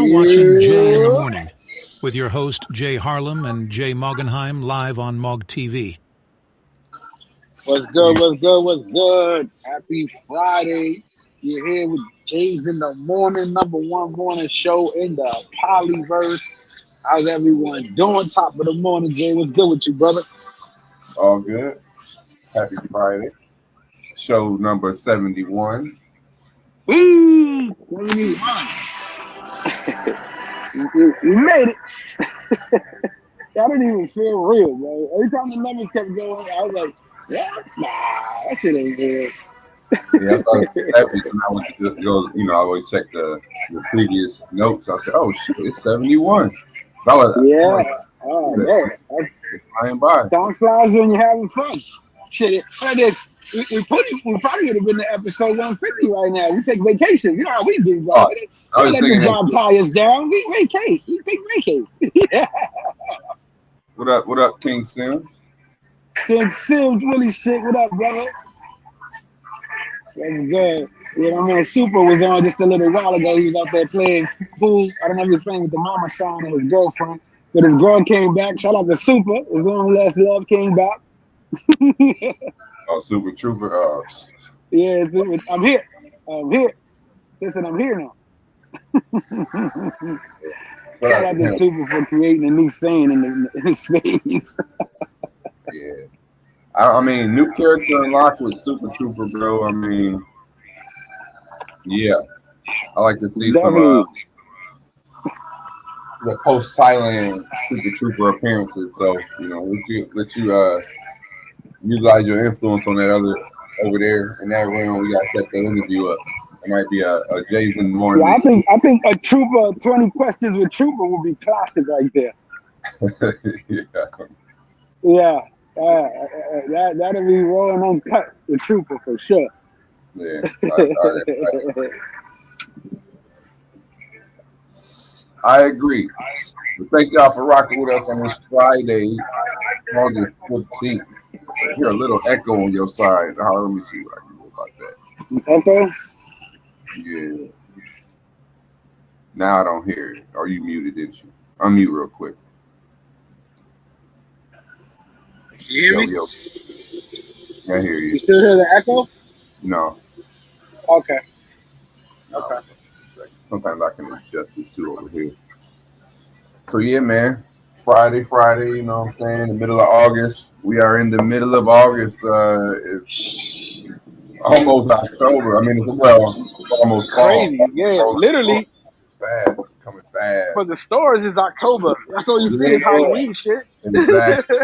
You're watching Jay in the Morning with your host Jay Harlem and Jay Moggenheim live on Mog TV. What's good? What's good? What's good? Happy Friday. You're here with Jay's in the Morning, number one morning show in the Polyverse. How's everyone doing? Top of the morning, Jay. What's good with you, brother? All good. Happy Friday. Show number 71. Woo! 21. You made it. That didn't even feel real, bro. Every time the numbers kept going, I was like, yeah, nah, that shit ain't real. Yeah, I thought it was 70, and I went to go, I always check the previous notes. I said, oh shit, it's 71. I was Yeah. like, Oh, man. it's flying by. Time flies when you're having fun. Shit, like this. We probably would have been to episode 150 right now. We take vacation. You know how we do, bro. Oh, We I was let the thinking job that. tie us down. We vacate. We take vacations. Yeah. What up, King Sims? King Sims really shit. What up, brother? That's good. Yeah, my man Super was on just a little while ago. He was out there playing pool. I don't know if he was playing with the mama son and his girlfriend. But his girl came back. Shout out to Super. His long last love came back. Oh, Super Trooper. Yeah, I'm here. I'm here. Listen, I'm here now. Shout out to Super for creating a new saying in the space. Yeah. I mean, new character unlocked with Super Trooper, bro. I mean, yeah. I like to see some the post Thailand Super Trooper appearances. So, let you utilize your influence on that over there in that realm. We gotta set the interview up. It might be a Jay's in the Morning. Yeah, I think a Trooper 20 questions with Trooper would be classic right there. Yeah. That'll be rolling uncut with Trooper for sure. Yeah. Right. I agree. Well, thank y'all for rocking with us on this Friday, August 15th. I hear a little echo on your side. Let me see what I can do about that. Okay. Yeah. Now I don't hear it. Are you muted, didn't you? Unmute real quick. You hear me? Yo. I hear you. You still hear the echo? No. Okay. No. Okay. Sometimes I can adjust it too over here. So yeah, man. Friday, you know what I'm saying? The middle of August. We are in the middle of August. It's almost October. I mean, it's almost Crazy. fall. Yeah, literally. Fast, coming fast. For the stores, it's October. That's all you see is Halloween shit. Exactly.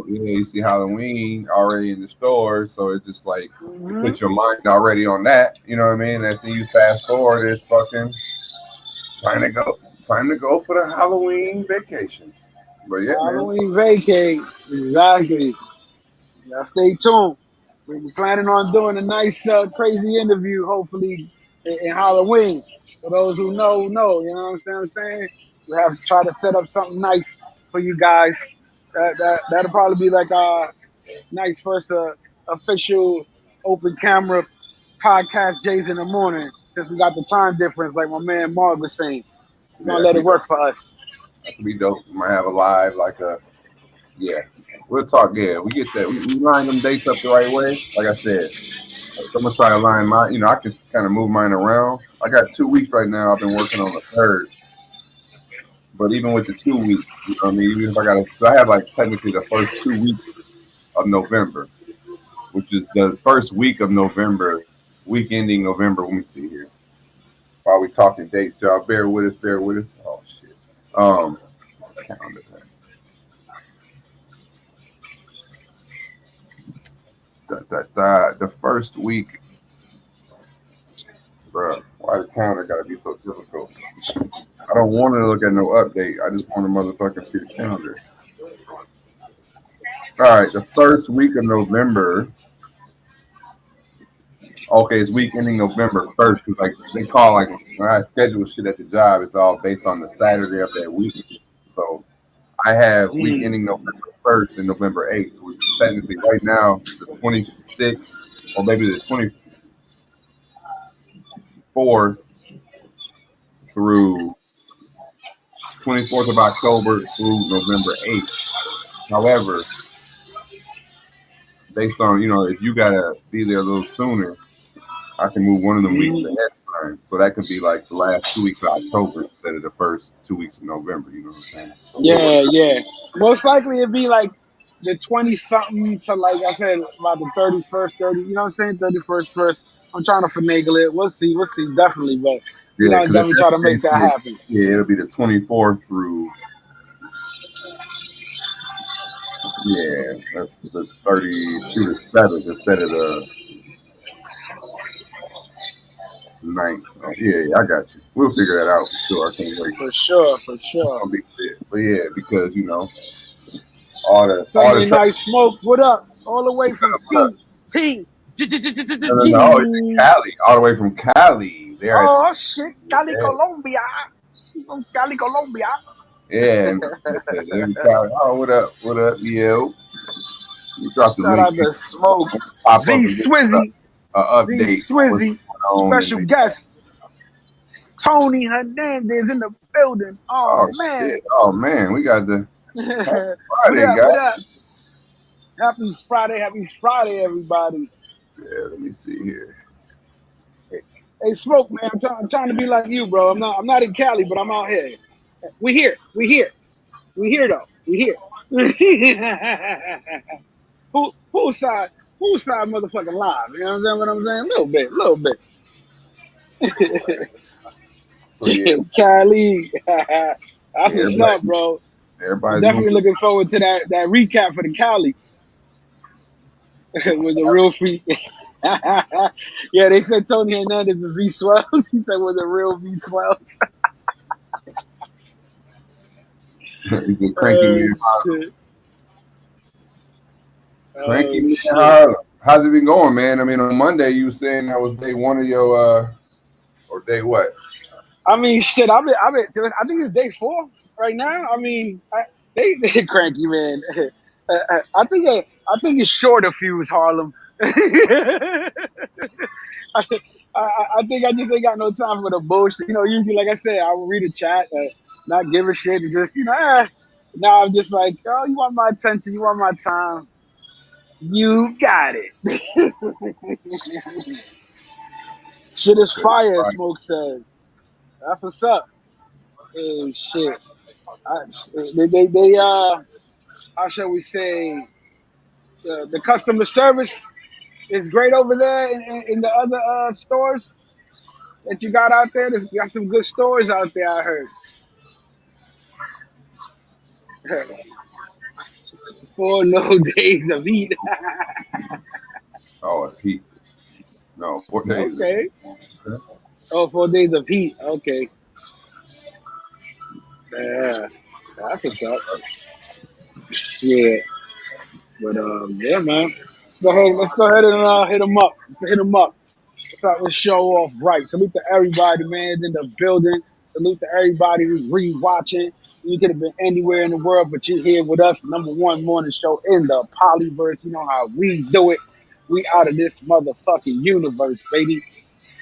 You see Halloween already in the store, so it's just like you put your mind already on that. You know what I mean? And then you fast forward, it's fucking time to go. Time to go for the Halloween vacation. But yeah, Halloween vacate. Exactly. Now stay tuned. We're planning on doing a nice, crazy interview, hopefully, in Halloween. For those who know, know. You know what I'm saying? We have to try to set up something nice for you guys. That'll probably be like our nice first official open camera podcast, Jays in the Morning, since we got the time difference, like my man Mark was saying. We're going to let it work for us. That could be dope. We might have a live, we'll talk. Yeah, we get that. We line them dates up the right way. Like I said, I'm gonna try to line mine. I can kind of move mine around. I got 2 weeks right now. I've been working on the third, but even with the 2 weeks, you know what I mean. Even if I have like technically the first 2 weeks of November, which is the first week of November, week ending November. Let me see here. While we talking dates, y'all bear with us. Oh shit. Calendar. The first week, bro. Why the calendar gotta be so difficult? I don't want to look at no update. I just want to motherfucking see the calendar. All right, the first week of November. Okay, it's week ending November 1st because like they call when I schedule shit at the job, it's all based on the Saturday of that week. So I have week ending November 1st and November 8th. So technically right now the 26th or maybe the 24th through 24th of October through November 8th. However, based on, if you gotta be there a little sooner, I can move one of them weeks ahead of time. So that could be like the last 2 weeks of October instead of the first 2 weeks of November. You know what I'm saying? Yeah. Most likely it'd be like the 20 something to, like I said, about the 31st, 30. You know what I'm saying? 31st, first. I'm trying to finagle it. We'll see, definitely. But Yeah, because definitely try to make that happen. it'll be the 24th through. Yeah, that's the 30 through the 7th instead of the 9th. Oh, yeah, I got you. We'll figure that out for sure. I can't wait. For sure. It's gonna be lit. But yeah, because all the Sunday Night Smoke, what up? All the way from CT. No, it's in Cali, all the way from Cali. Oh shit, Cali, Colombia. From Cali, Colombia. Yeah, and Cali. Oh, what up? What up, yo? You dropped the Shout link. out to Smoke. Pop V Swizzy. Update. V Swizzy. Special guest. Tony Hernandez in the building. Oh man. Shit. Oh man, we got the Friday, guys. What up? Happy Friday, everybody. Yeah, let me see here. Hey, Smoke, man, I'm trying to be like you, bro. I'm not in Cali, but I'm out here. We here though. We here. Whose side motherfucking live? You know what I'm saying? A little bit. So yeah. Cali. That's what's up, bro. Everybody's definitely looking forward to that recap for the Cali. With the real freak. Yeah, they said Tony Hernandez is V Swells. He said with the real V Swells. He's a cranky man. Cranky man Harlem. How's it been going, man? I mean, on Monday you were saying that was day one of your or day what? I mean, shit. I think it's day 4 right now. I mean, they cranky, man. I think it's short of fuse, Harlem. I think I just ain't got no time for the bullshit. Usually, like I said, I will read a chat, not give a shit, and just now I'm just like, oh, you want my attention, you want my time, you got it. Shit is fire, Smoke says. That's what's up. Hey, shit. They how shall we say, the customer service is great over there in the other stores that you got out there. You got some good stores out there, I heard. 4 no days of heat. Oh, heat. No, 4 days. Okay. Oh, 4 days of heat. Okay. Yeah, that's what's up. Yeah. But yeah, man. Let's go ahead and hit them up. Let's start this show off right. Salute to everybody, man, in the building. Salute to everybody who's re-watching. You could have been anywhere in the world, but you're here with us. #1 morning show in the Polyverse. You know how we do it. We out of this motherfucking universe, baby.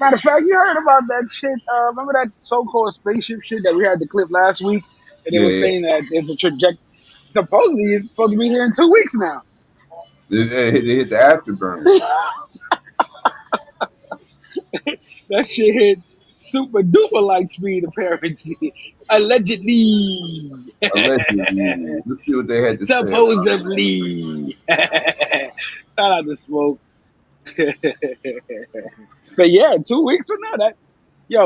Matter of fact, you heard about that shit. Remember that so-called spaceship shit that we had the clip last week? And they were saying that there's a trajectory. Supposedly, it's supposed to be here in 2 weeks now. They hit the afterburner. That shit hit super duper light speed, apparently. Allegedly. Let's see what they had to say. Supposedly. Shout out to Smoke. But yeah, 2 weeks from now,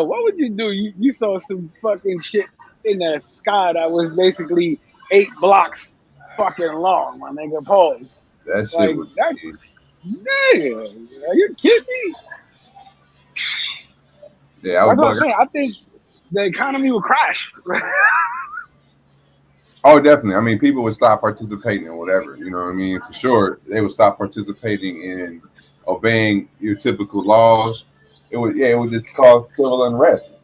what would you do? You saw some fucking shit in the sky that was basically 8 blocks fucking long, my nigga. Pause. That shit was nigga, are you kidding me? Yeah, that's what I'm saying. I think the economy will crash. Oh, definitely. I mean, people would stop participating in whatever. You know what I mean? For sure, they would stop participating in obeying your typical laws. It would just cause civil unrest.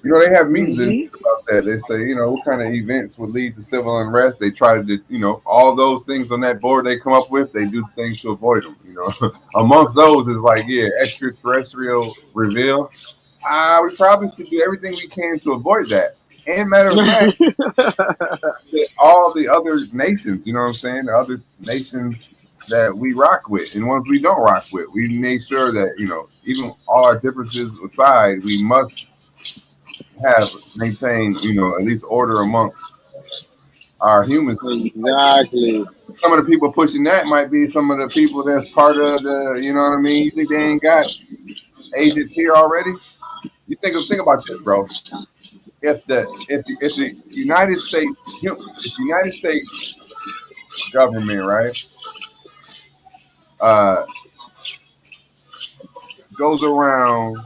They have meetings about that. They say, what kind of events would lead to civil unrest. They try to, all those things on that board they come up with. They do things to avoid them. Amongst those is like, extraterrestrial reveal. We probably should do everything we can to avoid that. And matter of fact, all the other nations, you know what I'm saying? The other nations that we rock with and ones we don't rock with. We make sure that, even all our differences aside, we must have maintain, at least order amongst our humans. Exactly. Some of the people pushing that might be some of the people that's part of the, you know what I mean? You think they ain't got agents here already? You think about this, bro. If the United States government, right, uh, goes around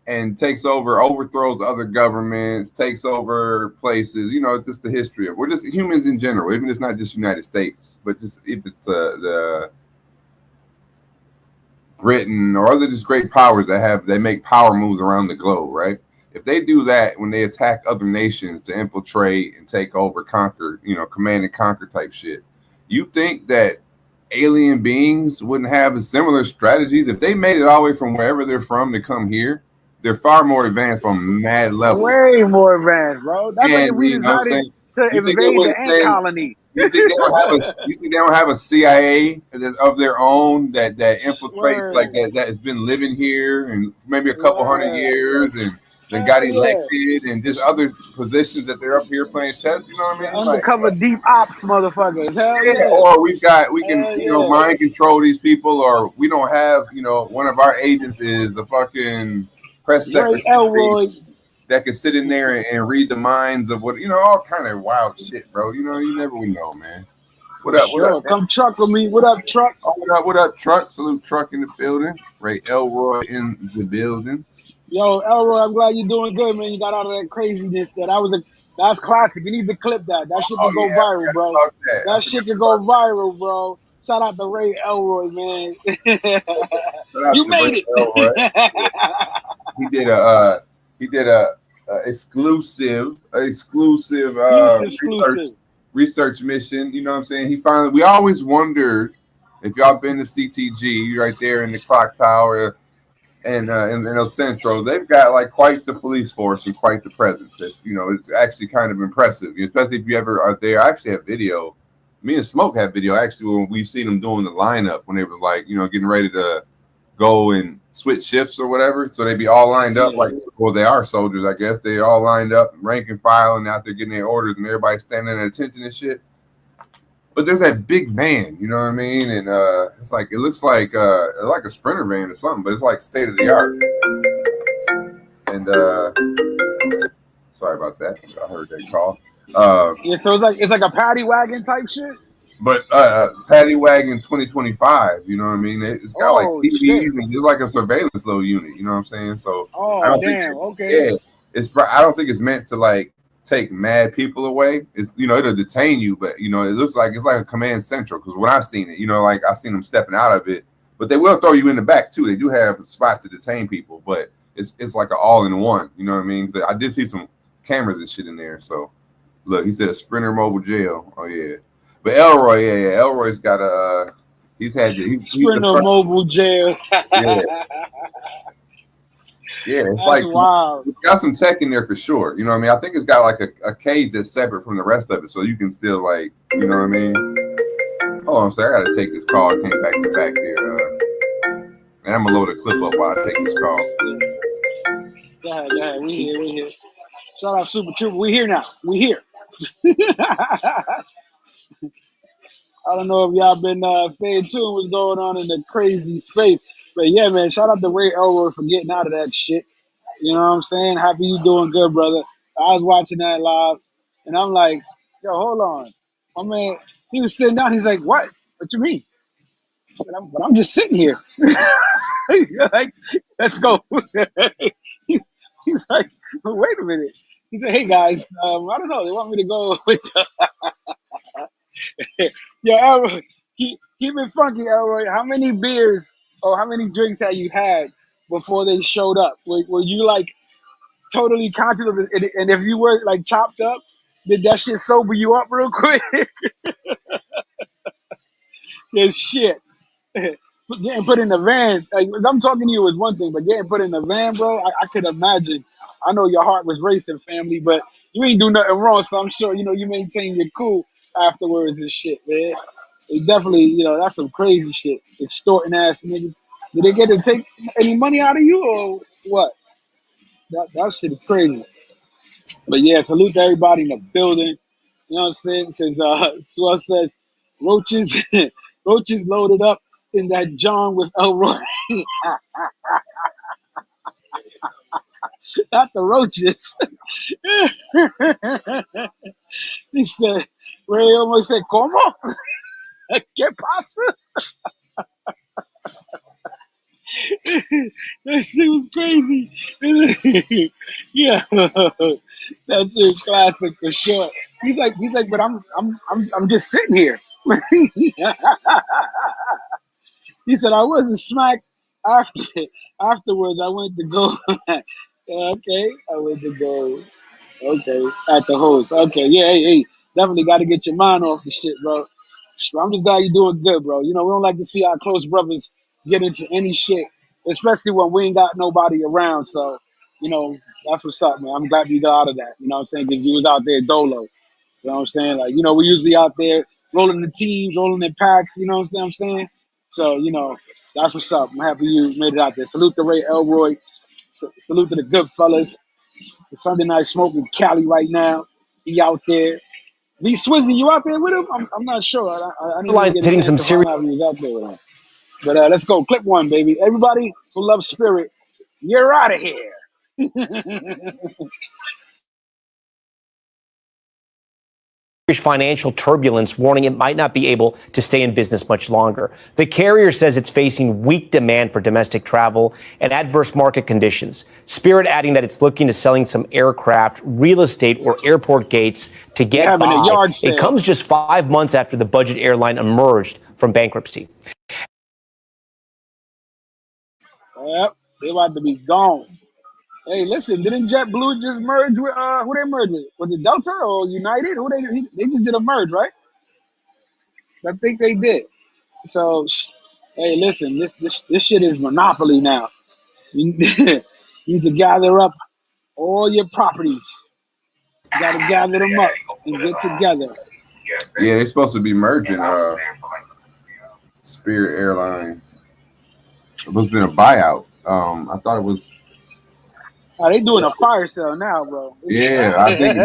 and takes over, overthrows other governments, takes over places. It's just the history of. We're just humans in general. Even if it's not just United States, but just if it's the Britain or other just great powers they make power moves around the globe, right? If they do that when they attack other nations to infiltrate and take over, conquer, command and conquer type shit, you think that alien beings wouldn't have similar strategies if they made it all the way from wherever they're from to come here? They're far more advanced on mad levels. Way more advanced, bro. That's like if And we you know what I'm decided saying? to You think they invade the wouldn't ant send? colony. You think they don't have a CIA that's of their own that infiltrates like Word. that has been living here and maybe a couple hundred Word. years and then got Hell yeah. elected and just other positions that they're up here playing chess. You know what The I mean? Like, undercover deep ops motherfuckers. Hell yeah. yeah. Or we can Hell yeah. mind control these people, or we don't have one of our agents is a fucking press Ray secretary Elroy. that can sit in there and read the minds of all kind of wild shit, bro. You never would know, man. What For up? What up, sure. man? Come truck with me. What up, truck? Oh, what up? What up, Truck? Salute, Truck in the building. Ray Elroy in the building. Yo, Elroy, I'm glad you're doing good, man. You got out of that craziness. That's classic. You need to clip that. That shit Oh can go yeah, I viral, forgot bro. about that. I That forgot shit can go about that. viral, bro. Shout out to Ray Elroy, man. Shout out You to Ray made Elroy. it. He did a exclusive Exclusive. research mission. You know what I'm saying? We always wondered if y'all been to CTG right there in the clock tower and in El Centro. They've got like quite the police force and quite the presence. It's actually kind of impressive, especially if you ever are there. I actually have video. Me and Smoke have video actually when we've seen them doing the lineup when they were like getting ready to go and switch shifts or whatever. So they'd be all lined up well, they are soldiers, I guess. They all lined up, rank and file, and out there getting their orders, and everybody standing at attention and shit. But there's that big van, you know what I mean? And it's like it looks like a Sprinter van or something, but it's like state of the art. And sorry about that. I heard that call. Yeah, so it's like a paddy wagon type shit. But Paddy Wagon 2025, you know what I mean? It's got like Oh shit. TVs and it's like a surveillance little unit, you know what I'm saying? So I Oh don't think, damn. Okay. I don't think it's meant to like take mad people away. It's it'll detain you, but it looks like it's like a command central. Because when I seen it, like I seen them stepping out of it, but they will throw you in the back too. They do have a spot to detain people, but it's like an all in one. You know what I mean? I did see some cameras and shit in there. So look, he said a Sprinter mobile jail. Oh yeah. But Elroy, yeah, Elroy's got he's Sprinter mobile jail. yeah, it's That's like wild. it's got some tech in there for sure. You know what I mean? I think it's got like a cage that's separate from the rest of it, so you can still like, you know what I mean? Hold on, so I gotta take this call. I came back to back here. And I'm gonna load a clip up while I take this call. Go ahead. We here. Shout out Super Trooper. We here now. We here. I don't know if y'all been staying tuned what's going on in the crazy space. But yeah, man, shout out to Ray Elroy for getting out of that shit. You know what I'm saying? Happy you doing good, brother. I was watching that live and I'm like, yo, hold on. My man, he was sitting down, he's like, what? What you mean? But I'm just sitting here. Like, let's go. He's like, wait a minute. He said, hey guys, I don't know. They want me to go with Yo, Elroy, keep it funky, Elroy. How many beers or how many drinks have you had before they showed up? Were you like totally conscious of it? And if you were like chopped up, did that shit sober you up real quick? Yeah, shit. Getting put in the van, like I'm talking to you was one thing, but getting put in the van, bro, I could imagine I know your heart was racing, family, but you ain't do nothing wrong. So I'm sure you maintain your cool afterwards and shit, man. It definitely, that's some crazy shit. Extorting ass niggas. Did they get to take any money out of you or what? That shit is crazy. But yeah, salute to everybody in the building. You know what I'm saying? Says Swell says roaches roaches loaded up in that John with Elroy. Not the roaches. He said Ray almost said, ¿Cómo? ¿Qué pasa? That shit was crazy. Yeah, that shit classic for sure. He's like, but I'm just sitting here. He said I wasn't smacked after afterwards. I went to go. Okay, I went to go. Okay, at the host. Okay, yeah, hey, definitely got to get your mind off the shit, bro. I'm just glad you're doing good, bro. We don't like to see our close brothers get into any shit, especially when we ain't got nobody around. So, that's what's up, man. I'm glad you got out of that. You know what I'm saying? Because you was out there dolo. You know what I'm saying? Like, we usually out there rolling the teams, rolling in packs. You know what I'm saying? So, that's what's up. I'm happy you made it out there. Salute to Ray Elroy. Salute to the good fellas. Sunday night smoking Cali right now. He out there. V Swizzy, you out there with him? I'm not sure. I didn't really Line's get a hitting chance some to serious. find out if he was out there with him. But let's go. Clip one, baby. Everybody who loves Spirit, you're out of here. Financial turbulence, warning it might not be able to stay in business much longer. The carrier says it's facing weak demand for domestic travel and adverse market conditions. Spirit adding that it's looking to selling some aircraft, real estate, or airport gates to They're get having a by. yard It sale. comes just 5 months after the budget airline emerged from bankruptcy. Yep, they about to be gone. Hey, listen, didn't JetBlue just merge with who they merged with? Was it Delta or United? Who they just did a merge, right? I think they did. So, hey, listen, this shit is monopoly now. You you need to gather up all your properties. You got to gather them up and get together. Yeah, they're supposed to be merging Spirit Airlines. It was been a buyout. I thought it was. Oh, they doing a fire sale now, bro. Yeah, I think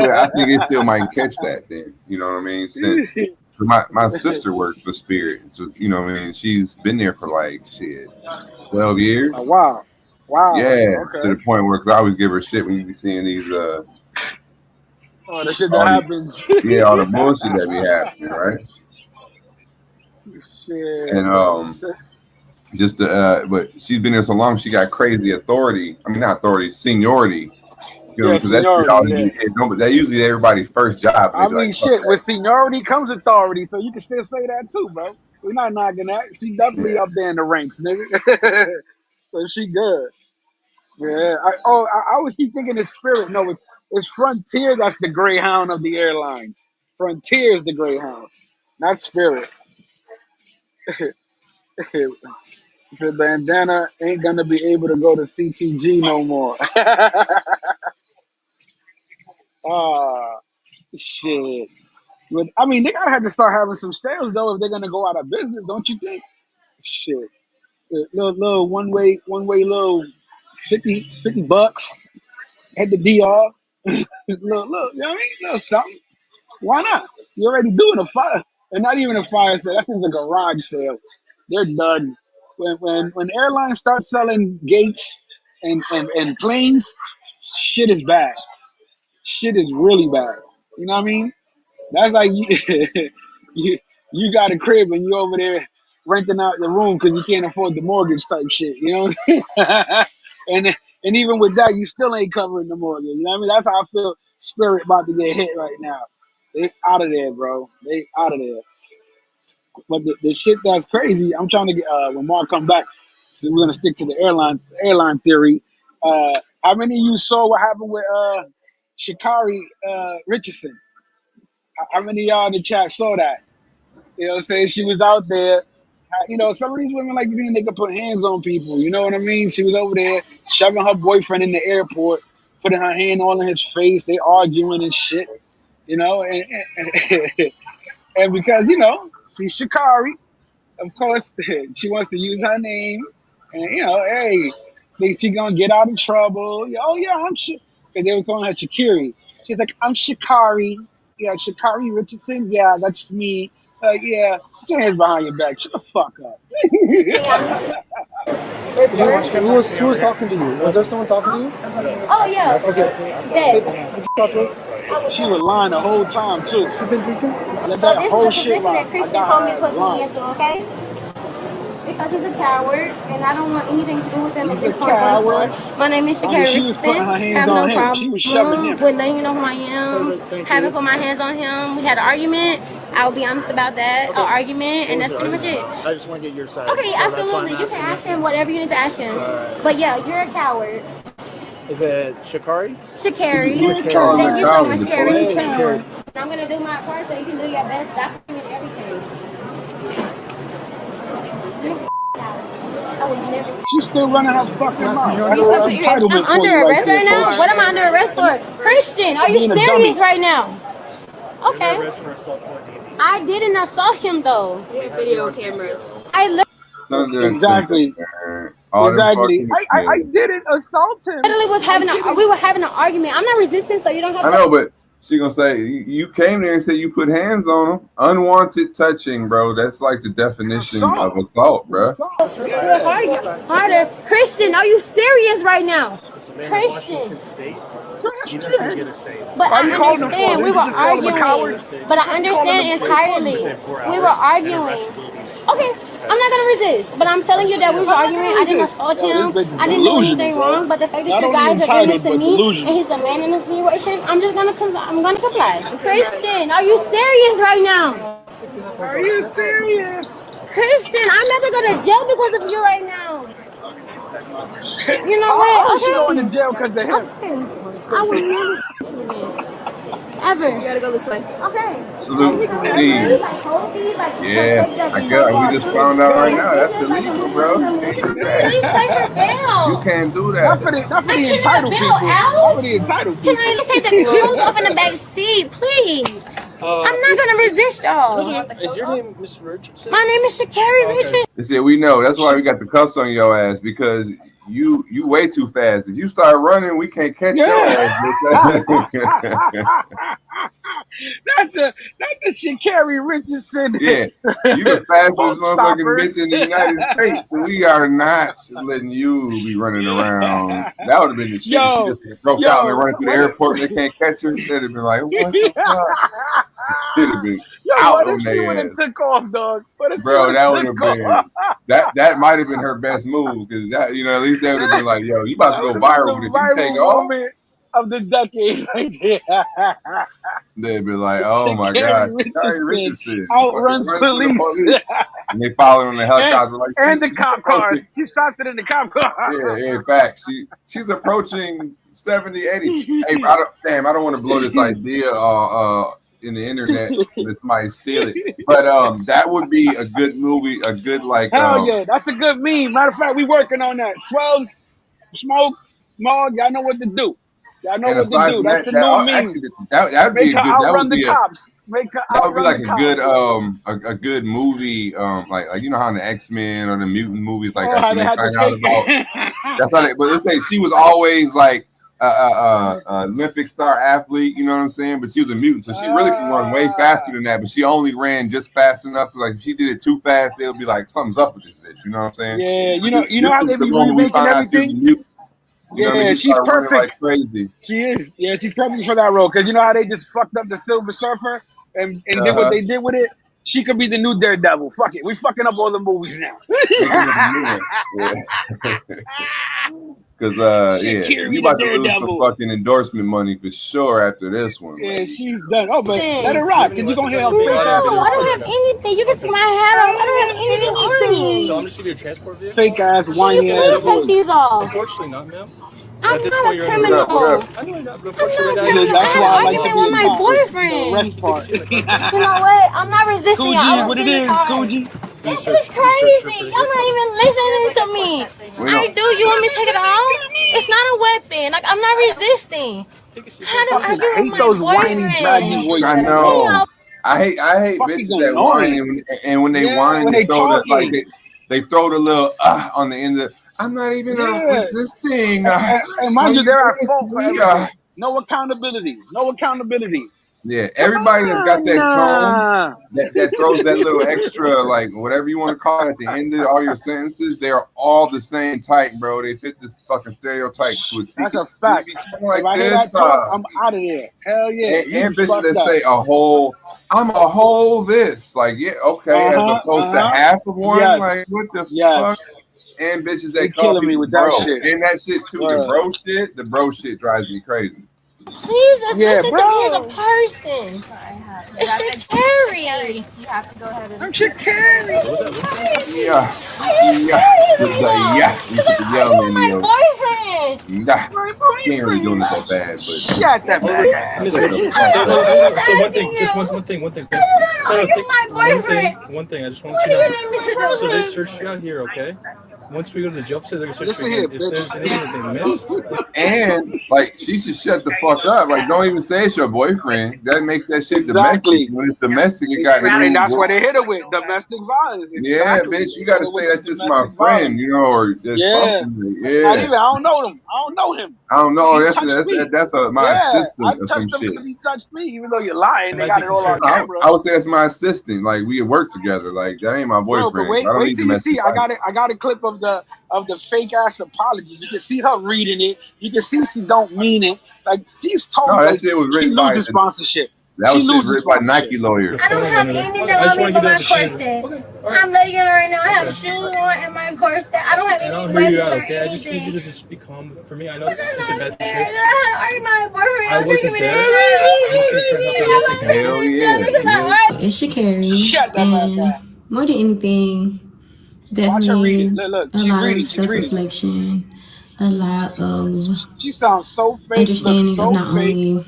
it still might catch that. Then you know what I mean. Since my sister works for Spirit, so you know what I mean. She's been there for like 12 Oh, years. wow. Yeah, to Okay. the point where 'cause I always give her shit when you be seeing these Oh, the shit that all the happens. all the bullshit that be happening, right? Shit. And just but she's been there so long, she got crazy authority. I mean, not authority, seniority. You know, Yeah, because that shit seniority. always Yeah. be no, but that usually everybody's first job, and they I be mean, like, "Fuck shit. that." With seniority comes authority, so you can still say that too, bro. We're not knocking that. She definitely Yeah, up there in the ranks, nigga. So she good. Yeah. I always keep thinking it's Spirit. No, it's Frontier. That's the Greyhound of the airlines. Frontier is the Greyhound, not Spirit. The bandana ain't gonna be able to go to CTG no more. Ah, shit. But I mean, they gotta have to start having some sales though if they're gonna go out of business, don't you think? Shit, little one way, little 50 bucks. Head to DR. Look, you know what I mean? Little something. Why not? You're already doing a fire, and not even a fire sale. That's just a garage sale. They're done. When airlines start selling gates and planes, shit is bad. Shit is really bad. You know what I mean? That's like you, you got a crib and you over there renting out the room because you can't afford the mortgage type shit. You know what I'm saying? and even with that, you still ain't covering the mortgage. You know what I mean? That's how I feel. Spirit about to get hit right now. They out of there, bro. They out of there. But the shit that's crazy, I'm trying to get when Mark come back, so we're gonna stick to the airline theory. How many of you saw what happened with Shikari Richardson? How many of y'all in the chat saw that? You know what I'm saying? She was out there. Some of these women like to think they could put hands on people. You know what I mean? She was over there shoving her boyfriend in the airport. putting her hand all in his face. They arguing and shit, you know, and because she's Shikari, of course, she wants to use her name, and hey, think she gonna get out of trouble. Oh yeah, I'm because they were calling her Shakiri. She's like, I'm Shikari. Yeah, Shikari Richardson. Yeah, that's me. Yeah, put your hands behind your back. Shut the fuck up. Who was talking to you? Was there someone talking to you? Oh yeah. Okay. Dead. Did you talk to her? She was lying the whole time too. You been drinking? Let So that this whole is the shit position lie. that I Christian got told me her to ass put me lying. into, okay? Because he's a coward, and I don't want anything to do with him at He's a this point going coward. forward. My name is I mean, Shakari she was putting Richardson. her hands Have no on him. She problem was shoving him. with letting you know who I am. Having put my hands on him. We had an argument. I'll be honest about that. An argument, and that's pretty much it. I just want to get your side. Okay, absolutely. You can ask him whatever you need to ask him. But yeah, you're a coward. Is it Shikari? Shakari. You're a Thank coward. you so much, Coward. Shakari. Shakari. I'm going to do my part so you can do your best document everything. I would never. She's still running her fucking mouth. You're That's under entitlement I'm for under you right arrest there, right now? folks. What am I under arrest for? Christian, are you Being a serious dummy. right now? Okay. I didn't assault him though. We have video cameras. I Exactly. All them Exactly. fucking- I didn't assault him. literally was we were having an argument. I'm not resisting, so you don't have I to. know, but she gonna say you came there and said you put hands on him. Unwanted touching, bro. That's like the definition of assault, bro. Harder. Christian, are you serious right now? Christian. But I understand we were arguing. But I understand entirely. We were arguing. Okay, I'm not gonna resist. But I'm telling you that we were arguing. I didn't assault him. I didn't do anything wrong. But the fact that you guys are doing this to me and he's the man in the situation, I'm gonna comply. Christian, are you serious right now? Are you serious? Christian, I'm not gonna go to jail because of you right now. You know How what? is she going to jail because of him? I would never you again. Ever. You gotta go this way. Okay. Salute, Steve. Yes, I got. We just found out right now. That's illegal, bro. You can't do Please that. pay for bail. You can't do Not that. for the Can I entitled bail people. out? Not for the entitled Can people. I just take the clothes off in the back seat, please? I'm not gonna resist y'all. Is your name Miss Richardson? My name is Shakari Richardson. They said we know. That's why we got the cuffs on your ass because you way too fast. If you start running, we can't catch your ass. Not the Shakari Richardson. Yeah, you the fastest Boat motherfucking stoppers. bitch in the United States, so we are not letting you be running around. That would have been the shit. Yo, She just broke out and running through the airport and they can't catch her. They'd have been like, what the fuck? Should have been Yo, out what on if she their would have ass. took off, dog? What if she Bro, would've that would have took been off? that might have been her best move because that at least they would have been like, yo, you about to go That viral, would've but been if the you take viral off, moment of the decade right there. they'd be like, oh my Shakari gosh, Richardson Richardson outruns fucking runs from the police. And they followed on the helicopter like and the she's cop approaching. cars. She's faster than the cop car. Yeah, facts. She's approaching 70, 80. Hey, I don't want to blow this idea in the internet that somebody steal it. But that would be a good movie, a good like Hell yeah, that's a good meme. Matter of fact, we working on that. Swells, Smoke, Mog, y'all know what to do. Y'all know and what to aside do. from That's that, the new meme. actually that would be Make a her good that outrun would be the cops. Make her that would be outrun like the a cops. good a good movie like you know how in the X-Men or the mutant movies like Oh, how when they they had to find out about fake that's how they, but let's say she was always like Olympic star athlete, you know what I'm saying? But she was a mutant, so she really can run way faster than that. But she only ran just fast enough to like if she did it too fast, they'll be like something's up with this bitch. You know what I'm saying? Yeah, you know how they be remaking everything. You know what I mean? She she's started running perfect. like crazy. She is. Yeah, she's perfect for that role. Because you know how they just fucked up the Silver Surfer and did what they did with it? She could be the new Daredevil. Fuck it. We fucking up all the movies now. Because, you about to lose some fucking endorsement money for sure after this one. Yeah, she's done. Oh, but let it rock. Because you're going to help fake ass. No, I don't have anything. You can take my hat off. I don't have anything on me. So I'm just gonna be your transport vehicle? Fake ass, Can whiny you ass. please take these off? Unfortunately not, ma'am. I'm At this not point, a you're criminal. What up? I know you're not, but I'm unfortunately, not a I criminal. That's I why I had like an to argument be with a my cop. The boyfriend. rest part. You know what? I'm not resisting. I Coogee, was what it in the is, car. Coogee? This is crazy. Y'all not even listening to me. I do. You want me to take it off? It's not a weapon. Like, I'm not resisting. How do I Fucking argue hate with those my whiny, draggy boyfriend? voices. I know. I hate Fucking bitches that annoying. whine and when they Yeah, whine, when they they throw the talking. they throw the little on the end of. I'm not even Yeah. resisting. And Why mind you, you they're doing at this fault to for me? everything. No accountability. No accountability. Yeah, Come everybody that's got on, that tone nah. that throws that little extra, like whatever you want to call it, at the end of all your sentences, they are all the same type, bro. They fit this fucking stereotype to a T. That's a You fact. be talking If like I hear this, that talk, I'm out of there. Hell yeah. and You bitches fucked that up. say a whole, I'm a whole this, like yeah, okay, as opposed to half of one, Yes. like what the fuck? Yes. And bitches They that call killing me people with that bro, shit. and that shit too, the bro shit drives me crazy. Please just Yeah, listen to me as a bro. person. It's Sha'Carri. You have to go ahead and. I'm Sha'Carri. Yeah, Are you yeah, serious with right the now? yeah, you Because put the I'm yelling arguing in with the my boyfriend. nah. My She ain't really boyfriend. doing it that bad, but Shut that back ass. Miss shut Rich, the so, fuck up. so one thing, just one thing. I'm arguing with my boyfriend. One thing. I just want What you do to you know. need me to So do? they searched you out here, okay? Once we go to the jail facility, they're gonna search Listen you here, again. If there's bitch. anything that they missed, And like she should shut the fuck up. Like don't even say it's your boyfriend. That makes that shit Exactly. domestic. When it's domestic, it got And that's why new. they hit her with domestic violence. Yeah, Exactly. bitch, you They hit gotta her with say that's the just my domestic friend, violence. you know, or there's Yeah. something. Not Yeah. even. I don't know them. I don't know him. I don't know. He That's touched me. my Yeah, I assistant or some touched him shit. because he touched me. Even though you're lying, it they might got be it all on considered. camera. I would say that's my assistant. Like we work together. Like that ain't my Bro, but boyfriend. I don't wait need till you see. domestic violence. I got a clip of the fake ass apology. You can see her reading it. You can see she don't mean it. Like she's No, told, that like shit was she written by loses sponsorship. that She was shit loses written by sponsorship. Nike lawyers. I don't have anything on me but my corset. I'm letting you know right now. I have shoes on and my corset. I don't have And I'll any hear you weapons out, or okay? I just need anything. you to just be calm for me. I know This it's is a not bad fair. situation. I my boyfriend. I I'm taking wasn't me to there. jail. I'm just gonna try to help you as best I can. Hell yeah. It's Sha'Carri, Shut that and ass. more than anything, Watch her read it. definitely Look, a she's lot reading. of She's reading. self-reflection, a lot of She sounds so fake. Looks understanding of so not fake. only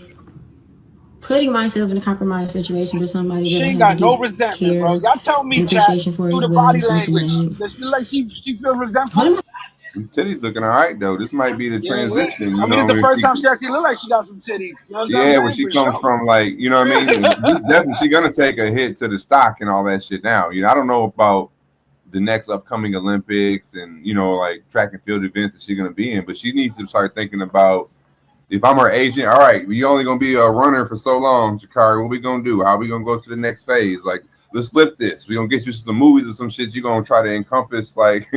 putting myself in a compromised situation, but somebody that She I ain't have a got no deep resentment, bro. care Y'all tell me, and chat, appreciation for through as the well. body It's something language. that Does she like she feel one of resentful? my Them titties looking all right though. This might be the Yeah. transition. I You mean, know, it's the when first she, time she actually look like she got some titties. You know what yeah, I'm when saying? she comes from like, you know what I mean? This definitely she gonna take a hit to the stock and all that shit now. You know, I don't know about the next upcoming Olympics and you know, like track and field events that she's gonna be in, but she needs to start thinking about if I'm her agent, all right, we only gonna be a runner for so long, Sha'Carri. What we gonna do? How we gonna go to the next phase? Like, let's flip this. We gonna get you some movies or some shit. You gonna try to encompass like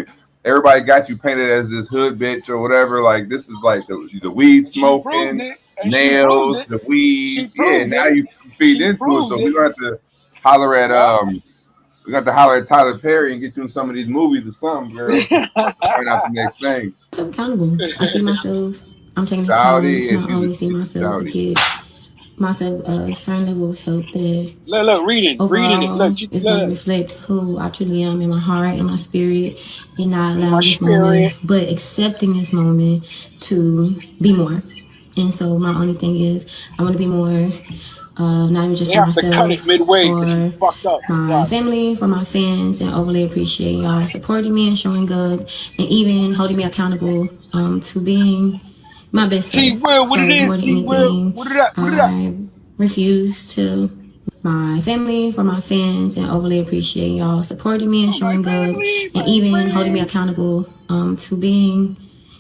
everybody got you painted as this hood bitch or whatever. Like this is like the weed smoking, nails, the weed. Yeah, now you feed into it. So we're gonna have to holler at we got to holler at Tyler Perry and get you in some of these movies or something, girl. Find out the next thing. so accountable. I see myself. I'm taking this time Dowdy, to and not only see she's myself, but dowdy. get myself a certain level of help that Look, reading it. overall Look, it's going to look. reflect who I truly am in my heart and my spirit, and not In my allowing this spirit. moment, but accepting this moment to be more. And so my only thing is I want to be more, not even just They for have to cut myself, it midway because she for fucked up. my family, for my fans, and overly appreciate y'all supporting me and showing up and even holding me accountable to being my best self. T-Will, what So it is? more than T-Will, anything, what it up? What it up? I refuse to my family, for my fans, and overly appreciate y'all supporting me and showing up and even holding me accountable to being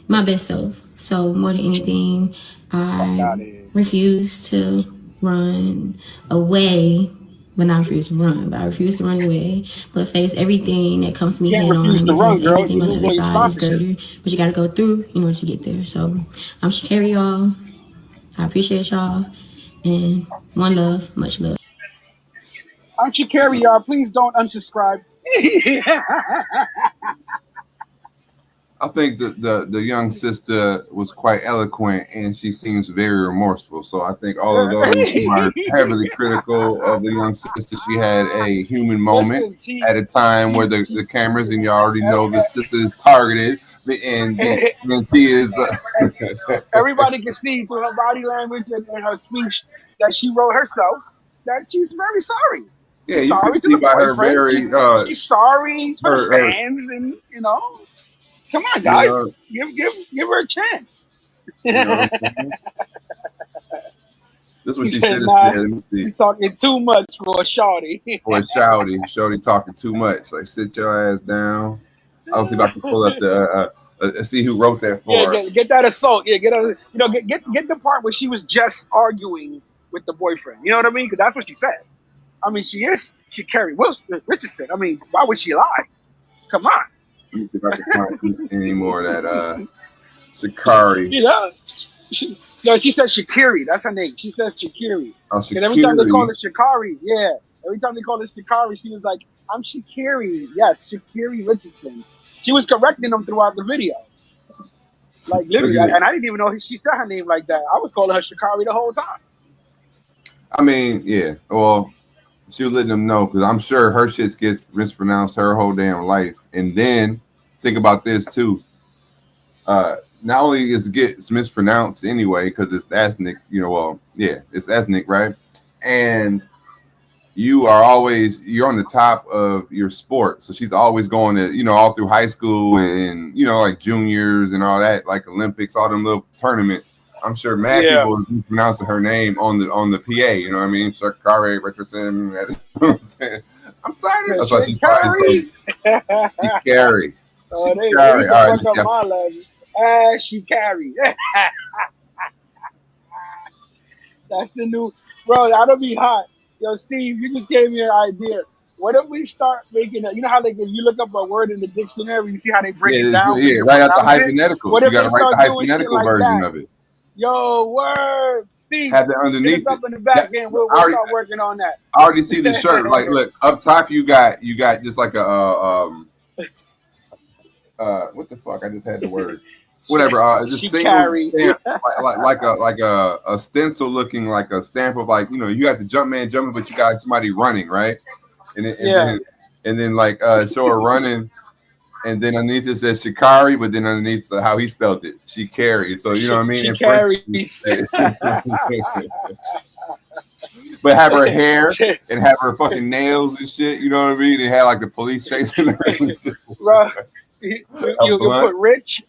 my best self. So more than anything, I refuse to run away. But not refuse to run, but I refuse to run away, but face everything that comes to me You can't head refuse on, to run, because girl. everything You on the lose other all your side is sponsorship. greater, but you gotta go through in order to get there. So I'm Sha'Carri, y'all. I appreciate y'all, and one love, much love. I'm Sha'Carri, y'all. Please don't unsubscribe. I think the young sister was quite eloquent and she seems very remorseful. So I think all of those who are heavily critical of the young sister, she had a human moment at a time where the cameras, and you already know the sister is targeted, and she is. Everybody can see through her body language and her speech that she wrote herself that she's very sorry. Yeah, She's you can sorry to see the by her boyfriend. very She's sorry for the her fans, and you know, come on, you guys, know give her a chance. You know what I'm saying? This is what He she said, should have nah, said. Let me see. you talking too much for a shorty. Or Shouty talking too much. Like, sit your ass down. I'll see if I can pull up the see who wrote that Yeah, for her. get that assault. Yeah, get the part where she was just arguing with the boyfriend. You know what I mean? Because that's what she said. I mean, she Carrie Richardson. I mean, why would she lie? Come on. Let me see if I can find any more of that Shikari. You know, no, she said Shakiri. That's her name. She says Shakiri. Oh, And every time they call Shakiri. her Shikari, yeah. Every time they call her Shikari, she was like, I'm Shakiri. Yes, Shakiri Richardson. She was correcting them throughout the video. Like, literally. Look at it. And I didn't even know she said her name like that. I was calling her Shikari the whole time. I mean, yeah. Well, she was letting them know because I'm sure her shit gets mispronounced her whole damn life. And then think about this too. Not only is it gets mispronounced anyway because it's ethnic, it's ethnic, right? And you're on the top of your sport. So she's always going to, all through high school and like juniors and all that, like Olympics, all them little tournaments. I'm sure mad people are pronouncing her name on the PA. You know what I mean? Shakari Richardson. You know what I'm saying? I'm tired of it. That's why she's probably so Shikari. Oh, they Shikari. All right, fuck up my level. Shikari. That's the new, bro. That'll be hot. Yo, Steve, you just gave me an idea. What if we start making you know how if you look up a word in the dictionary, you see how they break it down? Yeah, right out the hypothetical. What You if got to they write the start doing shit hypothetical like version that? of it. Yo, word, Steve. Have that underneath Hit us up in the back end. We'll start working on that. I already see the shirt. Like, look up top. You got just like a what the fuck? I just had the word. Whatever. Just single stamp, like a stencil looking like a stamp of like you got the Jumpman jumping, but you got somebody running, right? And then like show her running. And then underneath it says Shikari, but then underneath how he spelled it, Shikari. So you know what I mean? Shikari. But have her hair and have her fucking nails and shit. You know what I mean? They had like the police chasing her. Bro, you put Rich,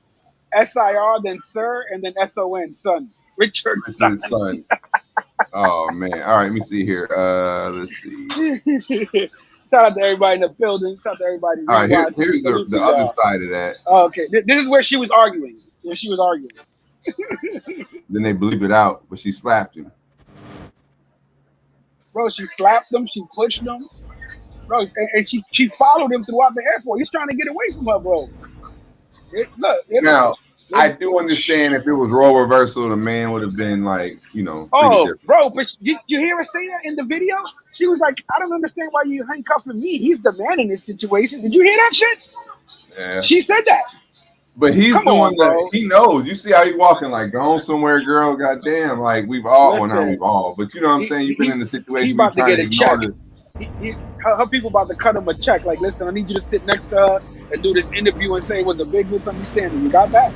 SIR, then Sir, and then SON, son. Richardson. Son. Oh man! All right, let me see here. Let's see. Shout out to everybody in the building. Shout out to everybody. All right, here's the other side of that. Oh, okay, this is where she was arguing. Then they bleep it out, but she slapped him. Bro, she slapped him. She pushed him. Bro, and she followed him throughout the airport. He's trying to get away from her, bro. I do understand if it was role reversal, the man would have been like, Oh, bro, but did you hear her say that in the video? She was like, I don't understand why you handcuffing me. He's the man in this situation. Did you hear that shit? Yeah. She said that. But he's doing that. He knows. You see how he walking like, going somewhere, girl. Goddamn. Like, we've all, but you know what I'm saying? You've been in the situation. He's about to get a check. Her people about to cut him a check. Like, listen, I need you to sit next to her and do this interview and say it was a big misunderstanding. You got that?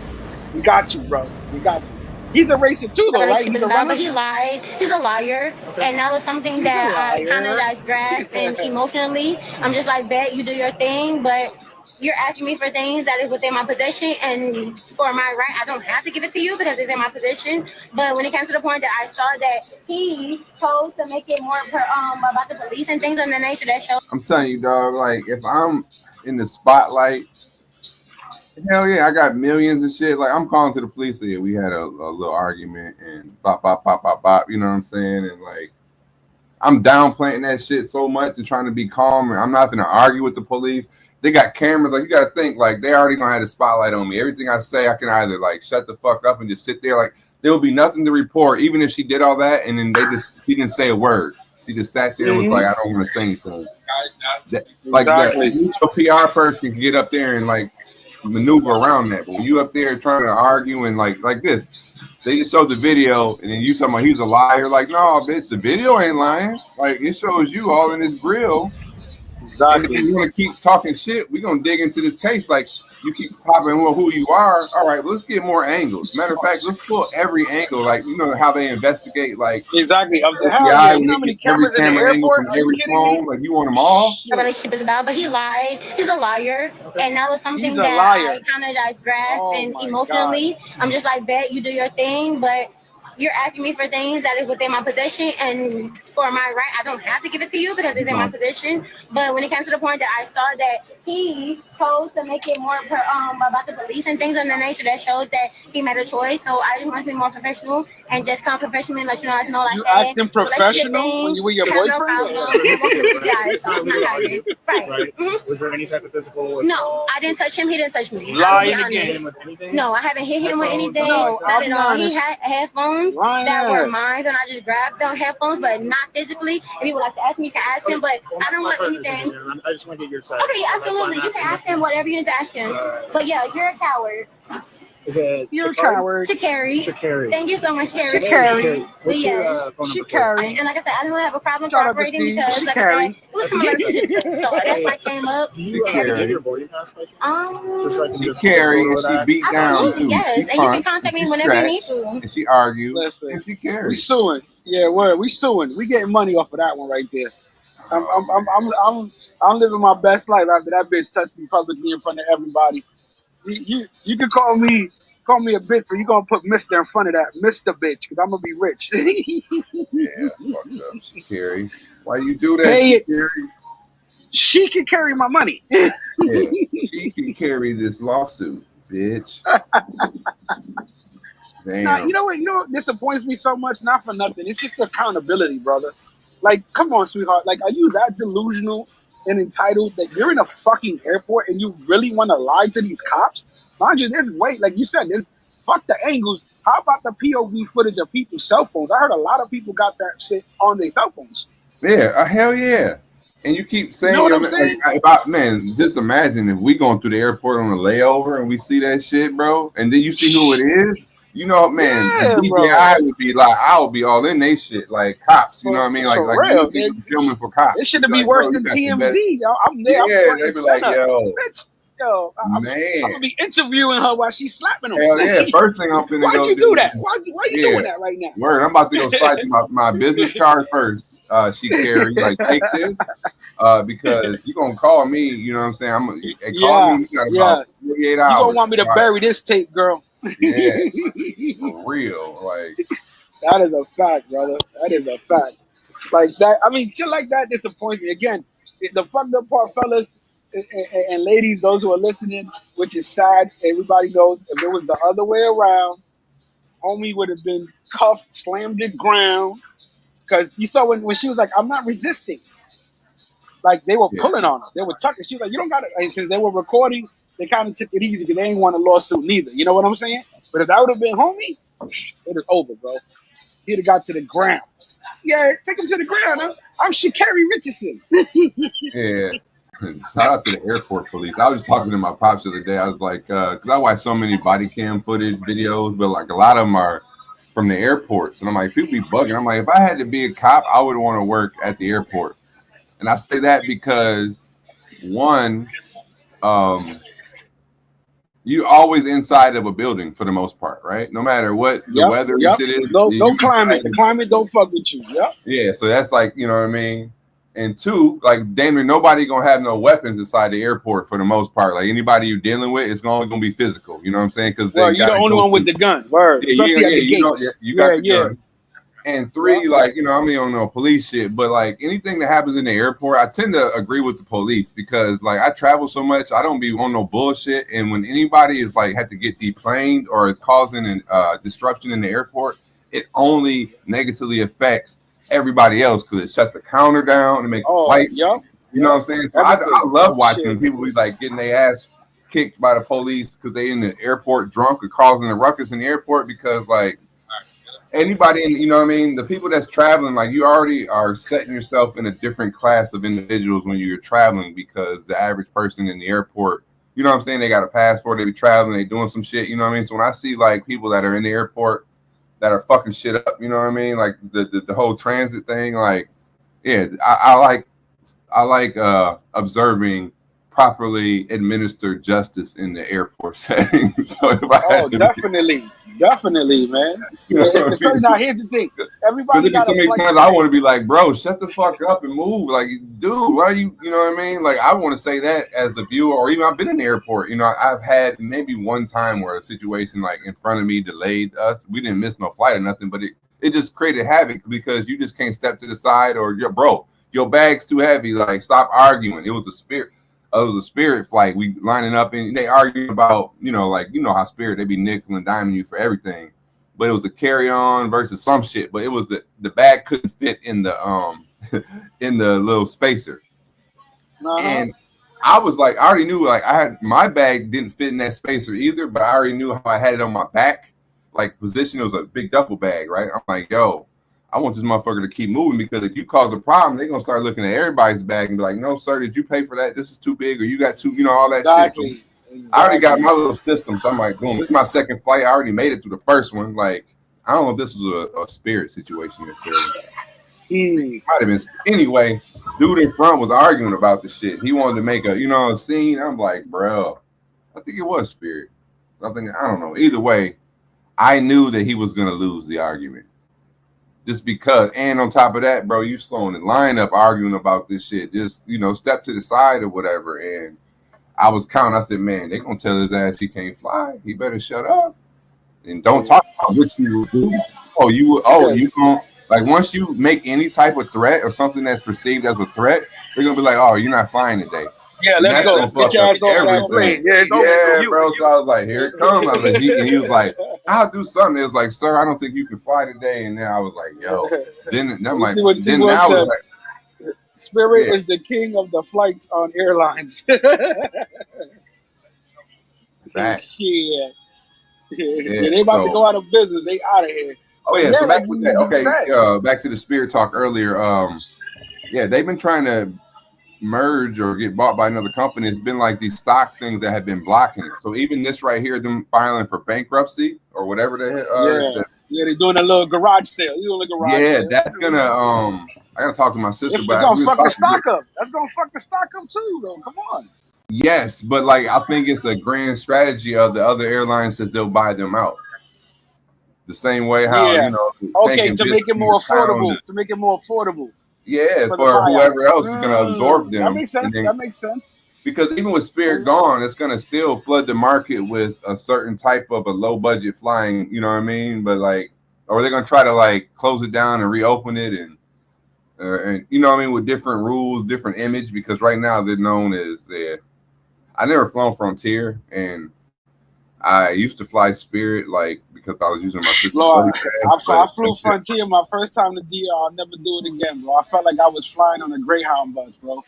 We got you, bro. We got you. He's a racist too, though, right? He lied. He's a liar, and that was something that I kind of grasped and emotionally. I'm just like, bet you do your thing, but you're asking me for things that is within my possession, and for my right, I don't have to give it to you because it's in my possession. But when it comes to the point that I saw that he chose to make it more about the police and things of that nature, that shows. I'm telling you, dog. Like, if I'm in the spotlight. Hell yeah, I got millions and shit. Like, I'm calling to the police here. We had a little argument and bop, bop, bop, bop, bop. You know what I'm saying? And like, I'm downplaying that shit so much and trying to be calm. And I'm not going to argue with the police. They got cameras. Like, you got to think, like, they already going to have the spotlight on me. Everything I say, I can either like shut the fuck up and just sit there. Like, there will be nothing to report, even if she did all that. And then she didn't say a word. She just sat there and was like, I don't want to say anything. Like, the PR person can get up there and like, maneuver around that, but when you up there trying to argue and like this, they just showed the video and then you talking about he's a liar. Like, no, bitch, the video ain't lying. Like, it shows you all in his grill And if you want to keep talking shit, we're gonna dig into this case. Like you keep popping who you are. All right, let's get more angles. Matter of fact, let's pull every angle. Like you know how they investigate. Like Exactly. Up the hell, FBI, you know how many every cameras in the camera angle airport? from Are you every kidding phone. me? Like you want them all. The relationship is about, but he lied. He's a liar, and that was something He's a that liar. I kind of just grasped, Oh and my emotionally, I'm just like, bet you do your thing, but you're asking me for things that is within my possession, and for my right, I don't have to give it to you because it's in my possession. But when it comes to the point that I saw that he chose to make it more about the police and things of that nature, that shows that he made a choice. So I just want to be more professional and just come professionally and let you know, like, You hey, acting professional when you with your have no boyfriend? problem. I'm working with you guys, so I'm not hiding. Right. Was there any type of physical No, assault? I didn't touch him. He didn't touch me. Lying I'll be Hit honest. him with anything? No, I haven't hit him with anything. No, I'll Not be at all. He honest. had headphones Lying that were ass. mine, and I just grabbed the headphones, but not physically. If you would like to ask me, you can ask him, but Well, I don't my want partner's in anything. here. I just want to get your side. Okay, absolutely. You can ask him whatever you need to ask him. But yeah, you're a coward. Is it You're a coward. Shakari. Shakari. Thank you so much, Carrie. Shakari. What's your Yes. phone number? Shakari. And like I said, I didn't have a problem Shout out to cooperating Steve. because, like I said, it was from a relationship. So that's why I came up. Do you have your boarding pass by chance? Just so I can She just carried photo and of she that. beat down Absolutely, too. yes. She And you can punched, contact me and she whenever you need scratched, to. and she argued, Listen, and she we carried. suing. Yeah, word. We suing. We getting money off of that one right there. I'm living my best life after that bitch touched me publicly in front of everybody. You can call me a bitch, but you gonna put Mister in front of that, Mister Bitch, because I'm gonna be rich. Yeah, fucked up. She carried. Why you do that? Pay She it. carried. She can carry my money. Yeah, she can carry this lawsuit, bitch. Damn. Nah, you know what disappoints me so much? Not for nothing. It's just accountability, brother. Like, come on, sweetheart. Like, are you that delusional and entitled that you're in a fucking airport and you really want to lie to these cops? Mind you, there's like you said, fuck the angles. How about the POV footage of people's cell phones? I heard a lot of people got that shit on their cell phones. Yeah, hell yeah. And you keep saying, You know what I'm saying? man, just imagine if we going through the airport on a layover and we see that shit, bro, and then you see who it is. You know, man, Yeah, the bro. DJI would be like, I would be all in they shit, like cops. You know what I mean? Like real, we be filming for cops. It should Be be like, worse bro, than you got the best- TMZ. Yo. I'm there. Yeah, I'm front they and be like, center. yo, Bitch, yo, I'm man. gonna be interviewing her while she's slapping him. Hell yeah! First thing I'm finna Why'd go you do that? Why you doing that right now? Word, I'm about to go slide you my business card first. She carry like take this because you gonna call me. You know what I'm saying? I'm gonna call me. You got about 48 hours. You gonna want me to bury this tape, girl? Yeah, for real. Like that is a fact, brother. That is a fact. Like that. I mean, shit like that disappoints me. Again, the fucked up part, fellas and ladies, those who are listening, which is sad. Everybody knows if it was the other way around, homie would have been cuffed, slammed to the ground. Because you saw when she was like, "I'm not resisting." Like they were pulling on her, they were tucking. She was like, "You don't got to." And since they were recording, they kind of took it easy because they ain't want a lawsuit neither. You know what I'm saying? But if that would have been homie, it is over, bro. He'd have got to the ground. Yeah, take him to the ground. I'm Sha'Carri Richardson. yeah. Shout out to the airport police. I was talking to my pops the other day. I was like, because I watch so many body cam footage videos, but like a lot of them are from the airports. And I'm like, people be bugging. I'm like, if I had to be a cop, I would want to work at the airport. And I say that because one, you always inside of a building for the most part, right? No matter what the weather shit is. No climate. The climate don't fuck with you. Yep. Yeah, so that's like, you know what I mean? And two, like damn near nobody gonna have no weapons inside the airport for the most part. Like anybody you're dealing with, it's only gonna be physical. You know what I'm saying? Because you're the only one with the gun. Word. Yeah, Especially at the gates. You got the gun. And three, like, you know, I mean, on no police shit, but like anything that happens in the airport, I tend to agree with the police because like I travel so much, I don't be on no bullshit. And when anybody is like had to get deplaned or is causing an disruption in the airport, it only negatively affects everybody else because it shuts the counter down and makes the flight. You know what I'm saying? So I love watching people be like getting their ass kicked by the police because they in the airport drunk or causing a ruckus in the airport because like anybody in, you know what I mean, the people that's traveling, like you already are setting yourself in a different class of individuals when you're traveling because the average person in the airport, you know what I'm saying, they got a passport, they be traveling, they doing some shit, you know what I mean? So when I see like people that are in the airport that are fucking shit up, you know what I mean, like the whole transit thing, like yeah, I like observing properly administered justice in the airport setting. So if I Oh, definitely, man. you know what I It's crazy. mean? Now here's the thing: Because everybody there's got so a many flight times I today. want to be like, bro, shut the fuck up and move. Like, dude, why are you, you know what I mean? Like, I want to say that as the viewer, or even I've been in the airport. You know, I've had maybe one time where a situation like in front of me delayed us. We didn't miss no flight or nothing, but it just created havoc because you just can't step to the side or your bag's too heavy. Like, stop arguing. It was a Spirit flight. We lining up and they arguing about, like, how Spirit, they be nickel and diming you for everything. But it was a carry-on versus some shit. But it was the bag couldn't fit in the in the little spacer. And I was like, I already knew, like, I had my bag didn't fit in that spacer either, but I already knew how I had it on my back, like position. It was a big duffel bag, right? I'm like, yo, I want this motherfucker to keep moving, because if you cause a problem, they're gonna start looking at everybody's bag and be like, no, sir, did you pay for that? This is too big, or you got too, all that shit. So I already got my little system, so I'm like, boom, it's my second flight. I already made it through the first one. Like, I don't know if this was a Spirit situation necessarily. Might have been. Anyway, dude in front was arguing about the shit. He wanted to make a scene. I'm like, bro, I think it was Spirit. I don't know. Either way, I knew that he was gonna lose the argument. Just because, and on top of that, bro, you slowing the line up arguing about this shit. Just, step to the side or whatever. And I was counting. I said, man, they gonna tell his ass he can't fly. He better shut up and don't talk about what you will do. You gonna, like, once you make any type of threat or something that's perceived as a threat, they're gonna be like, oh, you're not flying today. Yeah, let's go. Get your ass off that plane. Yeah, bro. So I was like, here it comes. I was like, and he was like, I'll do something. It was like, sir, I don't think you can fly today. And then I was like, yo. Then I'm like, then now it's like, Spirit is the king of the flights on airlines. Facts. Yeah, they about to go out of business. They out of here. Oh yeah. So back to that. Okay. Back to the Spirit talk earlier. Yeah, they've been trying to merge or get bought by another company. It's been like these stock things that have been blocking it. So even this right here, them filing for bankruptcy or whatever they're doing a little garage sale. That's gonna I gotta talk to my sister. It's gonna fuck the stock up. That's gonna fuck the stock up too, though. Come on. Yes, but like, I think it's a grand strategy of the other airlines that they'll buy them out. The same way how to make it more affordable. To make it more affordable. Yeah, for whoever else is going to absorb them. That makes sense. That makes sense. Because even with Spirit gone, it's going to still flood the market with a certain type of a low budget flying, you know what I mean? But like, or they're going to try to like close it down and reopen it and you know what I mean, with different rules, different image, because right now they're known as I never flown Frontier, and I used to fly Spirit, like, because I was using my sister's I flew Frontier my first time to DR. I'll never do it again, bro. I felt like I was flying on a Greyhound bus, bro.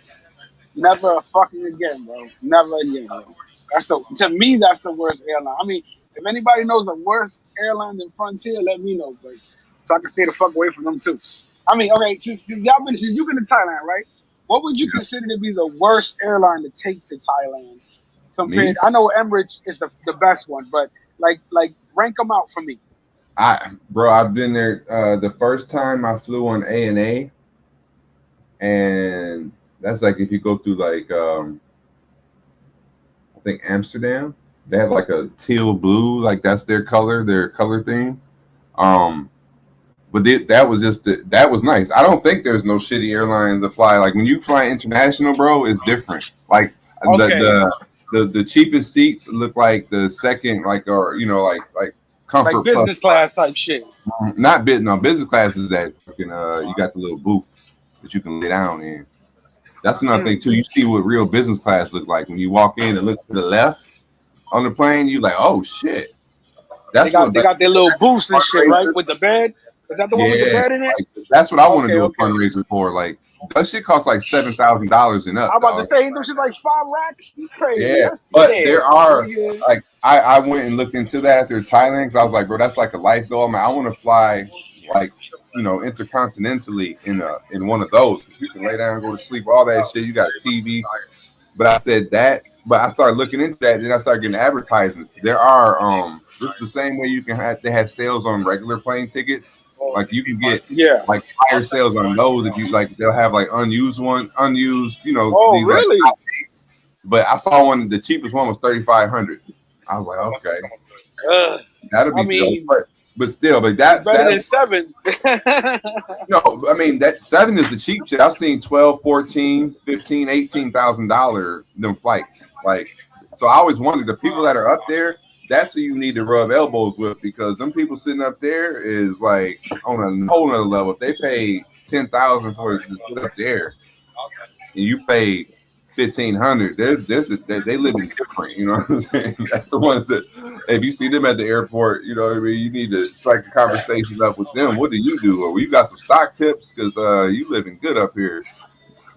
Never fucking again, bro. Never again, bro. To me, that's the worst airline. I mean, if anybody knows the worst airline than Frontier, let me know, bro. So I can stay the fuck away from them too. I mean, okay, since you've been to Thailand, right? What would you consider to be the worst airline to take to Thailand? Compared, I know Emirates is the best one, but like rank them out for me. I've been there. The first time I flew on ANA, and that's like if you go through like I think Amsterdam, they have like a teal blue, like that's their color theme. But that was nice. I don't think there's no shitty airlines to fly. Like when you fly international, bro, it's different. Like the cheapest seats look like the second, like, or like comfort, like business class type shit. Not business class is that fucking you got the little booth that you can lay down in. That's another thing too. You see what real business class look like when you walk in and look to the left on the plane. You like, oh shit. They got their little booths and shit, right, with the bed. Is that the one with the bed in it? Like, that's what I want to do a fundraiser for. Like, that shit costs like $7,000 and up. I'm about to say, those shit like 5 racks. You crazy? Yeah, but there are like I went and looked into that after Thailand because I was like, bro, that's like a life goal. I mean, I want to fly like intercontinentally in one of those. You can lay down, go to sleep, all that shit. You got a TV. But I said that. But I started looking into that, and then I started getting advertisements. There are just the same way you can they have sales on regular plane tickets. Like you can get Yeah. like higher sales on those if you like. They'll have like unused, you know, Oh, these really? like hot dates. But I saw one. The cheapest one was $3,500. I was like, okay, that'll I be mean, dope. But still, but it's better than 7. no, I mean that 7 is the cheap shit. I've seen 12, 14, 15, $18,000 them flights. Like, so I always wondered the people that are up there. That's who you need to rub elbows with, because them people sitting up there is like on a whole nother level. If they pay $10,000 for to sit up there, and you pay $1,500, they living different. You know what I'm saying? That's the ones that if you see them at the airport, you know what I mean. You need to strike a conversation up with them. What do you do? Or you got some stock tips because you living good up here,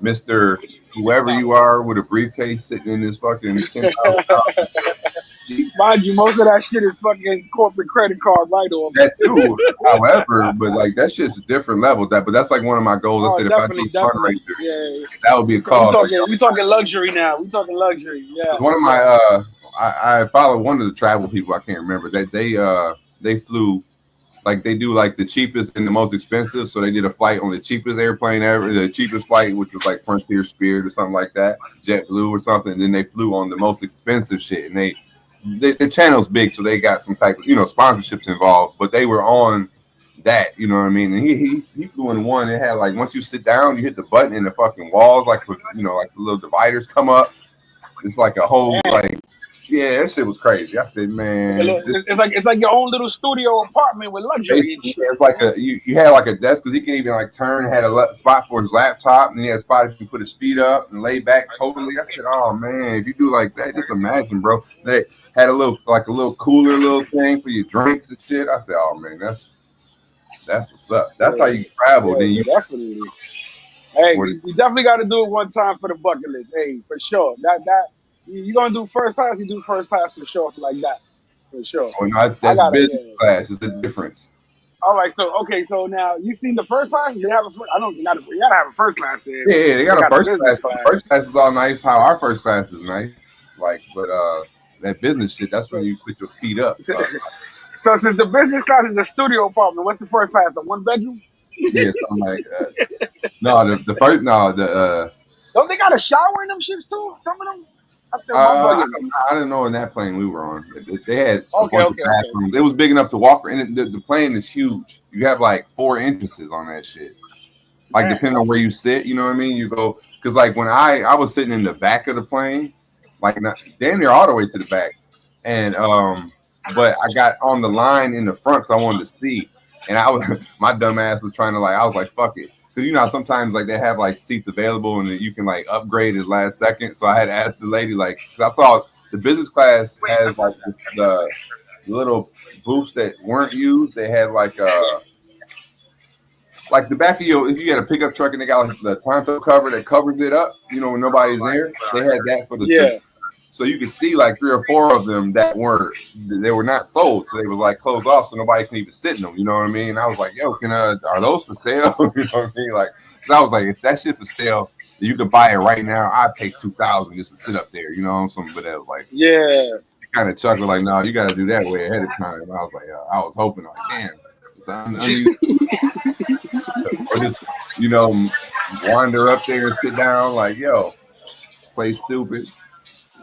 Mister. Whoever you are with a briefcase sitting in this fucking $10,000. Mind you, most of that shit is fucking corporate credit card write-off. That too. However, but like that shit's a different level. But that's like one of my goals. I said if I do a fundraiser, that would be a cause. We talking luxury now. We talking luxury. Yeah. One of my I follow one of the travel people. I can't remember that they flew. Like they do like the cheapest and the most expensive. So they did a flight on the cheapest airplane ever, the cheapest flight, which was like Frontier Spirit or something like that, JetBlue or something. And then they flew on the most expensive shit. And the channel's big, so they got some type of, you know, sponsorships involved. But they were on that, you know what I mean? And he flew in one. It had like once you sit down, you hit the button and the fucking walls, like you know, like the little dividers come up. It's like a whole like. Yeah, that shit was crazy. I said, man, it's like your own little studio apartment with luxury and shit. It's like you had like a desk because he can even like turn. Had a spot for his laptop, and he had a spot he can put his feet up and lay back totally. I said, oh man, if you do like that, just imagine, bro. They had a little cooler little thing for your drinks and shit. I said, oh man, that's what's up. That's how you travel. Yeah, then you definitely. Hey, you definitely got to do it one time for the bucket list. Hey, for sure. That. You gonna do first class? You do first class for sure, like that, for sure. Oh no, that's business class. It's the difference. All right, so now you seen the first class? They have I don't. You gotta have a first class there. Yeah, they got a first class. First class is all nice. How our first class is nice, like, but that business shit. That's when you put your feet up. So since the business class is the studio apartment, what's the first class? The 1 bedroom? Yeah, something like that. No, the first Don't they got a shower in them shits too? Some of them. I didn't know in that plane we were on. They had a bunch of bathrooms. It was big enough to walk, and the plane is huge. You have like 4 entrances on that shit. Like depending on where you sit, you know what I mean. You go because like when I was sitting in the back of the plane, like damn near all the way to the back, and but I got on the line in the front because I wanted to see, and I was my dumb ass was trying to I was like fuck it. Because you know sometimes like they have like seats available and you can like upgrade at last second. So I had to ask the lady like, cause I saw the business class has like the little booths that weren't used. They had like the back of if you had a pickup truck and they got like the Tonto cover that covers it up, you know, when nobody's there, they had that for the so you could see like 3 or 4 of them that were not sold, so they were like closed off, so nobody can even sit in them. You know what I mean? And I was like, yo, are those for sale? You know what I mean? Like, so I was like, if that shit for sale, you could buy it right now. I'd pay $2,000 just to sit up there. You know, something. But that was like, kind of chuckled like, no, you got to do that way ahead of time. And I was like, I was hoping like, damn, or just wander up there and sit down like, yo, play stupid.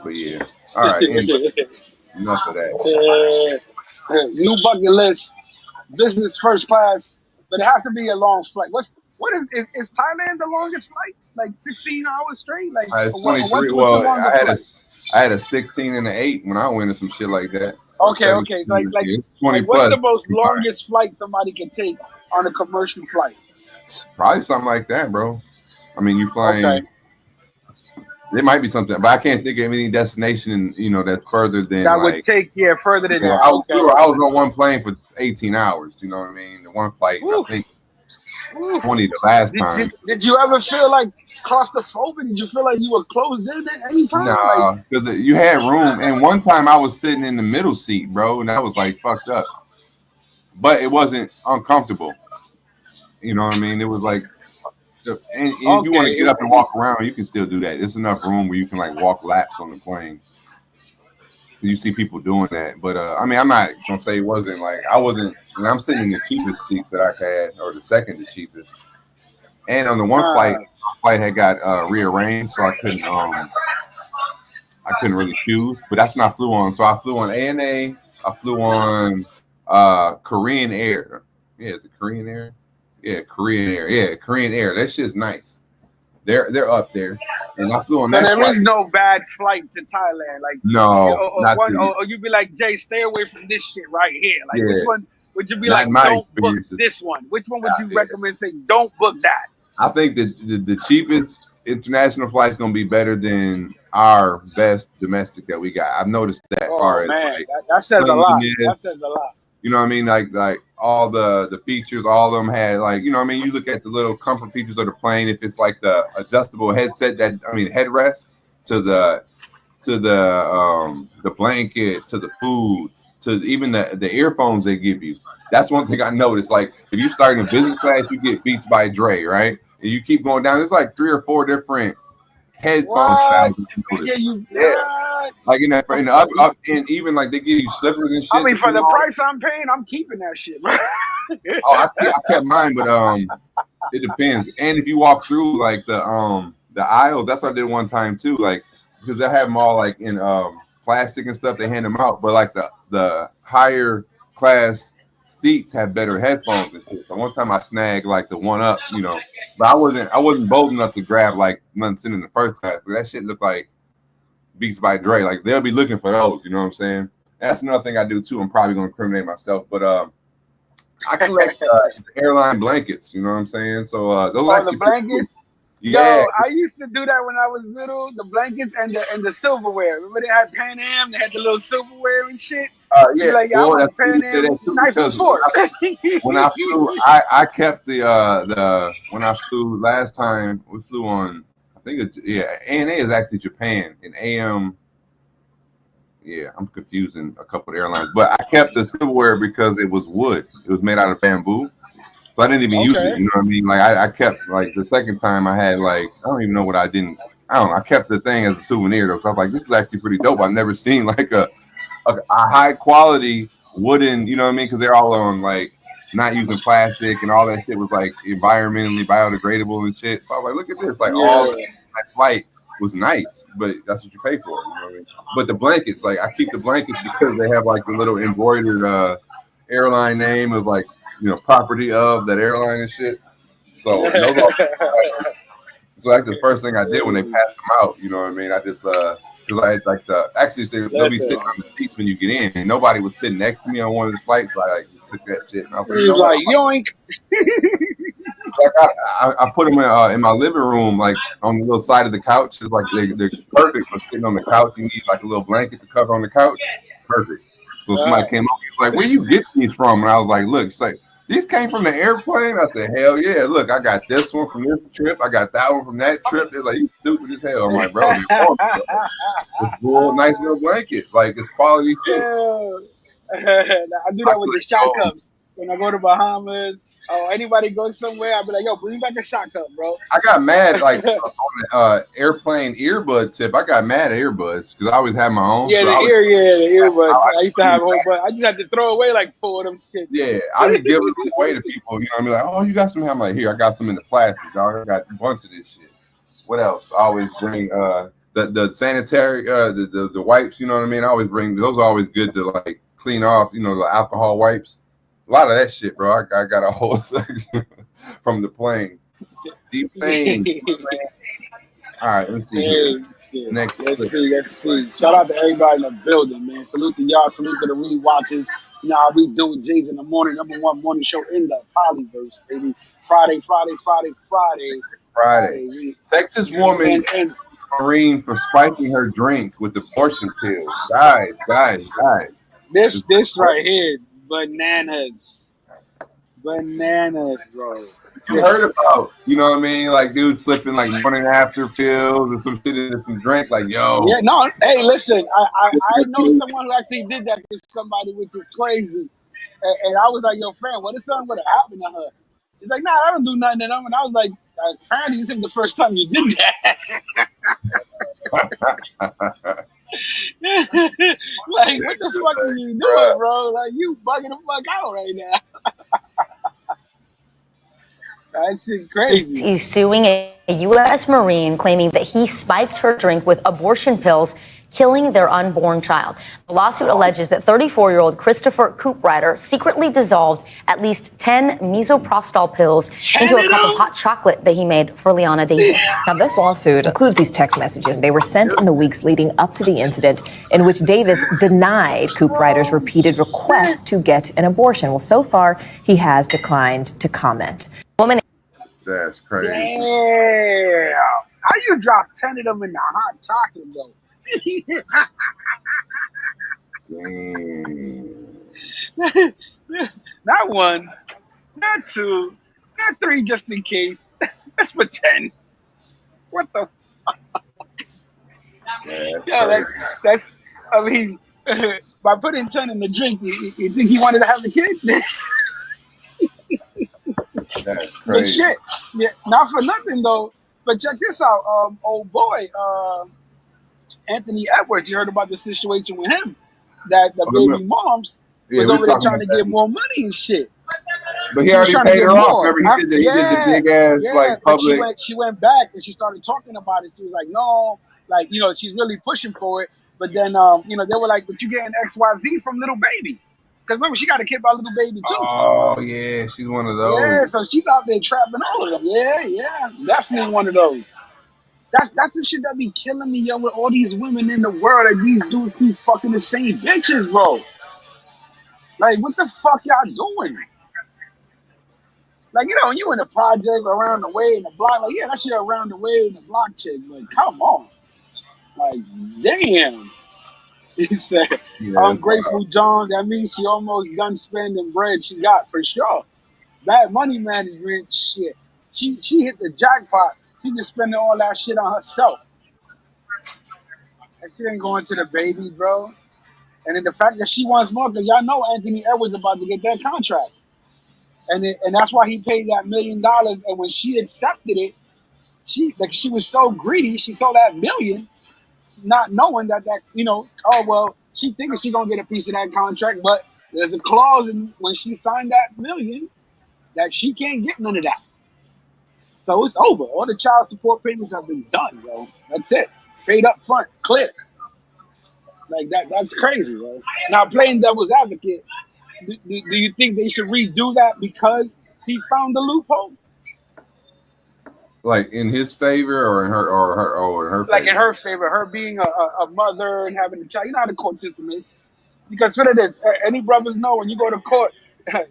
But yeah, all right. Anyway, enough of that. New bucket list, business first class, but it has to be a long flight. What is Thailand the longest flight? Like 16 hours straight? Like it's 23. Well, I had a 16 and an 8 when I went to some shit like that. Okay. Like 20 what's the most longest flight somebody can take on a commercial flight? Probably something like that, bro. I mean, you flying. Okay. There might be something, but I can't think of any destination, that's further than that would take further than that. I was on one plane for 18 hours. You know what I mean? The one flight, I think 20 the last time. Did you ever feel like claustrophobic? Did you feel like you were closed in at any time? Nah, because you had room. And one time I was sitting in the middle seat, bro, and that was like fucked up. But it wasn't uncomfortable. You know what I mean? It was like. And if you want to get up and walk around, you can still do that. There's enough room where you can like walk laps on the plane. You see people doing that, but I mean, I'm not gonna say it wasn't like I wasn't. And I'm sitting in the cheapest seats that I had, or the second to cheapest. And on the one flight had got rearranged, so I couldn't really choose. But that's when I flew on. So I flew on ANA. I flew on Korean Air. Yeah, is it Korean Air? Yeah, Korean Air. Yeah, Korean Air. That shit's nice. They're up there. And I flew on that. There is no bad flight to Thailand. Like or you'd be like, Jay, stay away from this shit right here. Like which one would you be like, don't book this one? Which one would you recommend saying, don't book that? I think that the cheapest international flight is gonna be better than our best domestic that we got. I've noticed that. Oh man, that says a lot. That says a lot. You know what I mean? Like all the features, all of them had like, you know what I mean? You look at the little comfort features of the plane, if it's like the adjustable headset headrest to the blanket, to the food, to even the earphones they give you. That's one thing I noticed. Like if you start in business class, you get Beats by Dre, right? And you keep going down, there's like 3 or 4 different headphones. Like in the up, and even like they give you slippers and shit. I mean, for the price I'm paying, I'm keeping that shit, bro. I kept mine, but it depends. And if you walk through like the aisle, that's what I did one time too. Like because they have them all like in plastic and stuff, they hand them out. But like the higher class seats have better headphones and shit. So one time I snagged like the one up, you know, but I wasn't bold enough to grab like nothing sitting in the first class. That shit looked like Beats by Dre. Like they'll be looking for those, you know what I'm saying? That's another thing I do too. I'm probably gonna incriminate myself, but I collect airline blankets, you know what I'm saying? So those actually the blankets. Yeah, yo, I used to do that when I was little. The blankets and the silverware. Remember they had Pan Am? They had the little silverware and shit. Yeah, like, I want Pan Am. Nice and sport. When I flew, I kept the when I flew last time. We flew on, I think ANA is actually Japan, and AM. Yeah, I'm confusing a couple of airlines, but I kept the silverware because it was wood. It was made out of bamboo. So I didn't even use it, you know what I mean? Like I kept like the second time I had like I don't even know what I don't know. I kept the thing as a souvenir though. So I was like, this is actually pretty dope. I've never seen like a high quality wooden, you know what I mean? Because they're all on like not using plastic and all that shit was like environmentally biodegradable and shit. So I was like, look at this, like all that flight was nice, but that's what you pay for, you know what I mean? But the blankets, like I keep the blankets because they have like the little embroidered airline name of like, you know, property of that airline and shit. So so that's the first thing I did when they passed them out. You know what I mean? I just because I like they'll be sitting on the seats when you get in, and nobody was sitting next to me on one of the flights. So I like took that shit. And I was like, yoink. Like I put them in my living room, like on the little side of the couch. It's like they're perfect for sitting on the couch. You need like a little blanket to cover on the couch. Perfect. So somebody came up, he's like, where you get these from? And I was like, look, it's like, these came from the airplane? I said, hell yeah. Look, I got this one from this trip. I got that one from that trip. They're like, you stupid as hell. I'm like, bro, it's cool, nice little blanket. Like, it's quality shit. Yeah. I do that with the shot cups. When I go to Bahamas or anybody goes somewhere, I'll be like, yo, bring back a shot cup, bro. I got mad, like, on the airplane earbud tip. I got mad at earbuds because I always have my own. Yeah, so the earbuds. I used to have a whole bunch. I just had to throw away like 4 of them shit. Yeah, I would give it away to people. You know what I mean? Like, oh, you got some? I'm like, here, I got some in the plastic, dog. I got a bunch of this shit. What else? I always bring the sanitary, the wipes. You know what I mean? I always bring those. Are always good to like clean off. You know, the alcohol wipes. A lot of that shit, bro. I got a whole section from the plane. Deep thing. All right, let me see. Next, let's see. Shout out to everybody in the building, man. Salute to y'all. Salute to the Weed Watchers. You know how we do Jay's in the morning, #1 morning show in the Polyverse, baby. Friday. Texas woman Marine for spiking her drink with abortion pills. Guys. This right here. Bananas, bro. You heard about, you know what I mean? Like dudes slipping like morning after pills or some shit in some drink. Like, yo. Yeah, no. Hey, listen. I know someone who actually did that to somebody, which is crazy. And I was like, yo, friend, what if something would have happened to her? He's like, nah, I don't do nothing to them. And I was like, apparently this is the first time you did that. Like, what the fuck are you doing, bro? Like, you bugging the fuck out right now. That shit crazy. Is suing a U.S. Marine claiming that he spiked her drink with abortion pills, killing their unborn child. The lawsuit alleges that 34-year-old Christopher Cooprider secretly dissolved at least 10 misoprostol pills into a cup of hot chocolate that he made for Liana Davis. Now, this lawsuit includes these text messages. They were sent in the weeks leading up to the incident in which Davis denied Cooprider's repeated requests to get an abortion. Well, so far, he has declined to comment. Woman. That's crazy. Damn. How you drop 10 of them in the hot chocolate, though? Not one, not two, not three, just in case. Let's put 10. What the? Yeah, that's. I mean, by putting 10 in the drink, you think he wanted to have the kid? That's But crazy. shit, yeah, not for nothing though. But check this out, old boy, Anthony Edwards. You heard about the situation with him? That the baby moms was over there trying to get more money and shit. But he She was already trying to paid get her off. more. Remember, he did the big ass like but public. she went back and she started talking about it. She was like, no, like, you know, she's really pushing for it. But then, you know, they were like, but you getting XYZ from little baby. Because remember, she got a kid by little baby too. Oh yeah, she's one of those. Yeah, so she's out there trapping all of them. Yeah, definitely one of those. That's the shit that be killing me, yo, with all these women in the world. Like, these dudes keep fucking the same bitches, bro. Like, what the fuck y'all doing? Like, you know, when you in a project around the way in the block, like, yeah, that's your around the way in the block chick. But come on. Like, damn. He said, Ungrateful John, that means she almost done spending bread she got for sure. Bad money management shit. She hit the jackpot. She just spending all that shit on herself. That shit ain't going to the baby, bro. And then the fact that she wants more, because y'all know Anthony Edwards about to get that contract. And that's why he paid that $1 million. And when she accepted it, she was so greedy, she sold that $1 million, not knowing that you know, oh well, she thinking she gonna get a piece of that contract, but there's a clause in when she signed that $1 million that she can't get none of that. So it's over. All the child support payments have been done, bro. That's it. Paid up front, clear. Like that's crazy, bro. Now playing devil's advocate, do you think they should redo that because he found the loophole? Like in his favor or in her Like favor? in her favor, her being a mother and having a child. You know how the court system is. Because for this, any brothers know when you go to court,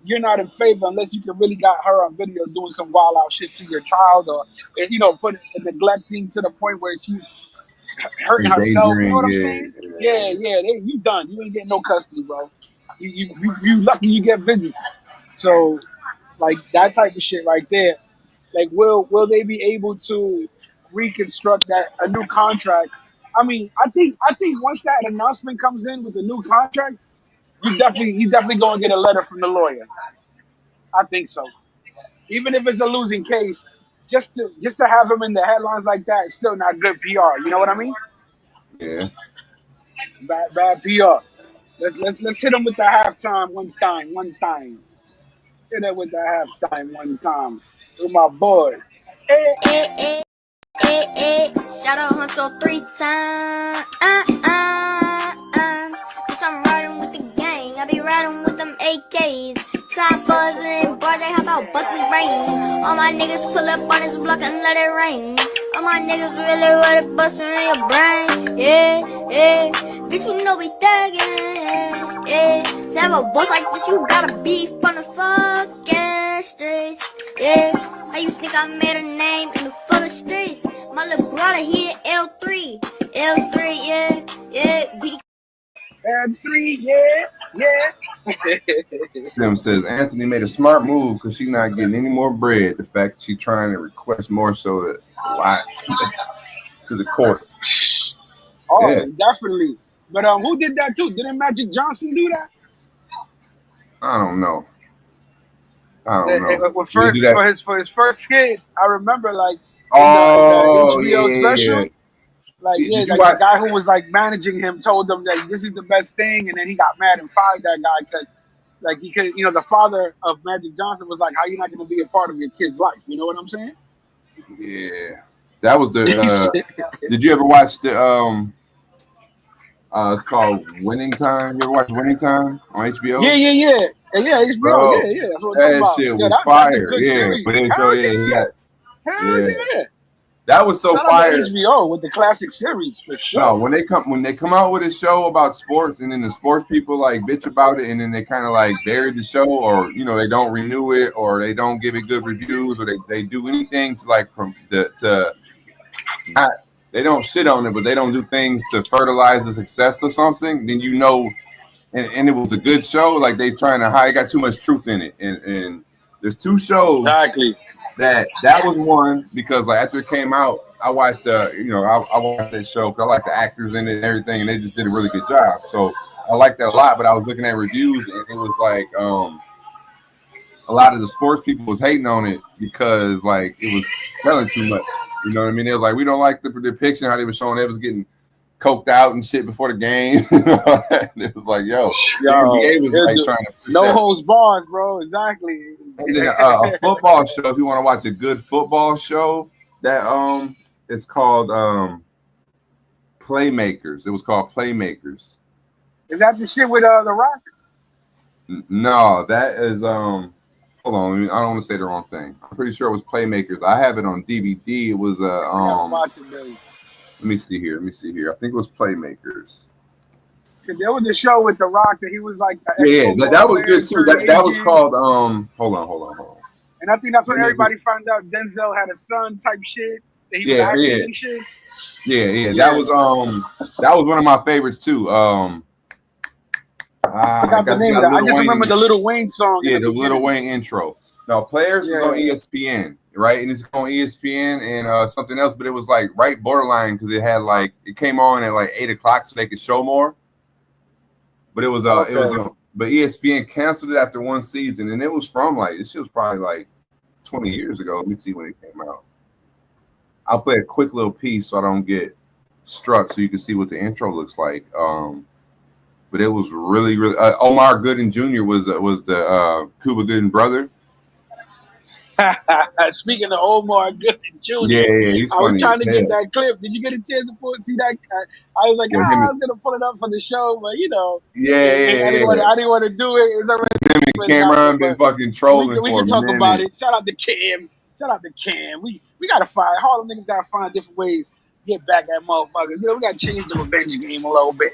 you're not in favor unless you can really got her on video doing some wild out shit to your child, or you know, neglecting to the point where she's hurting herself. You know what I'm saying? Yeah. You done. You ain't getting no custody, bro. You lucky you get visits. So like that type of shit right there. Like, will they be able to reconstruct a new contract? I mean, I think once that announcement comes in with the new contract, he's definitely gonna get a letter from the lawyer. I think so. Even if it's a losing case, just to have him in the headlines like that is still not good PR. You know what I mean? Yeah. Bad PR. Let's hit him with the halftime one time. Hit it with the halftime one time. With my boy. Shout out Huncho 3 times. Bitch, I'm riding with the gang. I be riding with them AKs. Side buzzing, boy, they hop out, bustin' rain. All my niggas pull up on this block and let it rain. All my niggas really ready bustin' in your brain. Yeah. Bitch, you know we thuggin'. Yeah. To have a boss like this, you gotta be from the fucking streets. Yeah. How you think I made a name in the full streets? My little brother here, L3, yeah. L3, yeah. Sim says Anthony made a smart move because she's not getting any more bread. The fact she's trying to request more so that a lot to the court. Oh, Yeah. definitely. But who did that too? Didn't Magic Johnson do that? I don't know. For his first skit, I remember like in the Oh, HBO special, Like, Did yeah, you like watch? the guy who was like managing him told him that this is the best thing, and then he got mad and fired that guy because, like, he could, the father of Magic Johnson was like, "How you not going to be a part of your kid's life?" You know what I'm saying? Yeah, that was the. Did you ever watch the it's called Winning Time. You ever watch Winning Time on HBO? Yeah, HBO, Bro, yeah. That's what I'm talking that about. shit Yeah, was that's a fire. good Yeah, series. but so Hell yeah, he yeah, got hell yeah. yeah. That was so Shout out fire. to HBO with the classic series for sure. No, when they come out with a show about sports, and then the sports people like bitch about it, and then they kind of like bury the show, or they don't renew it, or they don't give it good reviews, or they do anything to like they don't shit on it, but they don't do things to fertilize the success of something. Then and it was a good show. Like they trying to hide, got too much truth in it, and there's two shows Exactly. That was one because like after it came out, I watched I watched that show because I like the actors in it and everything, and they just did a really good job. So I liked that a lot. But I was looking at reviews, and it was like a lot of the sports people was hating on it because like it was selling too much. You know what I mean? They was like, we don't like the depiction how they were showing they was getting coked out and shit before the game. It was like, yo, the NBA was like trying to no holds bars, bro. Exactly. And then a football show. If you want to watch a good football show, that it's called Playmakers. It was called Playmakers. Is that the shit with The Rock? No, that is hold on, I don't want to say the wrong thing. I'm pretty sure it was Playmakers. I have it on DVD. It was let me see here. I think it was Playmakers. There was a show with The Rock that he was like. Yeah, that was good too. That was called hold on. And I think that's when everybody found out Denzel had a son type shit. That he was acting and shit. Yeah. That was one of my favorites too. I forgot the name of that. I just remember the Lil Wayne song. Yeah, the Lil Wayne intro. No, Players is on ESPN, right? And it's on ESPN and something else, but it was like right borderline because it had like it came on at like 8:00 so they could show more. But it was but ESPN canceled it after one season, and it was from like this shit was probably like 20 years ago. Let me see when it came out. I'll play a quick little piece so I don't get struck, so you can see what the intro looks like. But it was really, really. Omar Gooden Jr. was the Cuba Gooden brother. Speaking of Omar Gooden Jr., yeah, he's funny. I was trying to get that clip. Did you get a chance to see that? I was like, I was gonna pull it up for the show, but I didn't want to do it. It's already him and Cameron been fucking trolling. We can talk about it. Shout out to Cam. We gotta find Harlem niggas. Gotta find different ways to get back at motherfuckers. We gotta change the revenge game a little bit.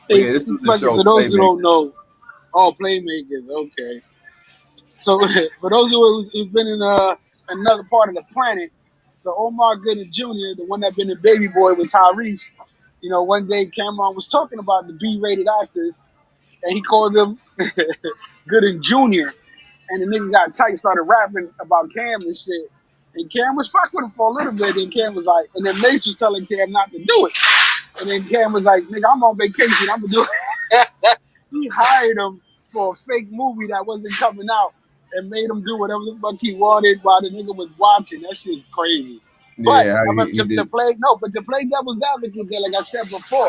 This is the show. For those who don't know, Playmakers. Okay. So for those who've been in another part of the planet, so Omar Gooden Jr., the one that been in Baby Boy with Tyrese, one day Cameron was talking about the B-rated actors, and he called them Gooden Jr., and the nigga got tight, started rapping about Cam and shit, and Cam was fucking with him for a little bit, and Cam was like, and then Mace was telling Cam not to do it, and then Cam was like, nigga, I'm on vacation, I'm gonna do it. He hired him for a fake movie that wasn't coming out, and made him do whatever the fuck he wanted while the nigga was watching. That shit's crazy. But to play devil's advocate there, like I said before,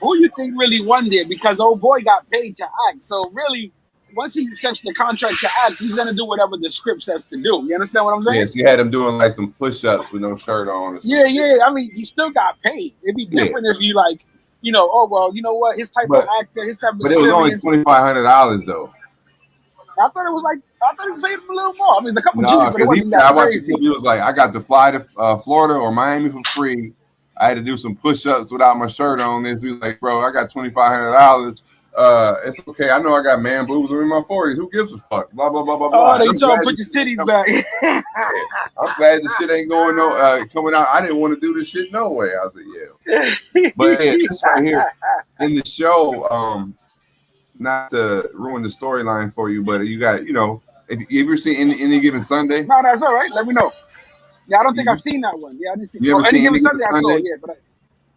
who you think really won there? Because old boy got paid to act. So really, once he accepts the contract to act, he's gonna do whatever the script says to do. You understand what I'm saying? Yes, you had him doing like some push-ups with no shirt on. Yeah. I mean, he still got paid. It'd be different if you like, you know what, his type of actor, his type of But it was only $2,500 though. I thought it paid him a little more. I mean, a couple G's, but it wasn't that crazy. He was like, I got to fly to Florida or Miami for free. I had to do some push-ups without my shirt on. This he was like, bro, I got $2,500. It's okay. I know I got man boobs in my 40s. Who gives a fuck? Blah blah blah blah blah. Oh, they told put your titties back. I'm glad the shit ain't going coming out. I didn't want to do this shit no way. I said, yeah. But yeah, this right here in the show, not to ruin the storyline for you, but you got, have you ever seen Any Given Sunday? No, that's all right. Let me know. Yeah, I don't think I've seen that one. Yeah, I didn't see. You ever Any seen Given Any Sunday? Given I saw. Sunday? Yeah, but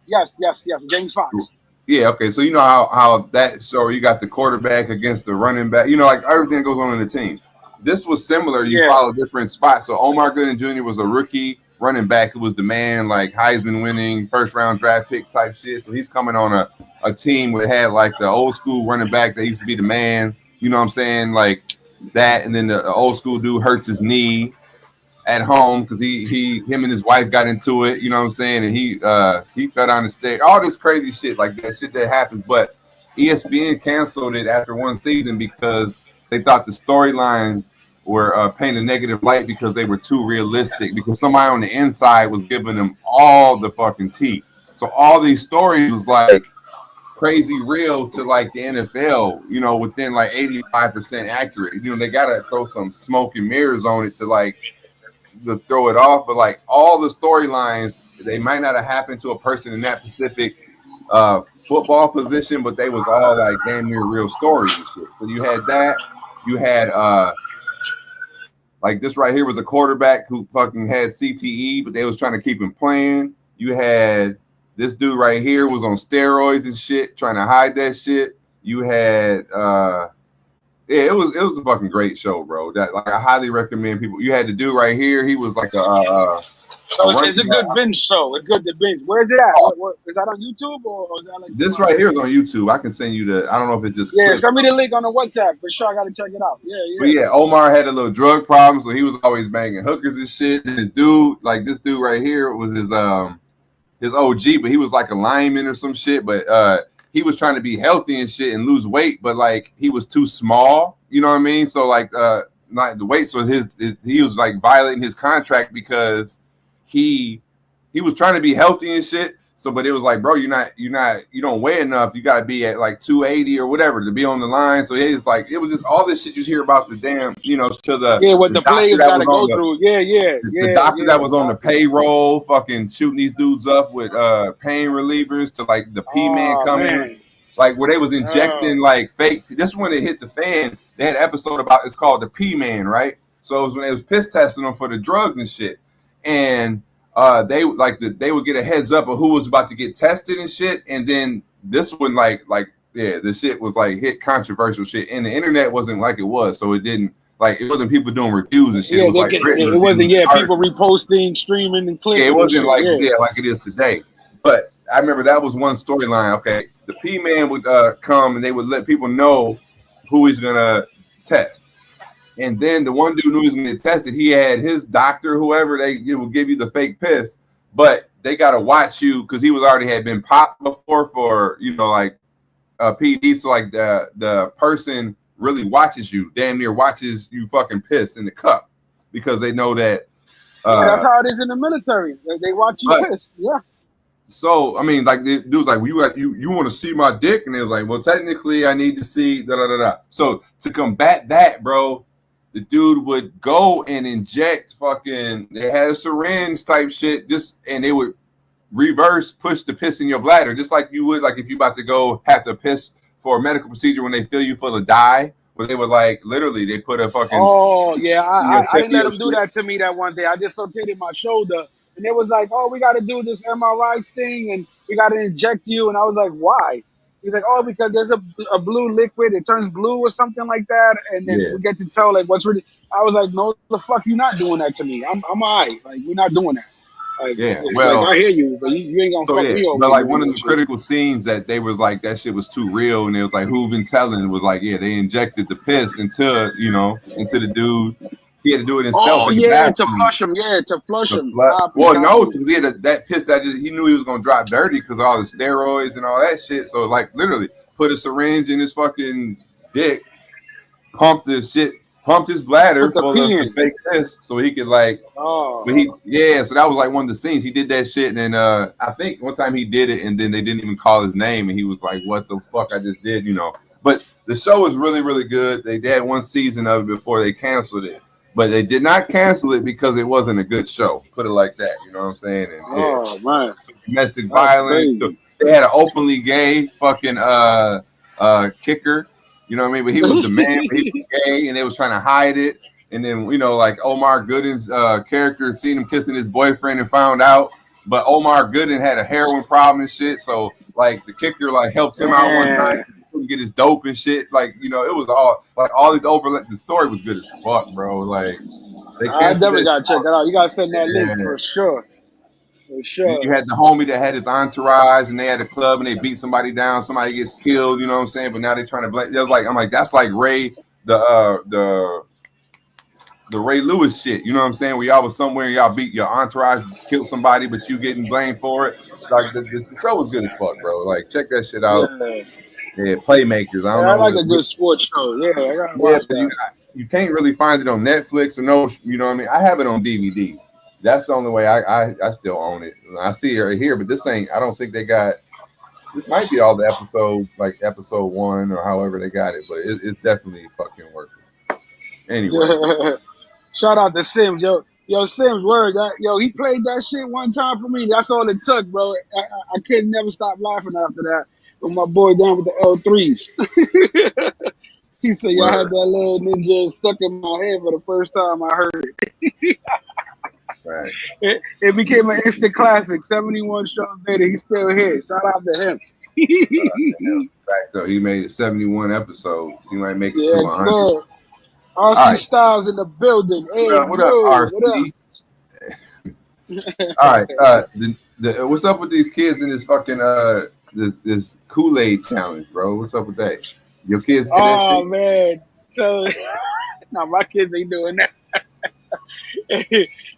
yes, James Fox. Yeah, okay. So you know how that show, you got the quarterback against the running back. Like everything that goes on in the team. This was similar. You follow different spots. So Omar Gooden Jr. was a rookie. running back who was the man, like Heisman winning, first round draft pick type shit. So he's coming on a team where it had like the old school running back that used to be the man, you know what I'm saying? Like that, and then the old school dude hurts his knee at home because him and his wife got into it, you know what I'm saying? And he fell down the stairs, all this crazy shit, like that shit that happens. But ESPN canceled it after one season because they thought the storylines were painting a negative light because they were too realistic, because somebody on the inside was giving them all the fucking tea. So all these stories was like crazy real to like the NFL, you know, within like 85% accurate. You know, they gotta throw some smoke and mirrors on it to like to throw it off, but like all the storylines, they might not have happened to a person in that specific football position, but they was all like damn near real stories and shit. So you had that, you had like this right here was a quarterback who fucking had CTE, but they was trying to keep him playing. You had this dude right here was on steroids and shit, trying to hide that shit. You had yeah, it was a fucking great show, bro. That like I highly recommend people. You had the dude right here. He was like so it's a good binge show. It's good to binge. Where is it at? What, is that on YouTube or is that like this right here is on YouTube? I can send you the. I don't know if it's just send me the link on the WhatsApp for sure. I gotta check it out. But yeah, Omar had a little drug problem, so he was always banging hookers and shit. And his dude, like this dude right here, was his OG, but he was like a lineman or some shit. But he was trying to be healthy and shit and lose weight, but like he was too small. You know what I mean? So like not the weight. So he was like violating his contract because he was trying to be healthy and shit. So, but it was like, bro, you don't weigh enough. You gotta be at like 280 or whatever to be on the line. So it was like, it was just all this shit you hear about the damn, you know, to the what the players gotta go through. The doctor that was on the payroll, fucking shooting these dudes up with pain relievers to like the P-Man coming, like where they was injecting like fake. This is when it hit the fan. They had an episode about it's called the P-Man, right? So it was when they was piss testing them for the drugs and shit, and they would get a heads up of who was about to get tested and shit, and then this one the shit was like hit controversial shit, and the internet wasn't like it was, so it didn't like it wasn't people doing reviews and shit. It wasn't people reposting, streaming, and clicking. It wasn't like it is today. But I remember that was one storyline. Okay, the P-Man would come and they would let people know who he's gonna test. And then the one dude who was going to get tested, he had his doctor, whoever, they will give you the fake piss, but they got to watch you because he was already had been popped before for, you know, like PD. So like the person really watches you, damn near watches you fucking piss in the cup because they know that. That's how it is in the military. They watch you piss. Yeah. So I mean, like the dude was like, well, you want to see my dick? And it was like, well, technically, I need to see da da da da. So to combat that, bro, the dude would go and inject fucking. They had a syringe type shit, and they would reverse push the piss in your bladder, just like you would like if you about to go have to piss for a medical procedure when they fill you full of dye. Where they would like literally they put a fucking. Oh yeah, I didn't let them do that to me that one day. I dislocated my shoulder. And it was like, oh, we got to do this MRI thing, and we got to inject you. And I was like, why? He's like, oh, because there's a blue liquid. It turns blue or something like that. And then we get to tell, like, what's really... I was like, no, the fuck, you're not doing that to me. I'm all right. Like, we're not doing that. Like, well... Like, I hear you, but you ain't going to fuck me over. But, like, one of the critical scenes that they was like, that shit was too real. And it was like, who been telling? It was like, they injected the piss into the dude. He had to do it himself. Oh, to flush him. Yeah, to flush him. Well, no, because he had that piss he knew he was going to drop dirty because of all the steroids and all that shit. So, like, literally put a syringe in his fucking dick, pumped his bladder full of fake piss so he could, like, so that was, like, one of the scenes. He did that shit, and then I think one time he did it, and then they didn't even call his name, and he was like, what the fuck I just did, you know. But the show was really, really good. They had one season of it before they canceled it. But they did not cancel it because it wasn't a good show. Put it like that, you know what I'm saying? And, man. Domestic violence. They had an openly gay fucking kicker. You know what I mean? But he was the man, but he was gay, and they was trying to hide it. And then, you know, like Omar Gooden's character seen him kissing his boyfriend and found out. But Omar Gooden had a heroin problem and shit. So, like, the kicker, like, helped him out one time. Couldn't get his dope and shit, like, you know, it was all like all these overlaps. The story was good as fuck, bro. Like, I definitely gotta check that out. You gotta send that link Yeah. for sure. For sure. You had the homie that had his entourage, and they had a club, and they beat somebody down. Somebody gets killed. You know what I'm saying? But now they're trying to blame. I'm like, that's like Ray, the Ray Lewis shit. You know what I'm saying? Where y'all was somewhere, and y'all beat your entourage, killed somebody, but you getting blamed for it. Like the show was good as fuck, bro. Like check that shit out. Yeah, Playmakers. I don't know. I like a good sports show. Yeah, I gotta watch that. You can't really find it on Netflix or no. You know what I mean? I have it on DVD. That's the only way I still own it. I see it right here, but this ain't. I don't think they got. This might be all the episodes, like episode 1 or however they got it, but it's definitely fucking worth it. Anyway, shout out to Sims, yo, Sims, word, he played that shit one time for me. That's all it took, bro. I couldn't never stop laughing after that with my boy down with the L3s. He said, "Y'all had that little ninja stuck in my head for the first time I heard it." Right. It became an instant classic. 71 shows later, he's still here. Shout out to him. Fact though, he made 71 episodes. He might make it yes, to 100. Sir. RC Styles in the building. Hey, what up, RC? All right. What's up with these kids in this fucking this Kool-Aid challenge, bro? What's up with that? Your kids did that shit? Man. So no, my kids ain't doing that.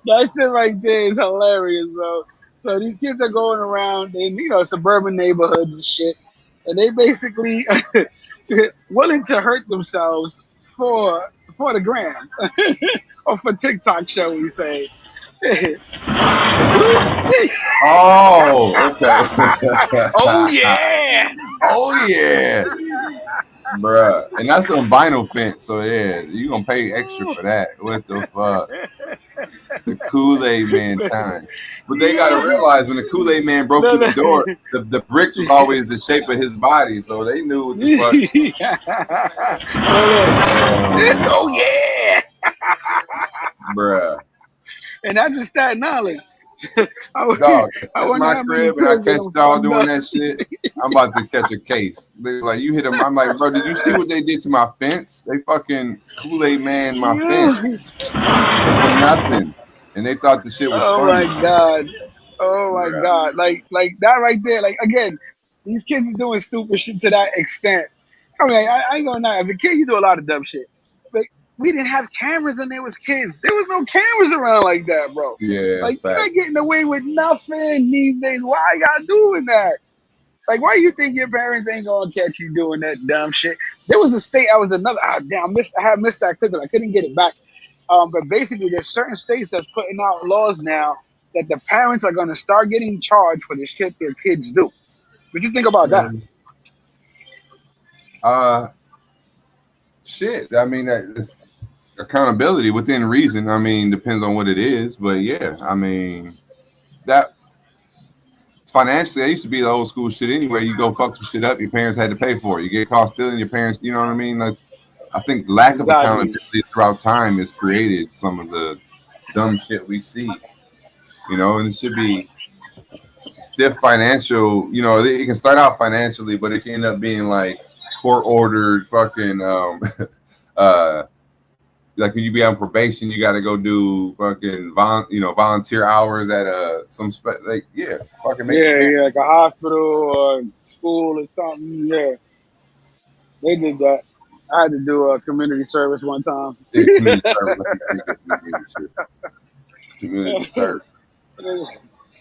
That shit right there is hilarious, bro. So these kids are going around in, suburban neighborhoods and shit, and they basically willing to hurt themselves for the gram or for TikTok, shall we say. Oh, okay. Oh yeah. Oh yeah. Bruh. And that's on vinyl fence, so yeah, you gonna pay extra for that. What the fuck? The Kool-Aid Man time. But they gotta realize when the Kool-Aid Man broke through the door, the bricks was always the shape of his body, so they knew what the fuck. Oh yeah. Bruh. And that's in Staten Island. Dog, that's my crib, and I catch y'all doing that shit. I'm about to catch a case. They like, you hit them. I'm like, bro, did you see what they did to my fence? They fucking Kool-Aid Man my fence for nothing, and they thought the shit was funny. My god! Oh my god! Like that right there. Like again, these kids are doing stupid shit to that extent. I mean, I ain't gonna lie. As a kid, you do a lot of dumb shit. But we didn't have cameras when there was kids. There was no cameras around like that, bro. Yeah. Like you're not getting away with nothing these days. Why y'all doing that? Like, why you think your parents ain't gonna catch you doing that dumb shit? There was a state. I have missed that clip. I couldn't get it back. But basically, there's certain states that's putting out laws now that the parents are gonna start getting charged for the shit their kids do. What you think about that? Shit. I mean, it's accountability within reason. I mean, depends on what it is, but yeah, I mean, that financially, that used to be the old school shit anyway. You go fuck some shit up, your parents had to pay for it. You get caught stealing, your parents, you know what I mean? Like, I think lack of accountability throughout time has created some of the dumb shit we see, and it should be stiff financial, it can start out financially, but it can end up being like court ordered fucking, like when you be on probation, you got to go do fucking volunteer hours at fucking like a hospital or school or something. Yeah, they did that. I had to do a community service one time. Community service.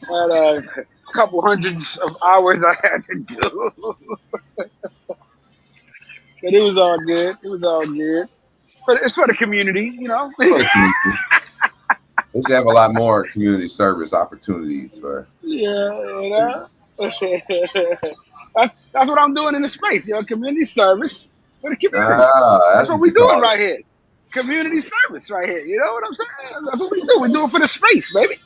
Had a couple hundreds of hours I had to do, but it was all good. But it's for the community, We should have a lot more community service opportunities for. Yeah, that's what I'm doing in the space, community service for the community. That's what we're doing right here. Community service right here. You know what I'm saying? That's what we do. We do it for the space, baby.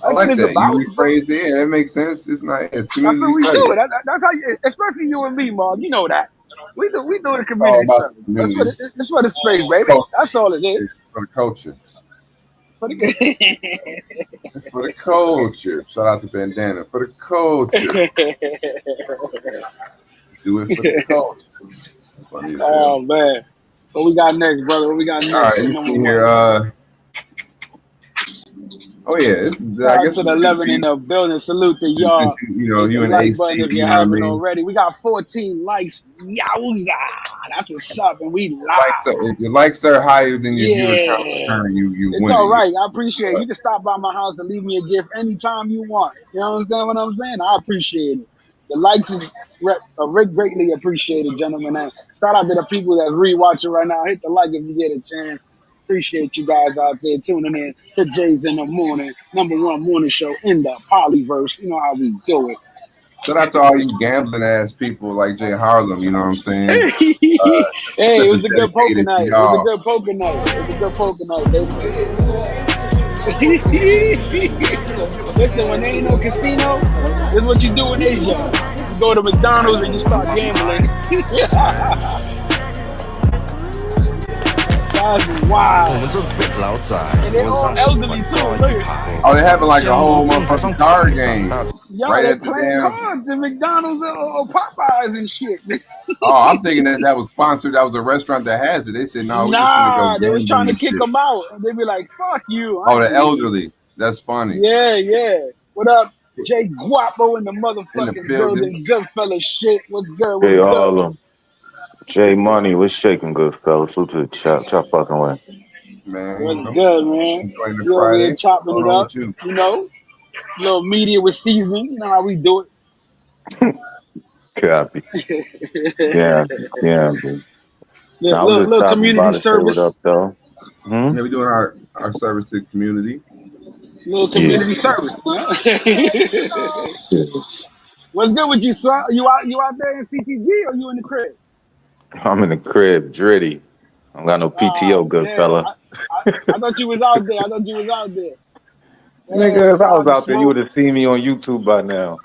I like that. You rephrase it. Yeah, that makes sense. It's nice. It's community that's what we service. do. That's how, especially you and me, Mark. You know that. We do the community service. It's for the space, baby. That's all it is. It's for the culture. For the for the culture. Shout out to Bandana. For the culture. Do it for the culture. Oh man. What we got next, brother? What we got next? All right, let me see here. Oh yeah, this is. Shout I out guess to the 11 in the building. Salute to y'all. since you Hit the and like AC, button if you you know what I haven't mean. already. We got 14 likes. Yowza! That's what's up, and we live. If your likes are higher than your viewer count Yeah. return, you It's win. all right. I appreciate it. You can stop by my house and leave me a gift anytime you want. You understand what I'm saying? I appreciate it. The likes is greatly appreciated, gentlemen. And shout out to the people that's rewatching right now. Hit the like if you get a chance. Appreciate you guys out there tuning in to Jay's in the Morning, #1 morning show in the Polyverse. You know how we do it. Shout out to all you gambling ass people like Jay Harlem. You know what I'm saying? Hey, it was a good poker dedicated to night. It was a y'all. good poker night. It was a good poker night, baby. Listen, when there ain't no casino, this is what you do in Asia. You go to McDonald's and you start gambling. That's wild. And they're all elderly too. Look. Oh, they having like a whole motherfucking card game. Yo, right they're at the playing damn. cards in McDonald's or Popeyes and shit. Oh, I'm thinking that was sponsored. That was a restaurant that has it. They said no. Nah, they was trying to kick them out. And they be like, "Fuck you." Oh, the elderly. That's funny. Yeah. What up, Jay Guapo in the motherfucking building? Good fella shit. What's good? What's good? Harlem. Jay Money, what's shaking, good fellas? Who to chop fucking way? Man, what's good, man? You over here chopping it up, you know? A little media with seasoning. You know how we do it. Copy. Yeah. Little community service. What up, though? Yeah, we doing our service to the community. Little community service. What's good with you, son? You out there in CTG or you in the crib? I'm in the crib, Dritty. I don't got no PTO, good fella. I thought you was out there. Nigga, if I was out there, you would have seen me on YouTube by now.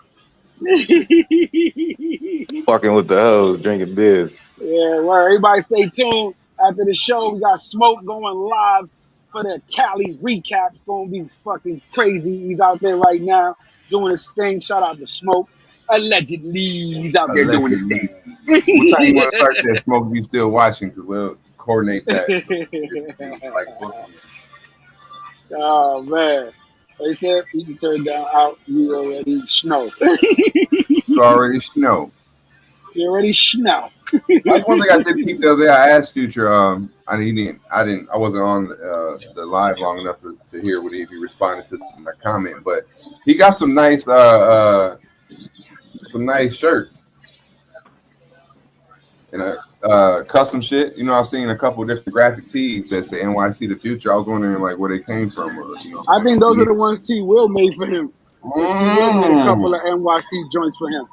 Fucking with the hoes, drinking beers. Yeah, well, everybody stay tuned. After the show, we got Smoke going live for the Cali recap. It's going to be fucking crazy. He's out there right now doing his thing. Shout out to Smoke. Allegedly, he's out there doing his thing. What time you want to start that, Smoke? If you still watching, because we'll coordinate that. Oh, man. They said you can turn down out. You already snow. You already snow. You already snow. That's one thing I did keep the other day. I asked Future. I wasn't on the live long enough to hear what he responded to my comment, but he got some nice shirts and custom shit. You know, I've seen a couple of different graphic tees that say NYC the Future. I was wondering like where they came from. Or, I think those are the ones T Will made for him. T Will made a couple of NYC joints for him.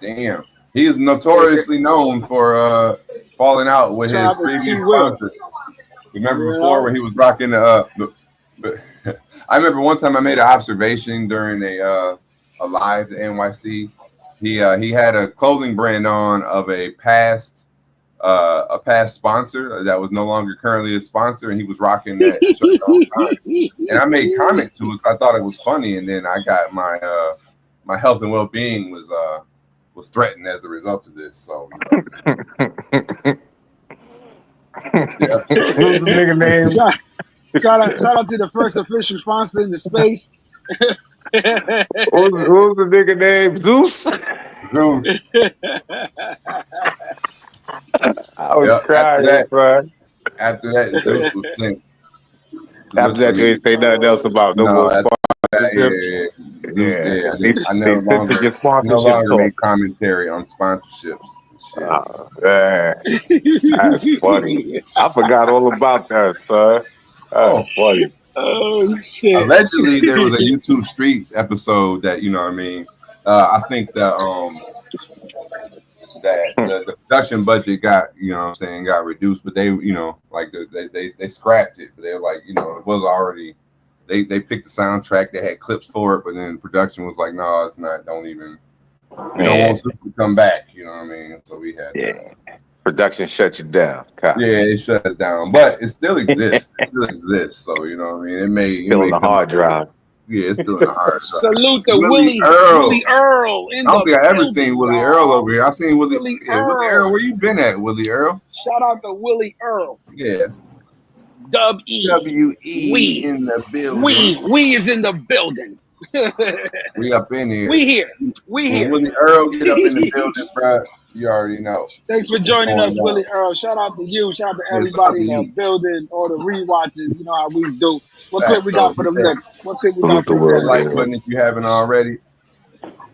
Damn. He is notoriously known for falling out with his previous sponsor. Remember before when he was rocking the I remember one time I made an observation during a live at NYC. He had a clothing brand on of a past sponsor that was no longer currently a sponsor, and he was rocking that shirt all the time. And I made comment to it. I thought it was funny, and then I got my health and well-being was threatened as a result of this. So, yeah. Who's the nigga name? Shout out to the first official sponsor in the space. Who's the nigga name? Zeus. I was crying, bro. After that, Zeus was sent. After that, you ain't say nothing else about no more sponsorships. Yeah. I no longer make commentary on sponsorships. That's funny. I forgot all about that, son. That's funny. Oh shit! Allegedly, there was a YouTube Streets episode that I think that the production budget got got reduced, but they they scrapped it. But they were like it was already. They picked the soundtrack. They had clips for it, but then production was like, "No, it's not. Don't even. We don't want to come back." You know what I mean? So we had. Production shut you down. Yeah, it shut us down, but it still exists. So you know what I mean. It may still in the hard drive. Yeah, it's still in the hard drive. Salute to Willie Earl. Willie Earl. I don't think I ever seen Willie Earl over here. I seen Willie Earl. Where you been at, Willie Earl? Shout out to Willie Earl. Yeah. W-E. W-E in the building. We is in the building. We up in here. We here. We When here. Willie Earl get up in the building, bro, you already know. Thanks for joining us, Willie Earl. Shout out to you. Shout out to everybody in the building, all the rewatches. You know how we do. What clip we got for them next? What clip we got for them Like next? button if you haven't already.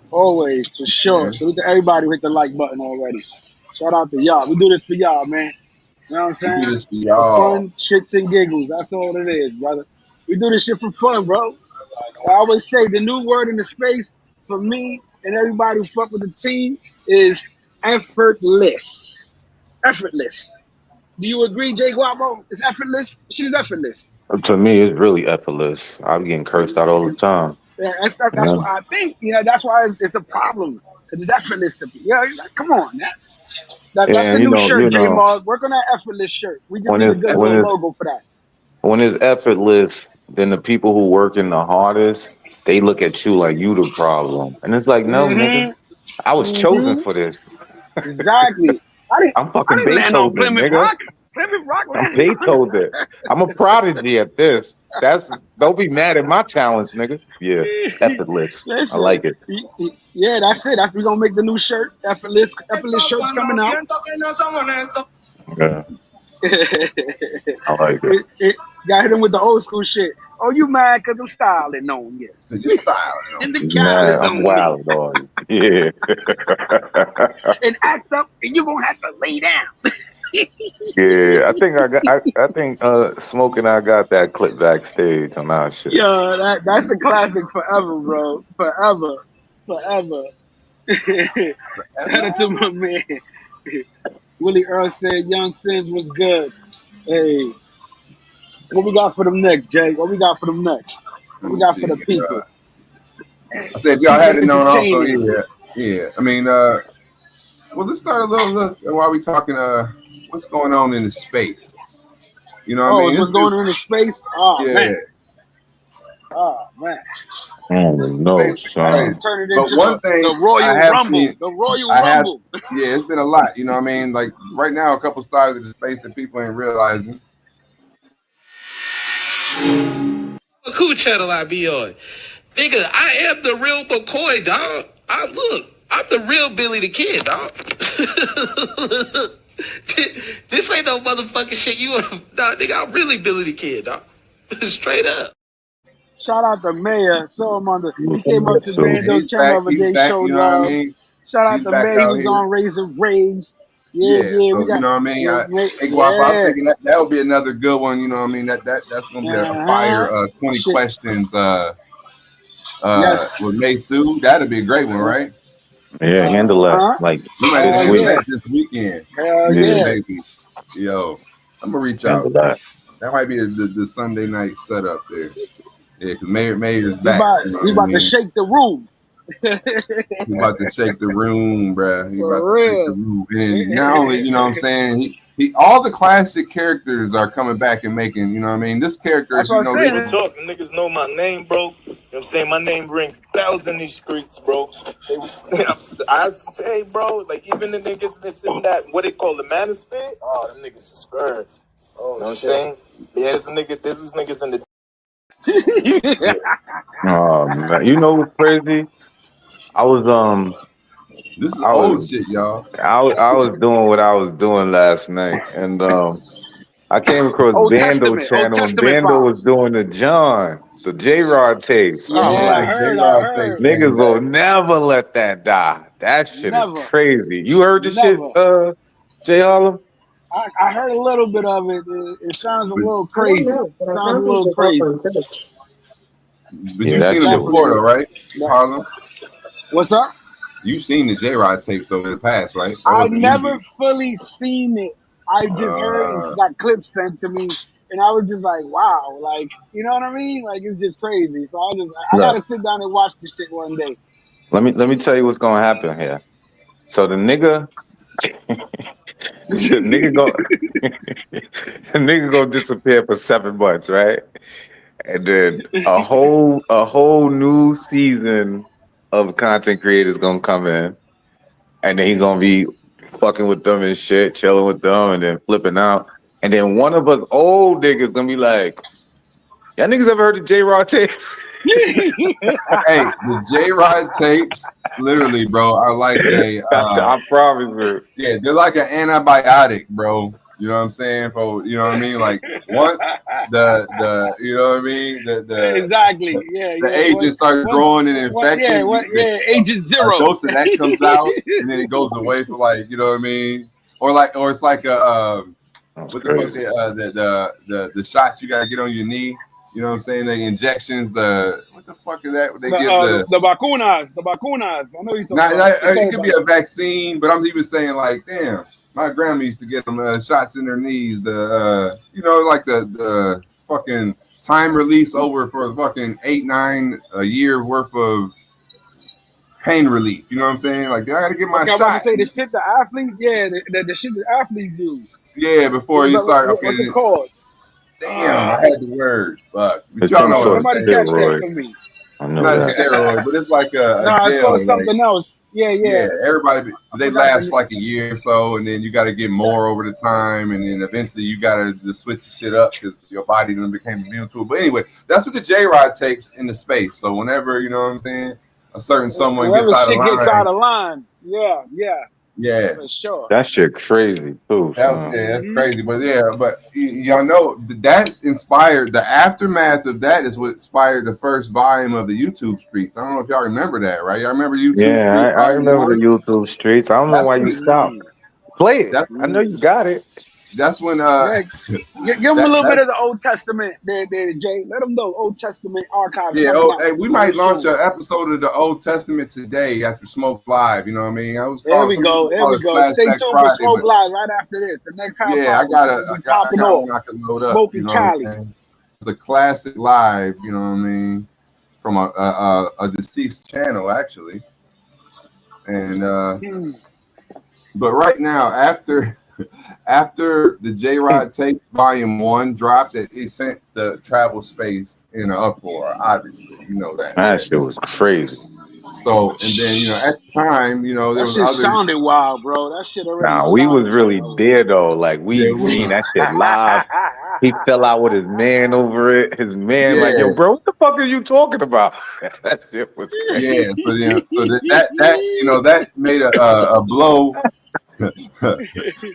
Always, for sure. Yeah. Salute to everybody who hit the like button already. Shout out to y'all. We do this for y'all, man. You know what I'm saying? We do this for y'all. For fun, shits, and giggles. That's all it is, brother. We do this shit for fun, bro. I always say the new word in the space for me and everybody who fuck with the team is effortless. Effortless. Do you agree, Jay Guapo? It's effortless? Shit is effortless. To me, it's really effortless. I'm getting cursed out all the time. Yeah, that's what I think. You know, that's why it's a problem. Because it's effortless to me. Yeah, like, come on, that's the new shirt, J-Mog. Work on that effortless shirt. We just need a good little logo for that. When it's effortless, then the people who work in the hardest, they look at you like you the problem. And it's like, no, nigga, I was chosen for this. Exactly. I'm fucking I didn't land on Beethoven, Plymouth nigga. Rock. Plymouth Rock. I'm Beethoven. I'm a prodigy at this. Don't be mad at my talents, nigga. Yeah, effortless. Listen, I like it. Yeah, that's it. We gonna make the new shirt. Effortless shirts coming out. Yeah. I like it. Got hit him with the old school shit. Oh, you mad because I'm styling on you. You styling on and the cow is I'm on wild on you. Yeah. And act up, and you're gonna have to lay down. Yeah, I think Smoke and I got that clip backstage on our shit. Yeah, that's a classic forever, bro. Forever. Shout out to my man. Willie Earl said Young Sims was good. Hey. What we got for them next, Jay? What we got for them next? What we got for the people? I said, if y'all hadn't known also, yeah. I mean, well, let's start a little while we talking, what's going on in the space? You know what I mean? What's going on in the space? Oh, yeah. man. Oh, man. Oh, no, son. It's turning into the Royal Rumble. The Royal Rumble. Yeah, it's been a lot. You know what I mean? Like, right now, a couple stars in the space that people ain't realizing. What cool channel I be on? Nigga, I am the real McCoy, dog. I'm the real Billy the Kid, dog. This ain't no motherfucking shit you nah, nigga, I'm really Billy the Kid, dog. Straight up. Shout out to Mayor. Saw him on he came up to Bando channel the day, showed love. Shout out to Mayor, he was on Raising Raves. Yeah, so, you know what I mean? I'm thinking that would be another good one. You know what I mean? That's gonna be a fire 20 questions with May Sue. That'd be a great one, right? Yeah, handle that. Like we might have to do that this weekend. Hell yeah, baby. Yo, I'm gonna reach out. That might be the Sunday night setup there. Yeah, because Mayor's back. He about to shake the room. He about to shake the room, bruh. He about to shake the room. And not only, you know what I'm saying, he all the classic characters are coming back and making, you know what I mean? This character is, you know, talking niggas know my name, bro. You know what I'm saying? My name rings bells in these streets, bro. I say, bro, like even the niggas that's in that, what they call the manosphere, oh, them niggas is scared. Oh, you know what I'm saying? Yeah, this is niggas in the Oh man, you know what's crazy? I was this is old shit, y'all. I was doing what I was doing last night, and I came across Bando channel, and Bando was doing the J-Rod tapes. Yeah, I heard. Niggas will never let that die. That shit is crazy. You heard the shit, Jay Harlem? I heard a little bit of it. It sounds a little crazy. But you've seen it before, though, right, Harlem? What's up? You've seen the J-Rod tapes though in the past, right? I've never fully seen it. I just heard it got clips sent to me, and I was just like, wow, like, you know what I mean? Like, it's just crazy. So I gotta sit down and watch this shit one day. Let me tell you what's gonna happen here. So the nigga gonna disappear for 7 months, right? And then a whole new season of content creators gonna come in, and then he's gonna be fucking with them and shit, chilling with them, and then flipping out. and then one of us old niggas gonna be like, y'all niggas ever heard of J-Rod tapes? Hey, the J-Rod tapes, literally, bro, are like a I promise, bro. Yeah, they're like an antibiotic, bro. You know what I'm saying? For you know what I mean? Like once the you know what I mean? The exactly. the agent starts growing and infecting. Agent Zero. A dose of that comes out and then it goes away for like, you know what I mean? Or it's like a what the fuck the shots you gotta get on your knee. You know what I'm saying? The injections, what the fuck is that? They give the vacunas. The vacunas. I know you're talking about. It could be a vaccine, but I'm even saying like, damn, my grandma used to get them shots in their knees. You know, like the fucking time release over for fucking 8-9 a year worth of pain relief. You know what I'm saying? Like, I gotta get my shot. I was to say the shit the athletes, the shit the athletes use. Yeah, before you start. What's it called? Damn, I had the word. Fuck. But y'all know somebody catch that for me. Not a steroid, but it's like a it's gel, called something else. Yeah. Everybody, they last like a year or so, and then you got to get more over the time, and then eventually you got to switch the shit up because your body then became immune to it. But anyway, that's what the J-Rod tapes in the space. So whenever, you know what I'm saying, a certain someone gets out of line. Yeah, for sure. That shit crazy too. That's crazy. But y'all know that's inspired. The aftermath of that is what inspired the first volume of the YouTube Streets. I don't know if y'all remember that, right? Y'all remember YouTube Streets? Yeah, I remember the YouTube Streets. I don't know why you stopped. Play it. I know you got it. That's when give them a little bit of the Old Testament there, Jay. Let them know Old Testament archive. Yeah, hey, we might launch an episode of the Old Testament today after Smoke Live. You know what I mean? There we go. Stay tuned for Smoke Live right after this. The next time. Yeah, I got one I can load up. Smoking Cali. It's a classic live. You know what I mean? From a deceased channel actually, and but right now after the J-Rod tape volume 1 dropped, it sent the travel space in an uproar. Obviously, you know that. That shit was crazy. So, and then at the time, there that was shit sounded wild, bro. That shit already. Nah, we was really there though. Like we seen that shit live. He fell out with his man over it. His man, like, yo, bro, what the fuck are you talking about? That shit was crazy. Yeah. So that made a blow.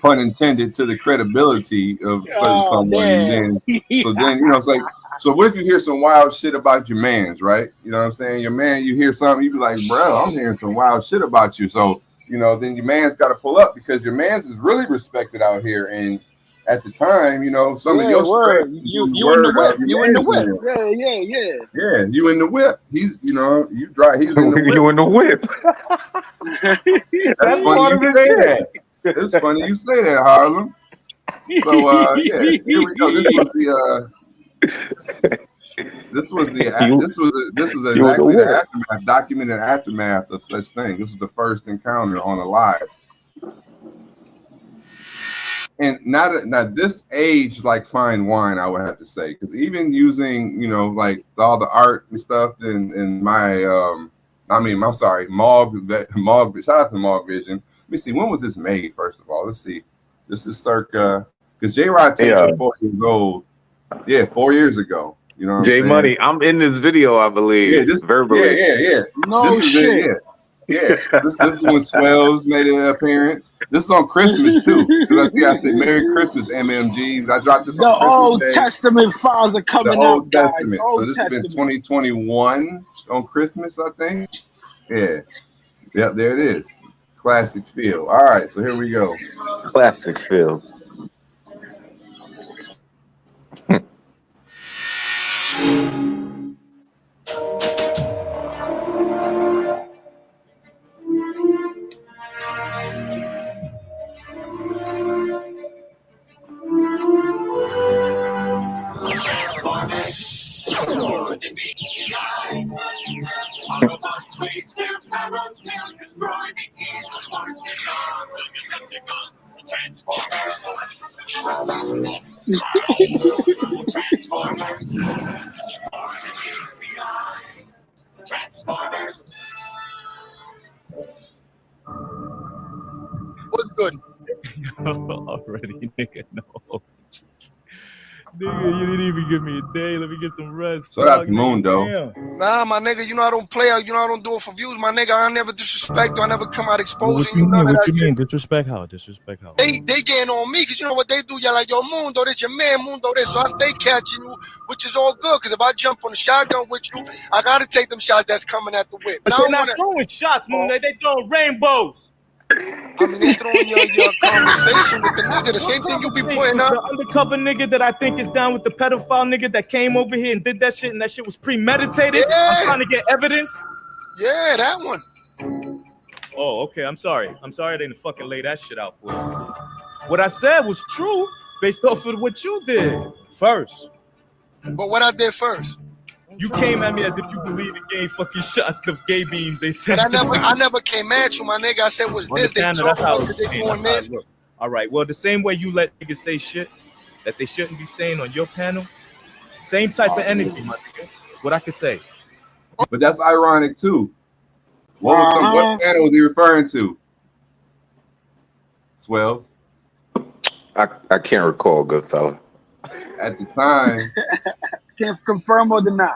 Pun intended, to the credibility of certain someone. And then it's like, so what if you hear some wild shit about your mans, right? You know what I'm saying? Your man, you hear something, you be like, bro, I'm hearing some wild shit about you. So, then your man's got to pull up because your man's is really respected out here. And at the time, some of your word. You in the whip. You in the whip. Yeah, you in the whip. He's, you drive. He's in the whip. You in the whip. That's funny you say that. It's funny you say that, Harlem. So here we go. This was exactly the aftermath, documented aftermath of such thing. This was the first encounter on a live. And not this age like fine wine, I would have to say, because even using like all the art and stuff in my I'm sorry, Mog. Shout out to Mog Vision. Let me see, when was this made? First of all, let's see. This is circa because J-Rod tapes are 4 years old. Yeah, 4 years ago. You know what J Money, I'm in this video, I believe. Yeah, this verbally. Yeah. No shit. Yeah, this is when Swells made an appearance. This is on Christmas too, because I said Merry Christmas, MMG. I dropped this. The Old Testament files are coming out, Old Testament. So this has been 2021 on Christmas, I think. Yeah, yep, there it is. Classic feel. All right, so here we go. Classic feel. What's good? Already, nigga, no. Nigga, you didn't even give me a day. Let me get some rest. Shout out to Moon, though. Nah, my nigga, you know I don't play. You know I don't do it for views, my nigga. I never disrespect you. I never come out exposing you. What you mean? Disrespect how? Disrespect how? They getting on me because you know what they do. Y'all like, yo, Mundo, this your man, Mundo, this. So I stay catching you, which is all good. Because if I jump on the shotgun with you, I got to take them shots that's coming at the whip. But they're not throwing shots, Mundo. They throwing rainbows. I mean, they throwing your conversation with the nigga. The same thing you be pointing out. The undercover nigga that I think is down with the pedophile nigga that came over here and did that shit, and that shit was premeditated. Yeah. I'm trying to get evidence. Yeah, that one. Oh, okay. I'm sorry. I didn't fucking lay that shit out for you. What I said was true based off of what you did first. But what I did first? You came at me as if you believe in gay fucking shots, the gay beams they sent. But I never came at you, my nigga. I said was this. They doing this. All right. Well, the same way you let niggas say shit that they shouldn't be saying on your panel, same type of energy, my nigga. What I could say. But that's ironic too. What panel was he referring to? Swells. I can't recall, good fella. At the time. Can't confirm or deny.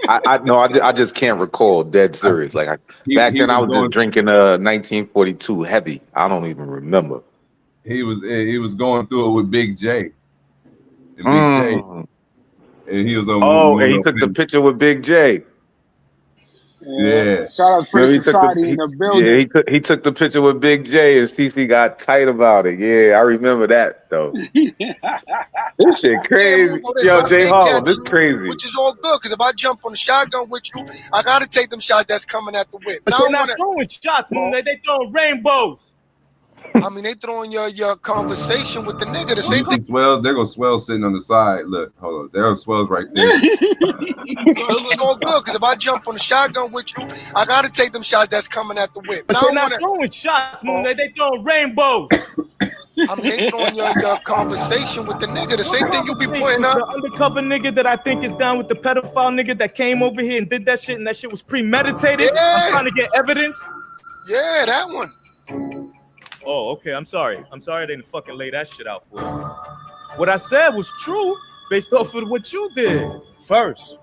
I just can't recall. Dead serious. Like back then, I was just drinking 1942 heavy. I don't even remember. He was going through it with Big J. And Big J. And he was on. And he took the picture with Big J. Yeah. Shout out Free Society in the building. Yeah, he took the picture with Big J, and CC got tight about it. Yeah, I remember that though. This shit crazy. Yo, Jay Harlem, this crazy. Which is all good because if I jump on the shotgun with you, I gotta take them shots that's coming at the whip. But they're not throwing shots, Moon. They throwing rainbows. I mean, they throwing your conversation with the nigga. The same thing. Swells, they're gonna Swell sitting on the side. Look, hold on. There are Swells right there. It's all good because if I jump on the shotgun with you, I gotta take them shots that's coming at the whip. But they're not throwing shots, Moon. They throwing rainbows. I mean, they throwing your conversation with the nigga. The same thing you be pointing out. The undercover nigga that I think is down with the pedophile nigga that came over here and did that shit, and that shit was premeditated. Yeah. I'm trying to get evidence. Yeah, that one. Oh, okay. I'm sorry. I didn't fucking lay that shit out for you. What I said was true based off of what you did first.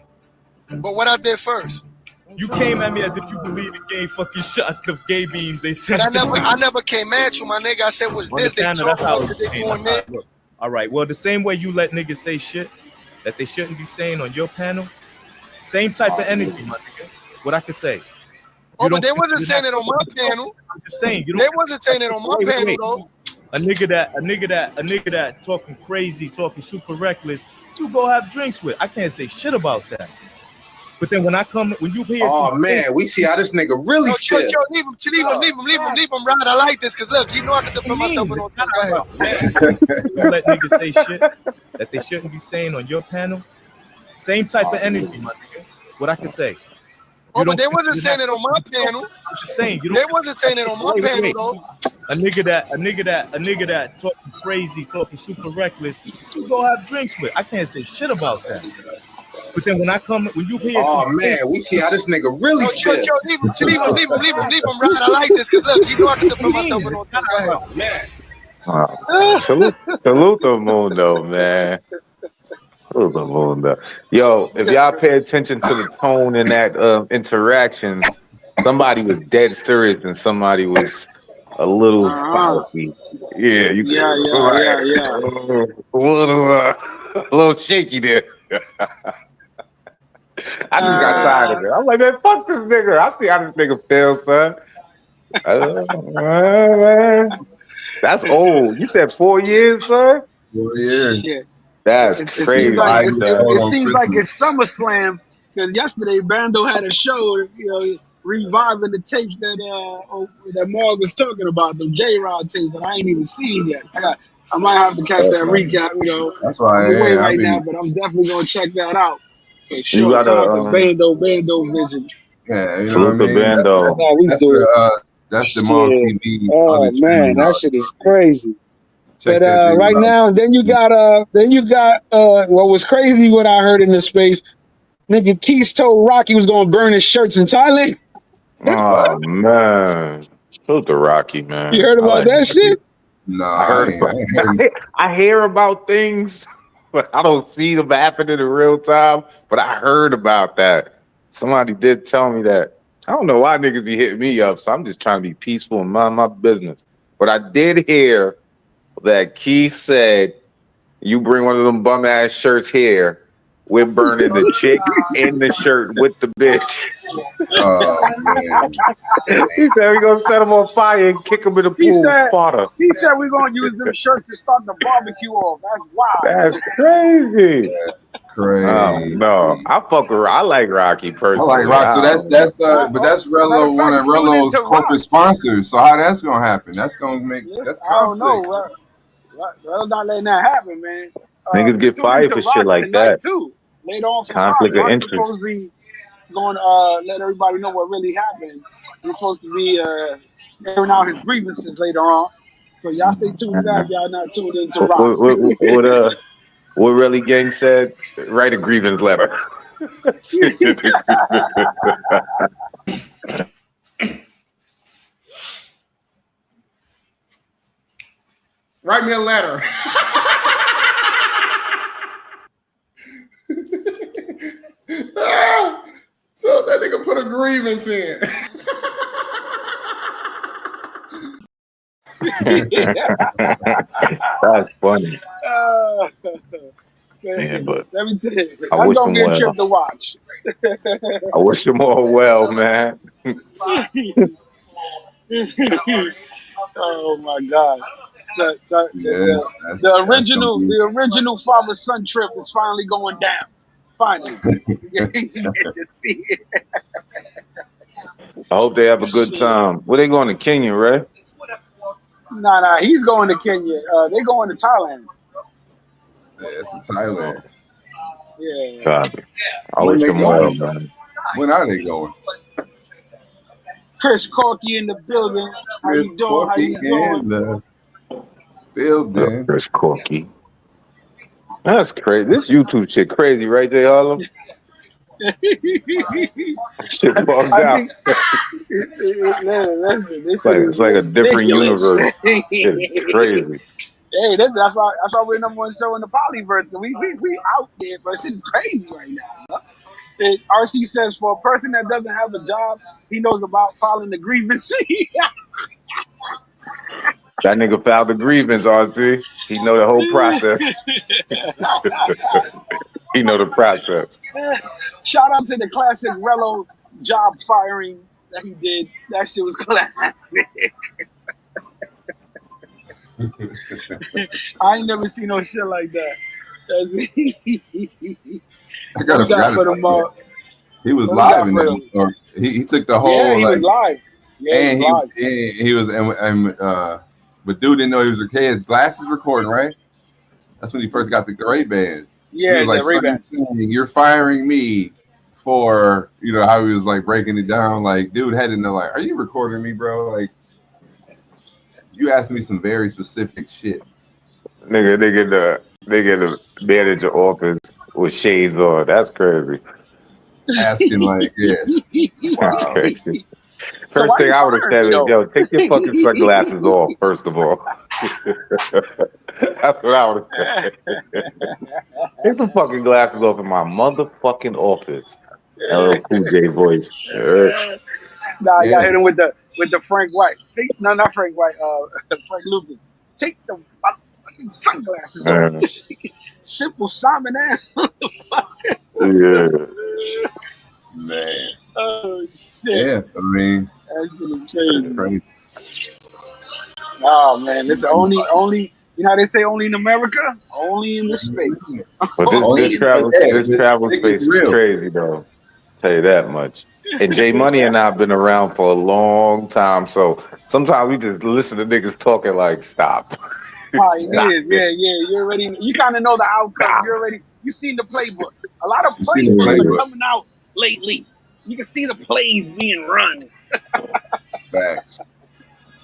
But what I did first? You came at me as if you believe in gay fucking shots, the gay beams they sent. But I never came at you, my nigga. I said was this. They doing this. All right. Well, the same way you let niggas say shit that they shouldn't be saying on your panel, same type of energy, my nigga. What I could say. Oh, but they wasn't saying it on my panel. I'm just saying they wasn't saying it on my panel though. A nigga that talking crazy, talking super reckless, you go have drinks with. I can't say shit about that. But then when you hear, oh man, we see how this nigga really feel. Yo, leave him ride. I like this because look, you know I can defend myself. You let niggas say shit that they shouldn't be saying on your panel. Same type of energy, my nigga. What I can say. Oh, but they wasn't saying it on my panel. I'm just saying. They wasn't saying it on my panel though. A nigga that talking crazy, talking super reckless, you go have drinks with. I can't say shit about that. But then when you hear, oh man, we see how this nigga really feel. Yo, leave him ride. I like this because look, you know I can defend myself. Salute the Mundo, man. Salute the Mundo. Yo, if y'all pay attention to the tone in that interaction, somebody was dead serious and somebody was a little policy. Yeah, a little shaky there. I just got tired of it. I'm like, man, fuck this nigga. I see how this nigga feels, son. That's old. You said 4 years, son? 4 years. Shit. That's crazy. It seems like it's SummerSlam because yesterday Bando had a show, reviving the tapes that Mark was talking about, the J-Rod tapes that I ain't even seen yet. I might have to catch that recap. That's why I'm away right now, but I'm definitely gonna check that out. For sure. You got Bando Vision. Yeah, salute to Bando. That's the Mog TV. Oh man, that shit is crazy. But right now, then you got what was crazy, what I heard in the space, nigga Keith told Rocky was gonna burn his shirts in Thailand. Oh man, salute to Rocky, man. You heard about that shit? No, I hear about things, but I don't see them happening in real time. But I heard about that. Somebody did tell me that. I don't know why niggas be hitting me up, so I'm just trying to be peaceful and mind my business. But I did hear that Keith said, you bring one of them bum ass shirts here, we're burning the chick in the shirt with the bitch. Oh, man. He said we're gonna set him on fire and kick him in the pool, spotter. He said we're gonna use them shirts to start the barbecue off. That's wild. That's crazy. Crazy. No, I like Rocky I personally. like Rock. So but that's Rello, one of Rello's corporate sponsors. So how that's gonna happen? That's gonna make that's conflict. I don't know. Well, not letting that happen, man. Niggas get fired for shit like that. Too. Later on, Conflict of interest. Supposedly going to let everybody know what really happened. He's supposed to be airing out his grievances later on. So y'all stay tuned to that. Y'all not tuned into Rock. What really gang said? Write a grievance letter. Write me a letter. So that nigga put a grievance in. That's funny. Man, but let me tell you, I that's wish gonna him be a well. trip to watch. I wish him all well, man. Oh my God. The original father-son trip is finally going down. Finally. I hope they have a good time. Where they going to Kenya, right? Nah, he's going to Kenya. They're going to Thailand. Yeah, it's in Thailand. Yeah. God, I wish them well, man. When are they going? Chris Corky in the building. How you doing? How you doing? In the building. Chris Corky. That's crazy. This YouTube shit crazy, right there, Harlem? Shit bugged out. It's like a different universe. It's crazy. Hey, that's why we're number one show in the polyverse. We out there, but shit is crazy right now. RC says for a person that doesn't have a job, he knows about filing the grievance. That nigga filed the grievance, RC. He know the whole process. He know the process. Shout out to the classic Rello job firing that he did. That shit was classic. I ain't never seen no shit like that. I gotta forget. He was live in that, or he took the whole. Yeah, he was live. Yeah, he was but dude didn't know he was okay. His glasses recording, right? That's when he first got the Ray-Bans. Yeah, he was the Ray-Bans. You're firing me for, how he was like breaking it down. Like, dude had to know, like, are you recording me, bro? Like, you asked me some very specific shit. Nigga, they get the manager office with shades on. That's crazy. Asking like, yeah. That's crazy. First thing I would have said is, yo, take your fucking sunglasses off, first of all. That's what I would have said. Take the fucking glasses off in my motherfucking office. LL Cool J voice. Nah, y'all hit him with the Frank White. No, not Frank White. Frank Lucas. Take the fucking sunglasses off. Simple Simon ass motherfucker. Yeah. Man. Oh shit. Yeah, I mean, that's crazy. Oh man, this only how they say only in America, only in this space. But this travel space is crazy though. Tell you that much. And J Money and I've been around for a long time, so sometimes we just listen to niggas talking like stop. Yeah. You kind of know the outcome. You seen the playbook. A lot of playbooks are coming out lately. You can see the plays being run. Facts.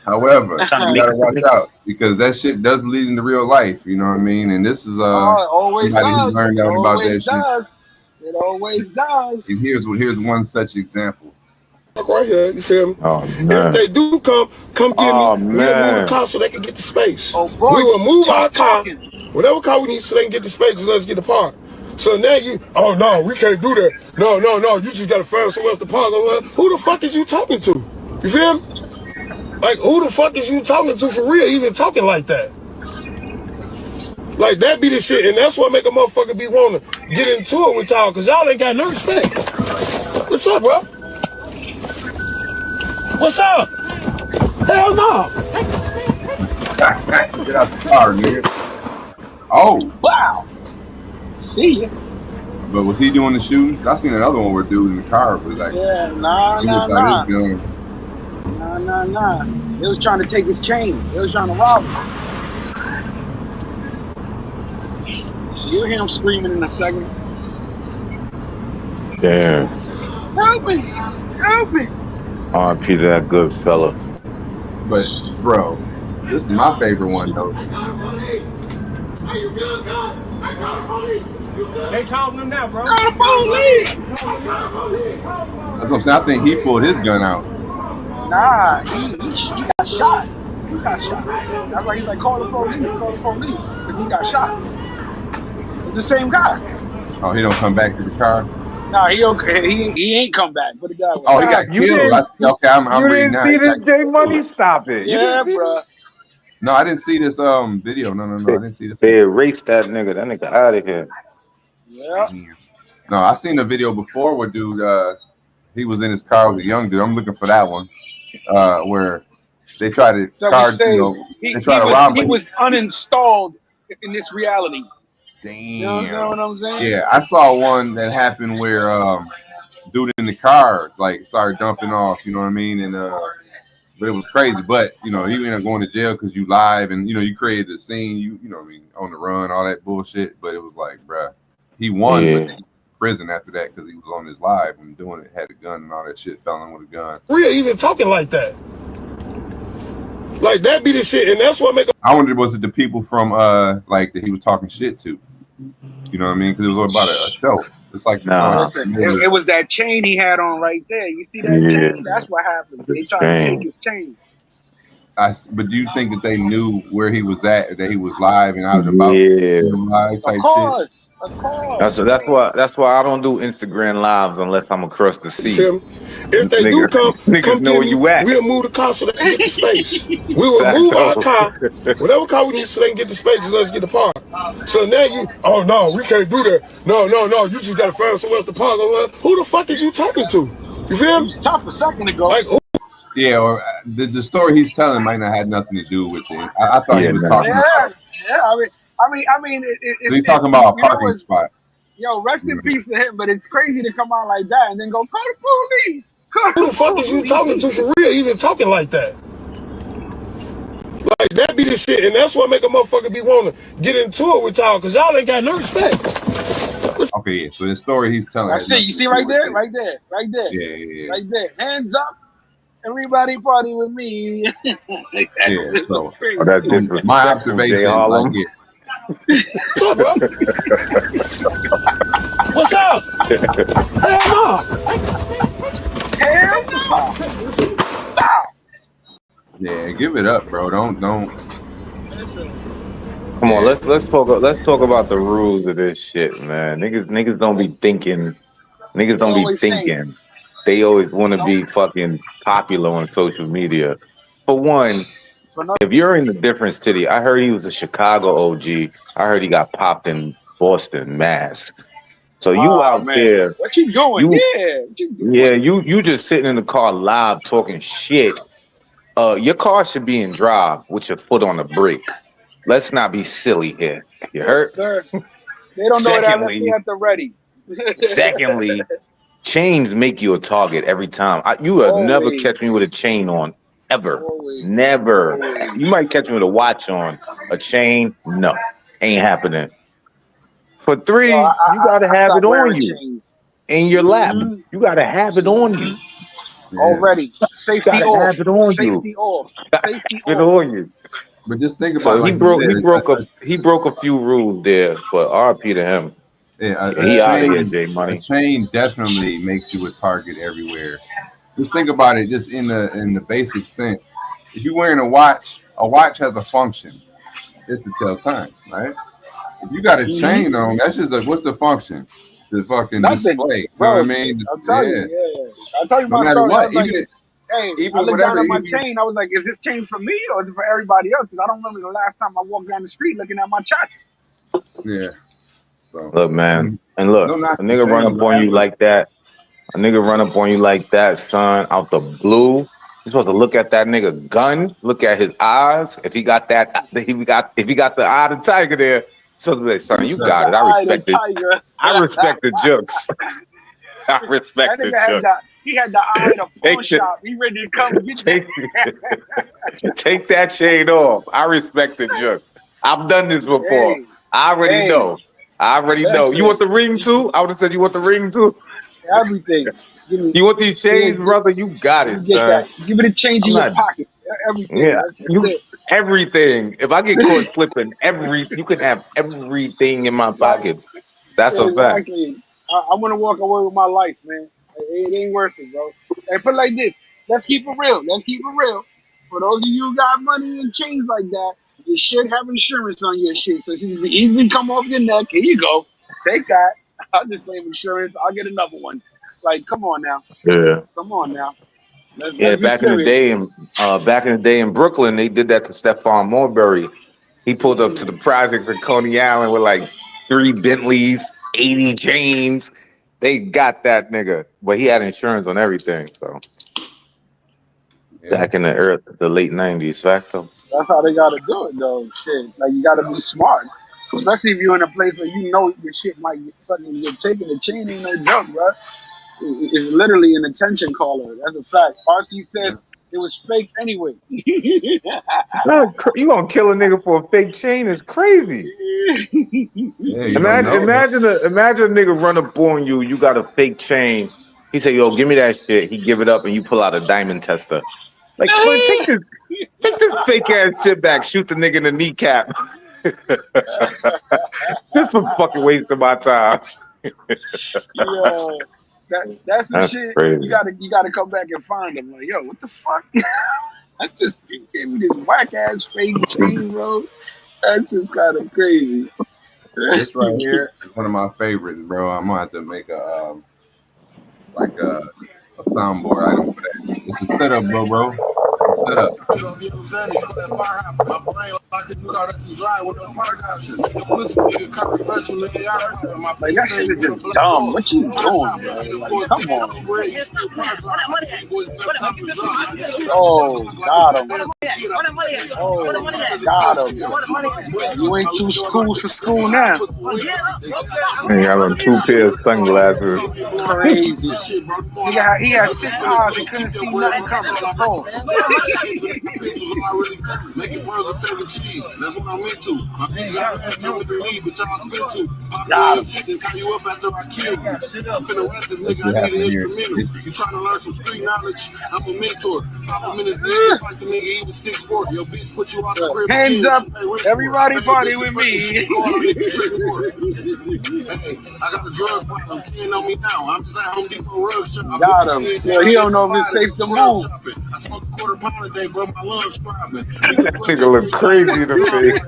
However, you gotta watch out because that shit does bleed into real life. You know what I mean? And this is always does. Learned out about that shit. It always does. And here's one such example. Right here, you see him? Oh, if they do come get me, we'll move the car so they can get the space. Oh, boy, we will move our car. Whatever car we need so they can get the space, just let's get the park. So now you, oh no, we can't do that. No, you just gotta find somewhere else to park. Who the fuck is you talking to? You feel me? Like, who the fuck is you talking to for real, even talking like that? Like, that be the shit, and that's what make a motherfucker be wanting to get into it with y'all, because y'all ain't got no respect. What's up, bro? What's up? Hell no. Get out the car, nigga. Oh. Wow. See ya. But was he doing the shooting? I seen another one where dude in the car was like, Yeah, he nah. was like his gun. Nah. They was trying to take his chain. They was trying to rob him. You'll hear him screaming in a second. Damn. Help me! Help me! R.I.P. to that good fella. But bro, this is my favorite one though. They calling him now, bro. Call the police! That's what I'm saying. I think he pulled his gun out. Nah, he got shot. He got shot. That's why he's like, call the police, because he got shot. It's the same guy. Oh, he don't come back to the car? Nah, he ain't come back. But the guy was Oh, he got killed. Okay, I'm reading now. You didn't see this J Money? Stop it. Yeah, bro. No, I didn't see this video. No, I didn't see this. They erased that nigga. That nigga out of here. Yeah. No, I seen the video before where dude he was in his car with a young dude. I'm looking for that one. Where they try to they try to rob him. He was uninstalled in this reality. Damn. You know what I'm saying? Yeah, I saw one that happened where dude in the car like started dumping off, you know what I mean? And but it was crazy. But you know, he ended up going to jail because you live and you know you created a scene, you know what I mean, on the run, all that bullshit. But it was like, bruh, he won, but then he went to prison after that because he was on his live and doing it, had a gun and all that shit, fell in with a gun. Real even talking like that. Like that be the shit, and that's what make. I wondered, was it the people from like that he was talking shit to? You know what I mean? Because it was about a show. It's like Listen, it was that chain he had on right there. You see that chain? That's what happened. They tried to take his chain. But do you think that they knew where he was at? That he was live and out and about? Live type Of course. That's why I don't do Instagram lives unless I'm across the sea. If they do come know where you at. We'll move the car so they can get the space. We will move our car, whatever car we need so they can get the space, just let's get the park. So now you, oh no, we can't do that. No, you just gotta find somewhere else to park. Who the fuck is you talking to? You feel me? It was tough a second ago. Like, yeah, or the story he's telling might not have nothing to do with it. I thought he was talking about. Yeah, I mean, He's talking about a parking spot. Yo, rest in peace to him, but it's crazy to come out like that and then go, call the police. Who the fuck is you talking to for real, even talking like that? Like, that be the shit, and that's what make a motherfucker be wanting to get into it with y'all, because y'all ain't got no respect. Okay, yeah, so the story he's telling. That's it. You see right there? Yeah. Right there. Hands up. Everybody party with me. So that's my observation. Like, What's up, bro? What's up? Hell no. Yeah, give it up, bro. Don't. Come on, let's talk about the rules of this shit, man. Niggas don't be thinking. Niggas don't be thinking. They always want to be fucking popular on social media. For one, if you're in a different city, I heard he was a Chicago OG. I heard he got popped in Boston, Mass. So you out there? What you doing? You just sitting in the car live talking shit. Your car should be in drive with your foot on the brake. Let's not be silly here. You heard? Sir, they don't know that unless they at the ready. Secondly, chains make you a target every time. You will never catch me with a chain on, ever. Never. You might catch me with a watch on. A chain, no. Ain't happening. For three, you gotta have it on you. Chains. In your lap. You gotta have it on you. Already. Safety off. Have it on Safety off. Safety Have it off. on you. But just think about So like he broke a few rules there, but RP to him. Yeah, he out of here, J Money. A chain definitely makes you a target everywhere. Just think about it, just in the basic sense. If you're wearing a watch has a function. It's to tell time, right? If you got a chain on, that's just like, what's the function? To fucking Nothing, display. You know bro. what I mean? I'll tell you, I'll tell you No my matter story. what, I was like, even I looked whatever, down at my even chain. I was like, is this chain for me or is it for everybody else? Because I don't remember the last time I walked down the street looking at my chest. yeah. So Look, man, and look, no, not a nigga run chain, up on you ever. like that. A nigga run up on you like that, son, out the blue. You're supposed to look at that nigga gun, look at his eyes. If he got that, if he got the eye of the tiger there, so be like, son, you got it. I respect it. I respect the jokes. I respect That the nigga had jokes. he had the eye of the pawn shop. He ready to come get that. Take that chain off. I respect the jokes. I've done this before. Hey, I already know. I already know. You listen, want the ring too? I would have said you want the ring too. everything. Give me, You want these chains, brother? You got let me it, get son. that. Give me the change I'm in your not. pocket. Everything. Yeah, That's you it. everything. If I get caught slipping, you can have everything in my Like, pockets. That's a fact. exactly. I want to walk away with my life, man. It ain't worth it, bro. And put it like this. Let's keep it real. Let's keep it real. For those of you who got money and chains like that, you should have insurance on your shit. So it can easily come off your neck. Here you go. Take that. I'll just claim insurance. I'll get another one. Like, come on now. Yeah. Come on now. Yeah, Let's be serious. back in the day in Brooklyn, they did that to Stephon Marbury. He pulled up to the projects in Coney Island with like 3 Bentleys, 80 chains. They got that nigga, but he had insurance on everything. So back in the late 90s, facto. That's how they gotta do it, though. Shit, like you gotta be smart, especially if you're in a place where you know your shit might get fucking get taken. The chain ain't no joke, bro. It's literally an attention caller. That's a fact. RC says it was fake anyway. You gonna kill a nigga for a fake chain is crazy. Yeah, you don't know. Imagine a nigga run up on you. You got a fake chain. He say, "Yo, give me that shit." He give it up, and you pull out a diamond tester. Like, Twin, take this fake ass shit back. Shoot the nigga in the kneecap. Just for fucking wasting my time. Yo, that's the shit. Crazy. You gotta come back and find them. Like, yo, what the fuck? That's just you gave me this whack ass fake chain, bro. That's just kind of crazy. This right here is one of my favorites, bro. I'm gonna have to make a soundboard item for that. It's a setup, bro. It's a setup. Like that shit is just dumb. What you doing, bro? Like, come on. Oh, got him. Oh, got him. You ain't too cool for school now. And you got on 2 pairs of sunglasses. Crazy. He had 6 eyes. He couldn't see nothing coming. Pause. Got him. Hands up. Everybody party with me. I got a drug problem, 10 on me now. I'm just at Home Depot rug shop. Got him. Yo, he don't know if it's safe to move. I smoked a quarter pound a day, bro. My lungs throbbing. That nigga look crazy in the face.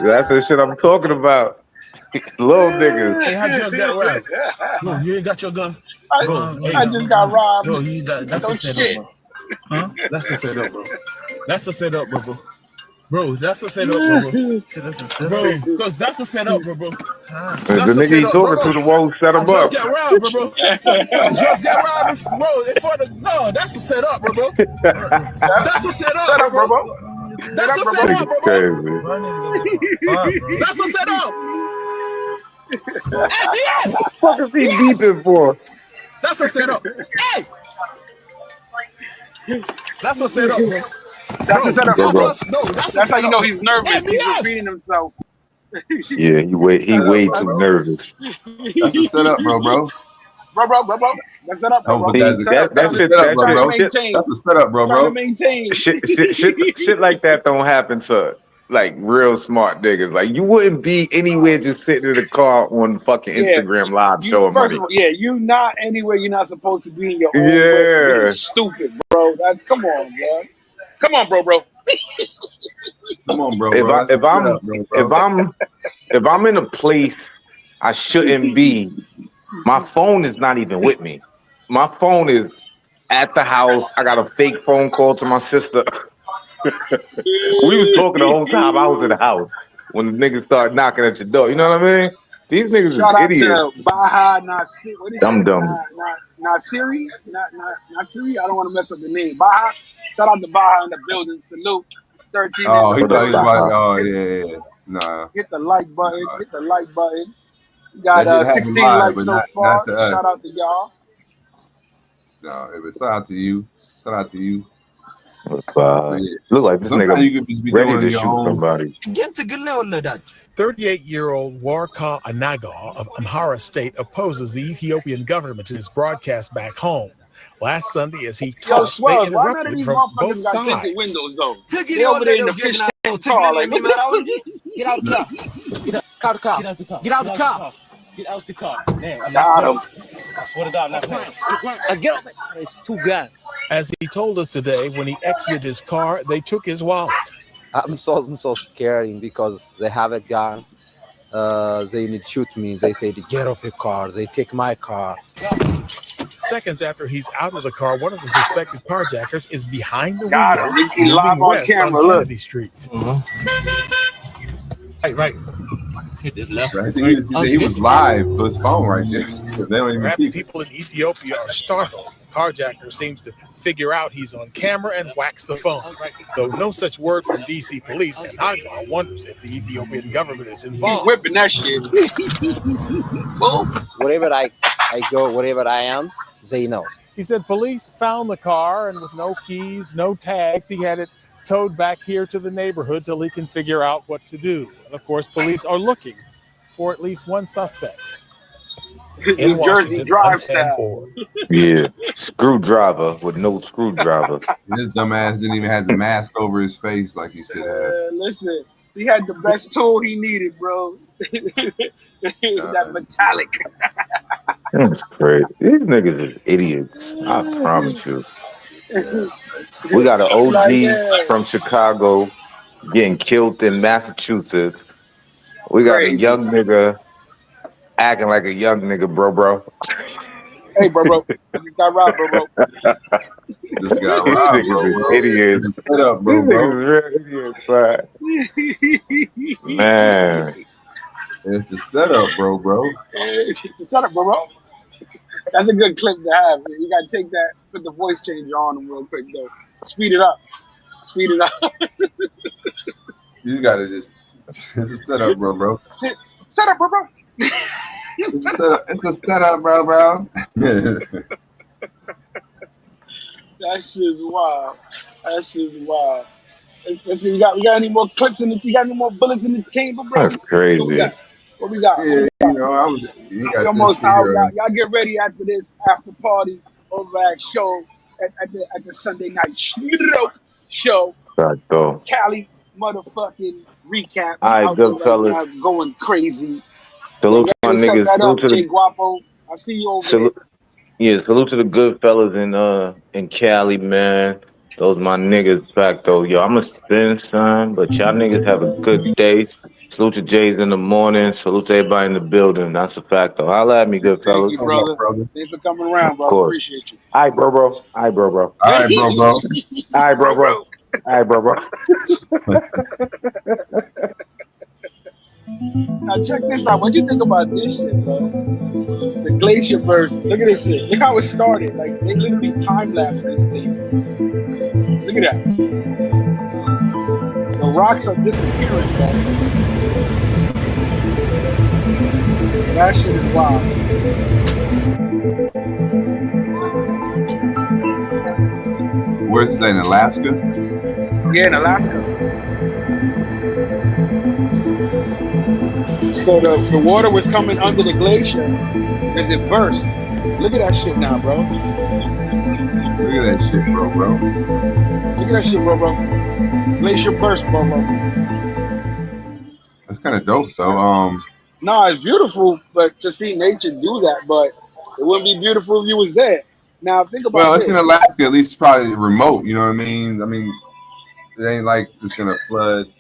That's the shit I'm talking about. Little niggas. Hey, how'd you just get robbed? No, you ain't got your gun. I just got robbed. No, that's a setup, bro. Huh? That's a setup, bro. That's a setup, bro. Bro, that's a setup, bro. Bro, because that's a setup, bro. The nigga you talking to the one who set him up. Just get robbed, bro. Just get robbed, bro. No, that's a setup, bro. That's a setup, bro. That's a setup, bro. That's a setup. Hey, yes. What the fuck is he beeping for? That's a setup. Hey. That's a setup, bro. That's a setup, bro. That's how you know he's nervous. He's repeating himself. Yeah, he way too nervous. That's a setup, bro. Bro. That's set up, bro. That's a setup, bro. Shit like that don't happen to like real smart niggas. Like you wouldn't be anywhere just sitting in the car on fucking Instagram live showing money. You not anywhere you're not supposed to be in your own way. You're stupid, bro. Come on, bro. Come on, bro. Come on, bro. If I'm in a place I shouldn't be, my phone is not even with me. My phone is at the house. I got a fake phone call to my sister. We was talking the whole time I was in the house when the niggas started knocking at your door. You know what I mean? These niggas Shout is out idiots. to Baha Nasir. What is Dumb it? dumb. Nasiri? Nasiri? I don't want to mess up the name. Baha. Shout out to Baha in the building. Salute. 13 in Oh, the he thought he was building. like, oh yeah. Nah. Hit the like button. Hit the like button. We got That just happened 16 live, likes but so not far. to us. Shout out to y'all. No, it was shout out to you. Shout out to you. Look like this Sometimes nigga you could just be ready doing to your shoot own. somebody. 38-year-old Warka Anaga of Amhara State opposes the Ethiopian government in his broadcast back home. Last Sunday, as he Yo, talked, they Swells, why none of interrupted these from both motherfuckers got tinted sides. windows, though? They over there in the fish tank car. Like, what the Get out the car. Get out the car. Get out the car. Get out the car. Get out the car. Man, I'm Got not him. playing. I swear to God, I'm not playing. Get up. It's too good. As he told us today, when he exited his car, they took his wallet. I'm so scared because they have a gun. They need to shoot me. They say to get off your car. They take my car. Seconds after he's out of the car, one of the suspected carjackers is behind the Got wheel, him. He live moving on west camera. on Look. Kennedy Street. Right. Hit this left. I think he was live to his phone right there. They don't even Perhaps keep it. people in Ethiopia are startled. The carjacker seems to figure out he's on camera and whacks the phone. Though no such word from DC police, and Hagar wonders if the Ethiopian government is He's involved. whipping that shit. Boom. Wherever I go, wherever I am, they know. He said police found the car, and with no keys, no tags, he had it towed back here to the neighborhood till he can figure out what to do. And of course, police are looking for at least one suspect. In New Jersey Washington, drive I'm Sam style. Ford. Yeah, screwdriver with no screwdriver. His dumb ass didn't even have the mask over his face like he should have. Listen, he had the best tool he needed, bro. That metallic. That's crazy. These niggas is idiots. I promise you. We got an OG Like, yeah. from Chicago getting killed in Massachusetts. We got Crazy. a young nigga acting like a young nigga, bro. Hey, bro. I just got robbed, bro. This guy These robbed, niggas is idiots. Shut up, These bro. niggas is real idiots, man. It's the setup, bro. It's a setup, bro. That's a good clip to have. You gotta take that, put the voice changer on him real quick, though. Speed it up. You gotta just. It's a setup, bro. Setup, bro. It's a setup, bro. That shit's wild. Let's see, we got any more clips in this? We got any more bullets in this chamber, bro? That's crazy. What we got? Yeah, you know, you got Almost this out. here. Y'all get ready after this after party over at show at the Sunday night show. Exacto. Cali motherfucking recap. All right, Out good there fellas. now, going crazy. Salute to my Set niggas. that up, Salute to Jay the Guapo. I see you over salute to the good fellas in Cali, man. Those my niggas back though. Yo, I'm a spin, son, but y'all niggas have a good day. Salute to Jays in the morning. Salute to everybody in the building. That's a fact though. Holla at me, good there. fellas. Thank you, brother. Thanks for coming around, bro. Of course. Appreciate you. All right, bro. All right, bro. Now check this out. What you think about this shit, bro? The glacier burst. Look at this shit. Look how it started. Like they literally time lapse this thing. Look at that. The rocks are disappearing, bro. That shit is wild. Where's that, in Alaska? Yeah, in Alaska. So the water was coming under the glacier and it burst. Look at that shit now, bro. Look at that shit, bro. Look at that shit, bro. Glacier burst, bro. That's kind of dope, though. Nah, it's beautiful, but to see nature do that, but it wouldn't be beautiful if you was there. Now think about Well, this. it's in Alaska. At least it's probably remote. You know what I mean? it ain't like it's gonna flood,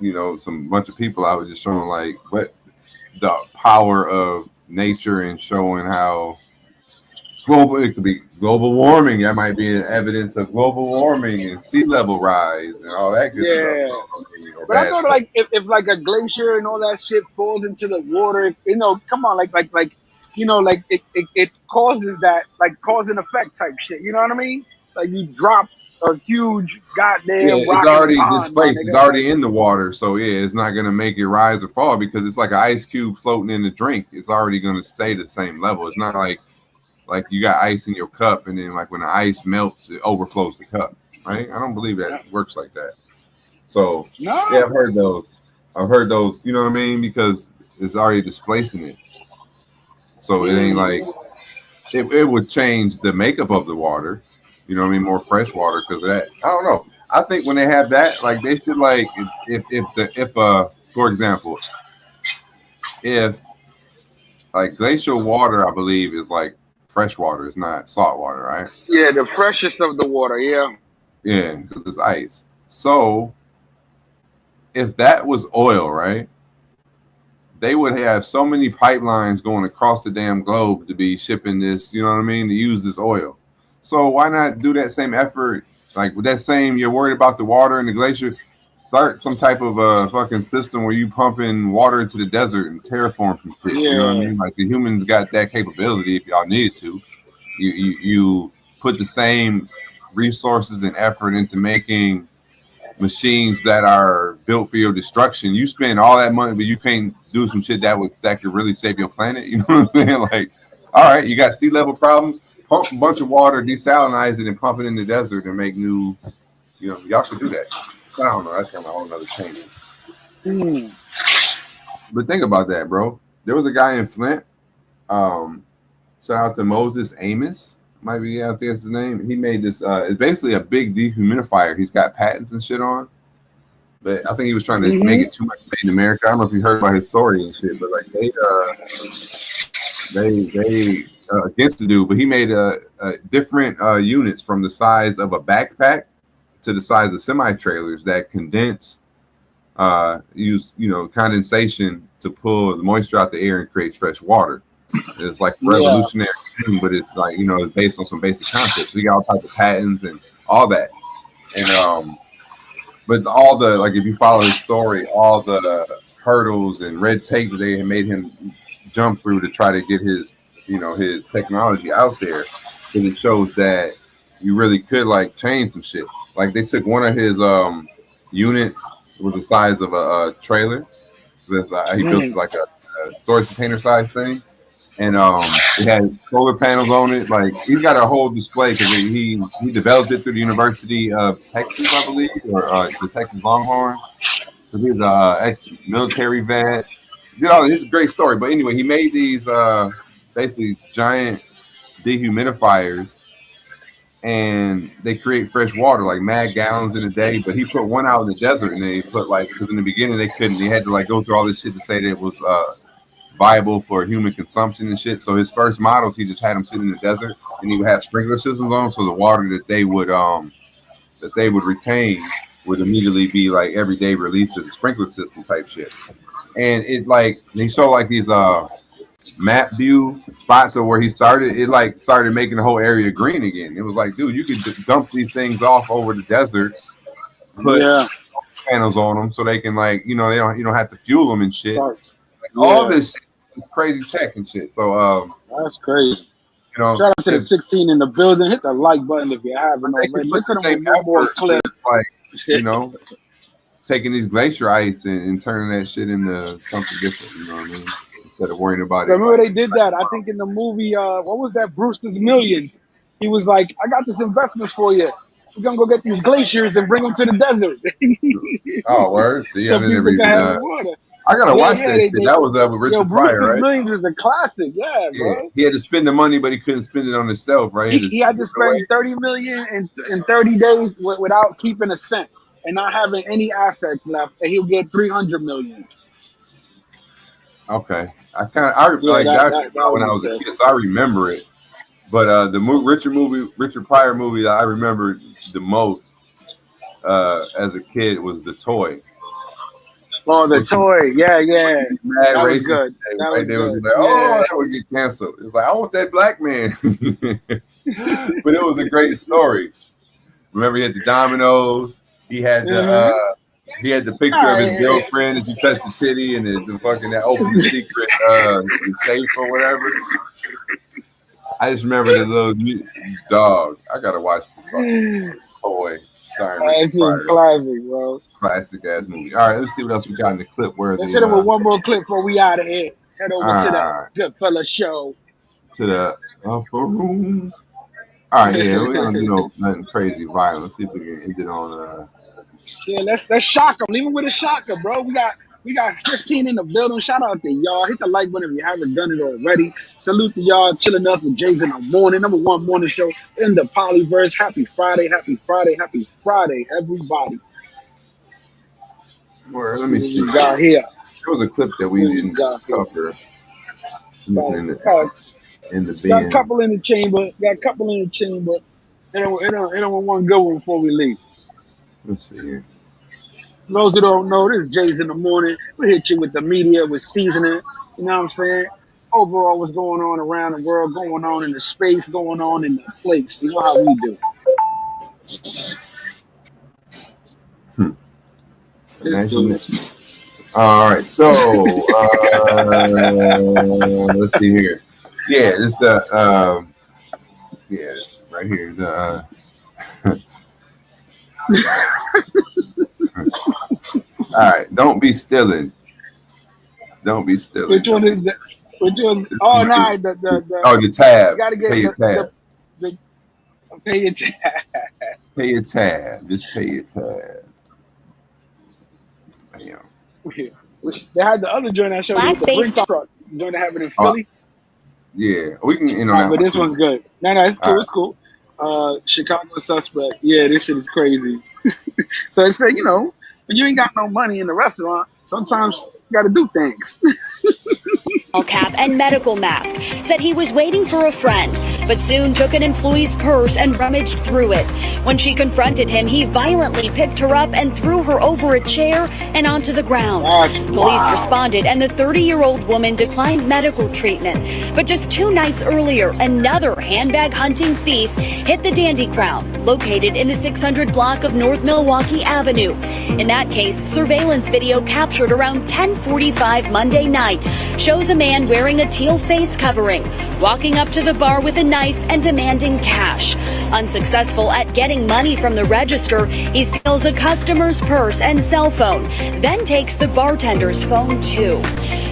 you know, some bunch of people. I was just showing like what the power of nature and showing how it could be global warming. That might be an evidence of global warming and sea level rise and all that good stuff. But I thought like if like a glacier and all that shit falls into the water, you know, come on, like you know, like it causes that like cause and effect type shit. You know what I mean? Like you drop a huge goddamn it's already pond, displaced. It's already in the water, so it's not gonna make it rise or fall because it's like an ice cube floating in the drink. It's already gonna stay the same level. It's not like you got ice in your cup and then like when the ice melts, it overflows the cup, right? I don't believe that works like that. So I've heard those. You know what I mean? Because it's already displacing it. So it ain't like it would change the makeup of the water. You know what I mean? More fresh water because of that. I don't know. I think when they have that, like they should like if for example, if like glacial water, I believe is like fresh water. It's not salt water, right? Yeah, the freshest of the water. Yeah. Yeah, because it's ice. So if that was oil, right? They would have so many pipelines going across the damn globe to be shipping this, you know what I mean, to use this oil. So why not do that same effort? Like with that same, you're worried about the water in the glacier, start some type of fucking system where you pumping water into the desert and terraform some shit. You know what I mean? Like the humans got that capability if y'all needed to. You put the same resources and effort into making machines that are built for your destruction. You spend all that money, but you can't do some shit that could really save your planet. You know what I'm saying? Like, all right, you got sea level problems. Pump a bunch of water, desalinize it, and pump it in the desert and make new. You know, y'all could do that. I don't know. That's on a whole nother tangent. But think about that, bro. There was a guy in Flint. Shout out to Moses Amos. Might be out there. His name. He made this. It's basically a big dehumidifier. He's got patents and shit on. But I think he was trying to make it too much made in America. I don't know if you heard about his story and shit, but like they against the dude. But he made different units from the size of a backpack to the size of semi-trailers that condense, use condensation to pull the moisture out the air and create fresh water. It's like revolutionary thing, but it's like, it's based on some basic concepts. So you got all types of patents and all that. And but all the, like, if you follow his story, all the hurdles and red tape that they had made him jump through to try to get his, his technology out there, because it shows that you really could like change some shit. Like they took one of his units with the size of a trailer. He built like a storage container size thing. And it had solar panels on it. Like he's got a whole display because he developed it through the University of Texas, I believe, or the Texas Longhorn. So he's a ex-military vet. This is a great story. But anyway, he made these basically giant dehumidifiers, and they create fresh water, like mad gallons in a day. But he put one out in the desert, and they put because in the beginning they couldn't. They had to like go through all this shit to say that it was viable for human consumption and shit. So his first models, he just had them sit in the desert, and he would have sprinkler systems on, so the water that they would retain would immediately be like every day released to the sprinkler system type shit. And it like he showed like these map view spots of where he started. It like started making the whole area green again. It was like, dude, you could just dump these things off over the desert, put panels on them so they can like you don't have to fuel them and shit. All this shit is crazy tech and shit. So that's crazy. Shout out to the 16 in the building. Hit the like button if you haven't already. Listen to one more clip. Like taking these glacier ice and turning that shit into something different. You know what I mean? Instead of worrying about it. Remember they did that? I think in the movie, what was that? Brewster's Millions. He was like, "I got this investment for you. We're gonna go get these glaciers and bring them to the desert." Oh, word. See, I didn't even. I gotta watch that shit. That was with Richard Pryor, right? Millions is a classic, bro. He had to spend the money, but he couldn't spend it on himself, right? He had to spend $30 million in 30 days without keeping a cent and not having any assets left, and he'll get $300 million. Okay, I when I was a kid, so I remember it. But the Richard Pryor movie that I remember the most as a kid was The Toy. Oh, The Toy. Yeah. Mad That was racist. good. They That was they was good. like, oh, Yeah. that would get canceled. It's like, I want that black man. But it was a great story. Remember, he had the dominoes. He had the picture of his girlfriend as you touched the titty, and the fucking that open secret the safe or whatever. I just remember the little dog. I gotta watch the fucking Toy starring Richard That's just Pryor. classic, bro. Classic ass movie. All right, let's see what else we got in the clip. Where Let's hit him with one more clip before we out of here. Head over to All the Goodfella show. to the upper room. All right, yeah, we're gonna do nothing crazy violent. Let's see if we can end it on. Yeah, let's shock him. Leave him with a shocker, bro. We got 15 in the building. Shout out to y'all. Hit the like button if you haven't done it already. Salute to y'all chilling up with Jays in the morning. Number one morning show in the Polyverse. Happy Friday, happy Friday, happy Friday, everybody. Where, let me see. We got here. There was a clip that we didn't cover. In the Got a bin. couple in the chamber. And one good one before we leave. Let's see here. For those who don't know, this is Jays in the morning. We hit you with the media, with seasoning. You know what I'm saying? Overall, what's going on around the world, going on in the space, going on in the place. You know how we do. Imagine that. All right, so let's see here. Yeah, this right here. The all right, don't be stealing. Don't be stealing. Which one is that? Which one? Oh, no, the tab. You gotta get pay your tab. Pay your tab. Pay your tab. Just pay your tab. Damn. They had the other joint I showed you with the Brinks truck. The joint that happened in Philly. Yeah, we can end on Right, that. but one this too. one's good. No, it's cool. All It's cool. Chicago suspect. Yeah, this shit is crazy. So it said, when you ain't got no money in the restaurant, sometimes you got to do things. Cap and medical mask, said he was waiting for a friend, but soon took an employee's purse and rummaged through it. When she confronted him, he violently picked her up and threw her over a chair and onto the ground. Police responded, and the 30-year-old woman declined medical treatment. But just 2 nights earlier, another handbag hunting thief hit the Dandy Crown, located in the 600 block of North Milwaukee Avenue. In that case, surveillance video captured around 10:45 Monday night shows a man wearing a teal face covering, walking up to the bar with a knife and demanding cash. Unsuccessful at getting money from the register, he steals a customer's purse and cell phone, then takes the bartender's phone too.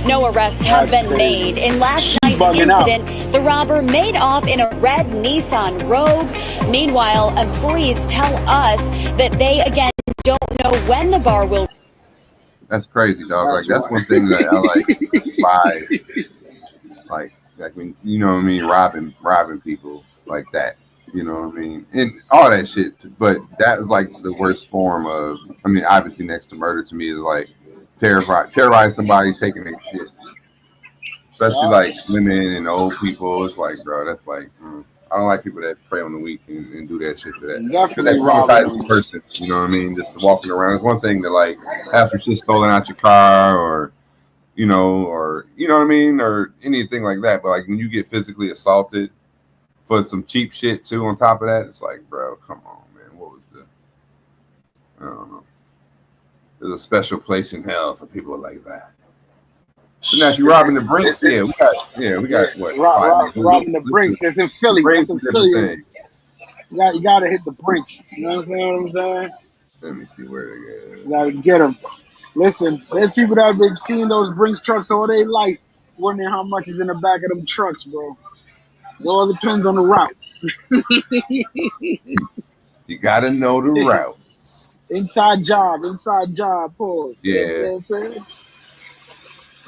No arrests have been made. In last night's incident, the robber made off in a red Nissan Rogue. Meanwhile, employees tell us that they again don't know when the bar will. That's crazy, dog. Like that's one thing that I like despise. Like when you know what I mean, robbing people like that. You know what I mean, and all that shit. But that is like the worst form of. I mean, obviously next to murder to me is like terrorizing somebody taking their shit. Especially like women and old people. It's like, bro, that's like. I don't like people that prey on the weak and do that shit to that. Because that traumatizes a person, you know what I mean? Just walking around. It's one thing to like have some shit stolen out your car or you know what I mean? Or anything like that. But like when you get physically assaulted for some cheap shit too on top of that, it's like, bro, come on, man. What was I don't know. There's a special place in hell for people like that. But now if you're robbing the Brinks, we got what? Robbing the Brinks. That's in Philly. That's in Philly. You gotta hit the Brinks. You know what I'm saying? Let me see where they go. You gotta get them. Listen, there's people that have been seeing those Brinks trucks all day life, wondering how much is in the back of them trucks, bro. It all depends on the route. You gotta know the route. Inside job, pause. Yeah. You know what I'm saying?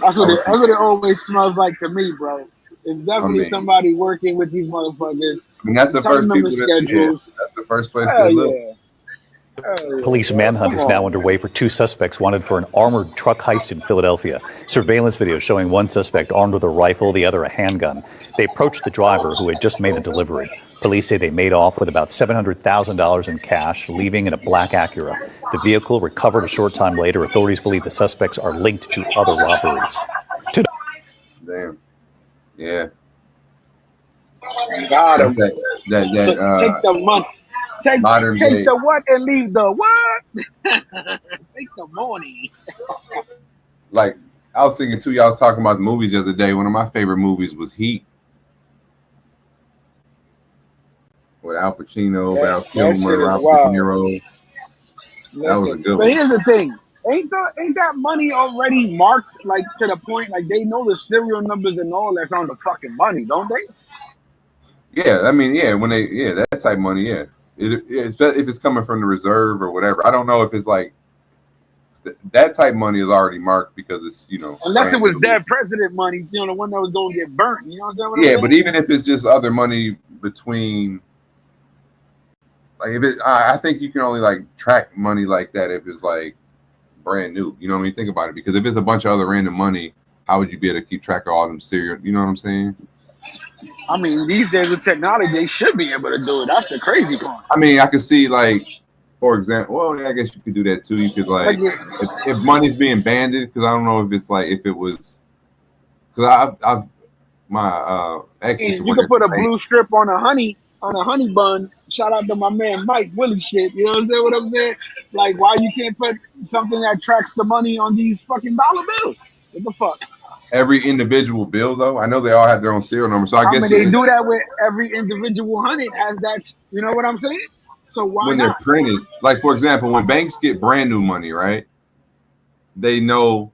That's what it always smells like to me, bro. It's definitely somebody working with these motherfuckers. I mean, that's the first people that's the first place to look. Police manhunt is now underway for 2 suspects wanted for an armored truck heist in Philadelphia. Surveillance video showing one suspect armed with a rifle, the other a handgun. They approached the driver who had just made a delivery. Police say they made off with about $700,000 in cash, leaving in a black Acura. The vehicle recovered a short time later. Authorities believe the suspects are linked to other robberies. Damn. Yeah. Got him. Take the money. Take day. the what and leave the what? Take the money. Like, I was thinking too, y'all was talking about the movies the other day. One of my favorite movies was Heat. With Al Pacino, Val Kilmer, Robert De Niro. That was a good one. But here's the thing. Ain't that money already marked, like, to the point, like, they know the serial numbers and all that's on the fucking money, don't they? Yeah, I mean, yeah, that type of money, yeah. If it's coming from the reserve or whatever. I don't know if it's like that type of money is already marked because it's, unless it was dead president money, the one that was going to get burnt. You know what I'm saying? Yeah, but even if it's just other money between, like, I think you can only like track money like that if it's like brand new. You know what I mean? Think about it, because if it's a bunch of other random money, how would you be able to keep track of all them serial? You know what I'm saying? I mean, these days with technology, they should be able to do it. That's the crazy part. I mean, I could see, like, for example, well, I guess you could do that too. You could, like, if money's being banded, because I don't know if it's like, if it was, because I've my ex. You could put a blue strip on a honey bun. Shout out to my man Mike Willie shit. You know what I'm saying? What I'm saying? Like, why you can't put something that tracks the money on these fucking dollar bills? What the fuck? Every individual bill, though, I know they all have their own serial number. So I guess they do that with every individual hundred has that. You know what I'm saying? So why when not? They're printed, like, for example, when banks get brand new money, right? They know,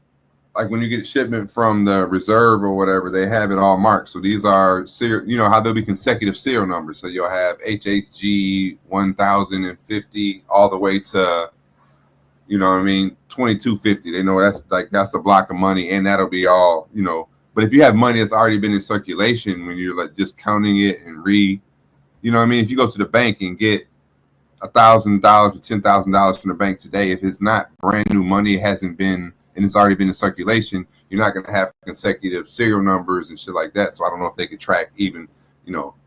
like, when you get shipment from the reserve or whatever, they have it all marked. So these are serial. You know how there'll be consecutive serial numbers. So you'll have HHG 1050 all the way to, you know what I mean, 2250. They know that's the block of money, and that'll be all, But if you have money that's already been in circulation, when you're like just counting it and you know what I mean? If you go to the bank and get $1,000 or $10,000 from the bank today, if it's not brand new money, it hasn't been, and it's already been in circulation, you're not going to have consecutive serial numbers and shit like that. So I don't know if they could track even,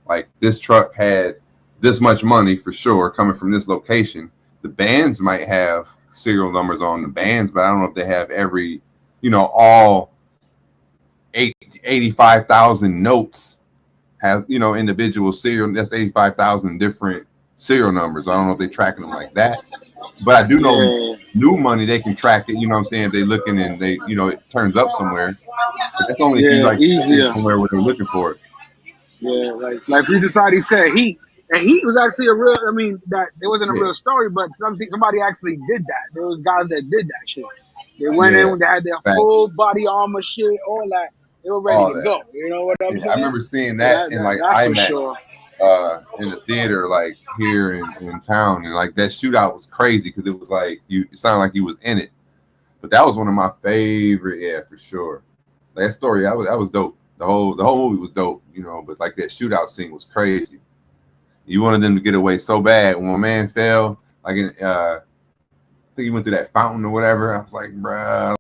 like, this truck had this much money for sure coming from this location. The bands might have serial numbers on the bands, but I don't know if they have every, all 85,000 notes have, individual serial. That's 85,000 different serial numbers. I don't know if they're tracking them like that, but I do know new money, they can track it. You know what I'm saying? If they're looking and they, it turns up somewhere, but that's only if you like easier somewhere where they're looking for it. Yeah, like Free Society said, Heat was actually a real. I mean, that it wasn't a real story, but somebody actually did that. There was guys that did that shit. They went in, they had their full body armor shit, all that. They were ready to go. You know what I'm saying? I remember seeing that in like IMAX in the theater, like here in town, and like that shootout was crazy because it was like it sounded like you was in it. But that was one of my favorite, for sure. That story, that was dope. The whole movie was dope, But like that shootout scene was crazy. You wanted them to get away so bad. When my man fell, like I think he went through that fountain or whatever. I was like, bruh,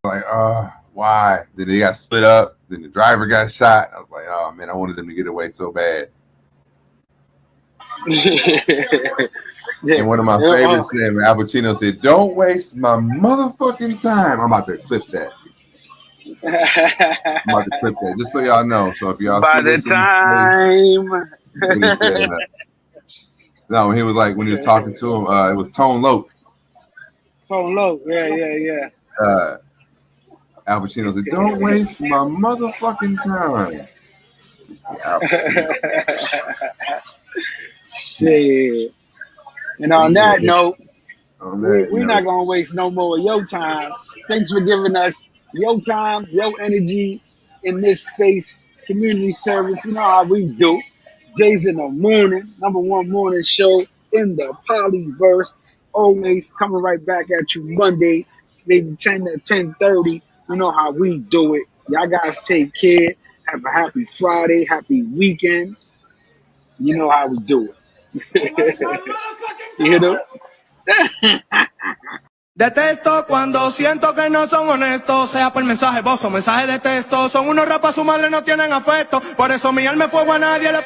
why? Then they got split up. Then the driver got shot. I was like, oh man, I wanted them to get away so bad. And one of my favorites said, Al Pacino said, "Don't waste my motherfucking time." I'm about to clip that. I'm about to clip that, just so y'all know. So if y'all by the time. No, when he was like, when he was talking to him, it was Tone Loc. Tone Loc, yeah. Al Pacino said, "Don't waste my motherfucking time." Shit. And on that note, we're not gonna waste no more of your time. Thanks for giving us your time, your energy in this space, community service. You know how we do. Jays in the morning, #1 morning show in the Polyverse. Always coming right back at you Monday, maybe 10 to 10:30. You know how we do it. Y'all guys take care. Have a happy Friday, happy weekend. You know how we do it. You hear them? Detesto cuando siento que no son honestos, sea por mensaje, voz o mensaje de texto. Son unos rapas, su madre no tienen afecto. Por eso mi alma es fuego, a nadie le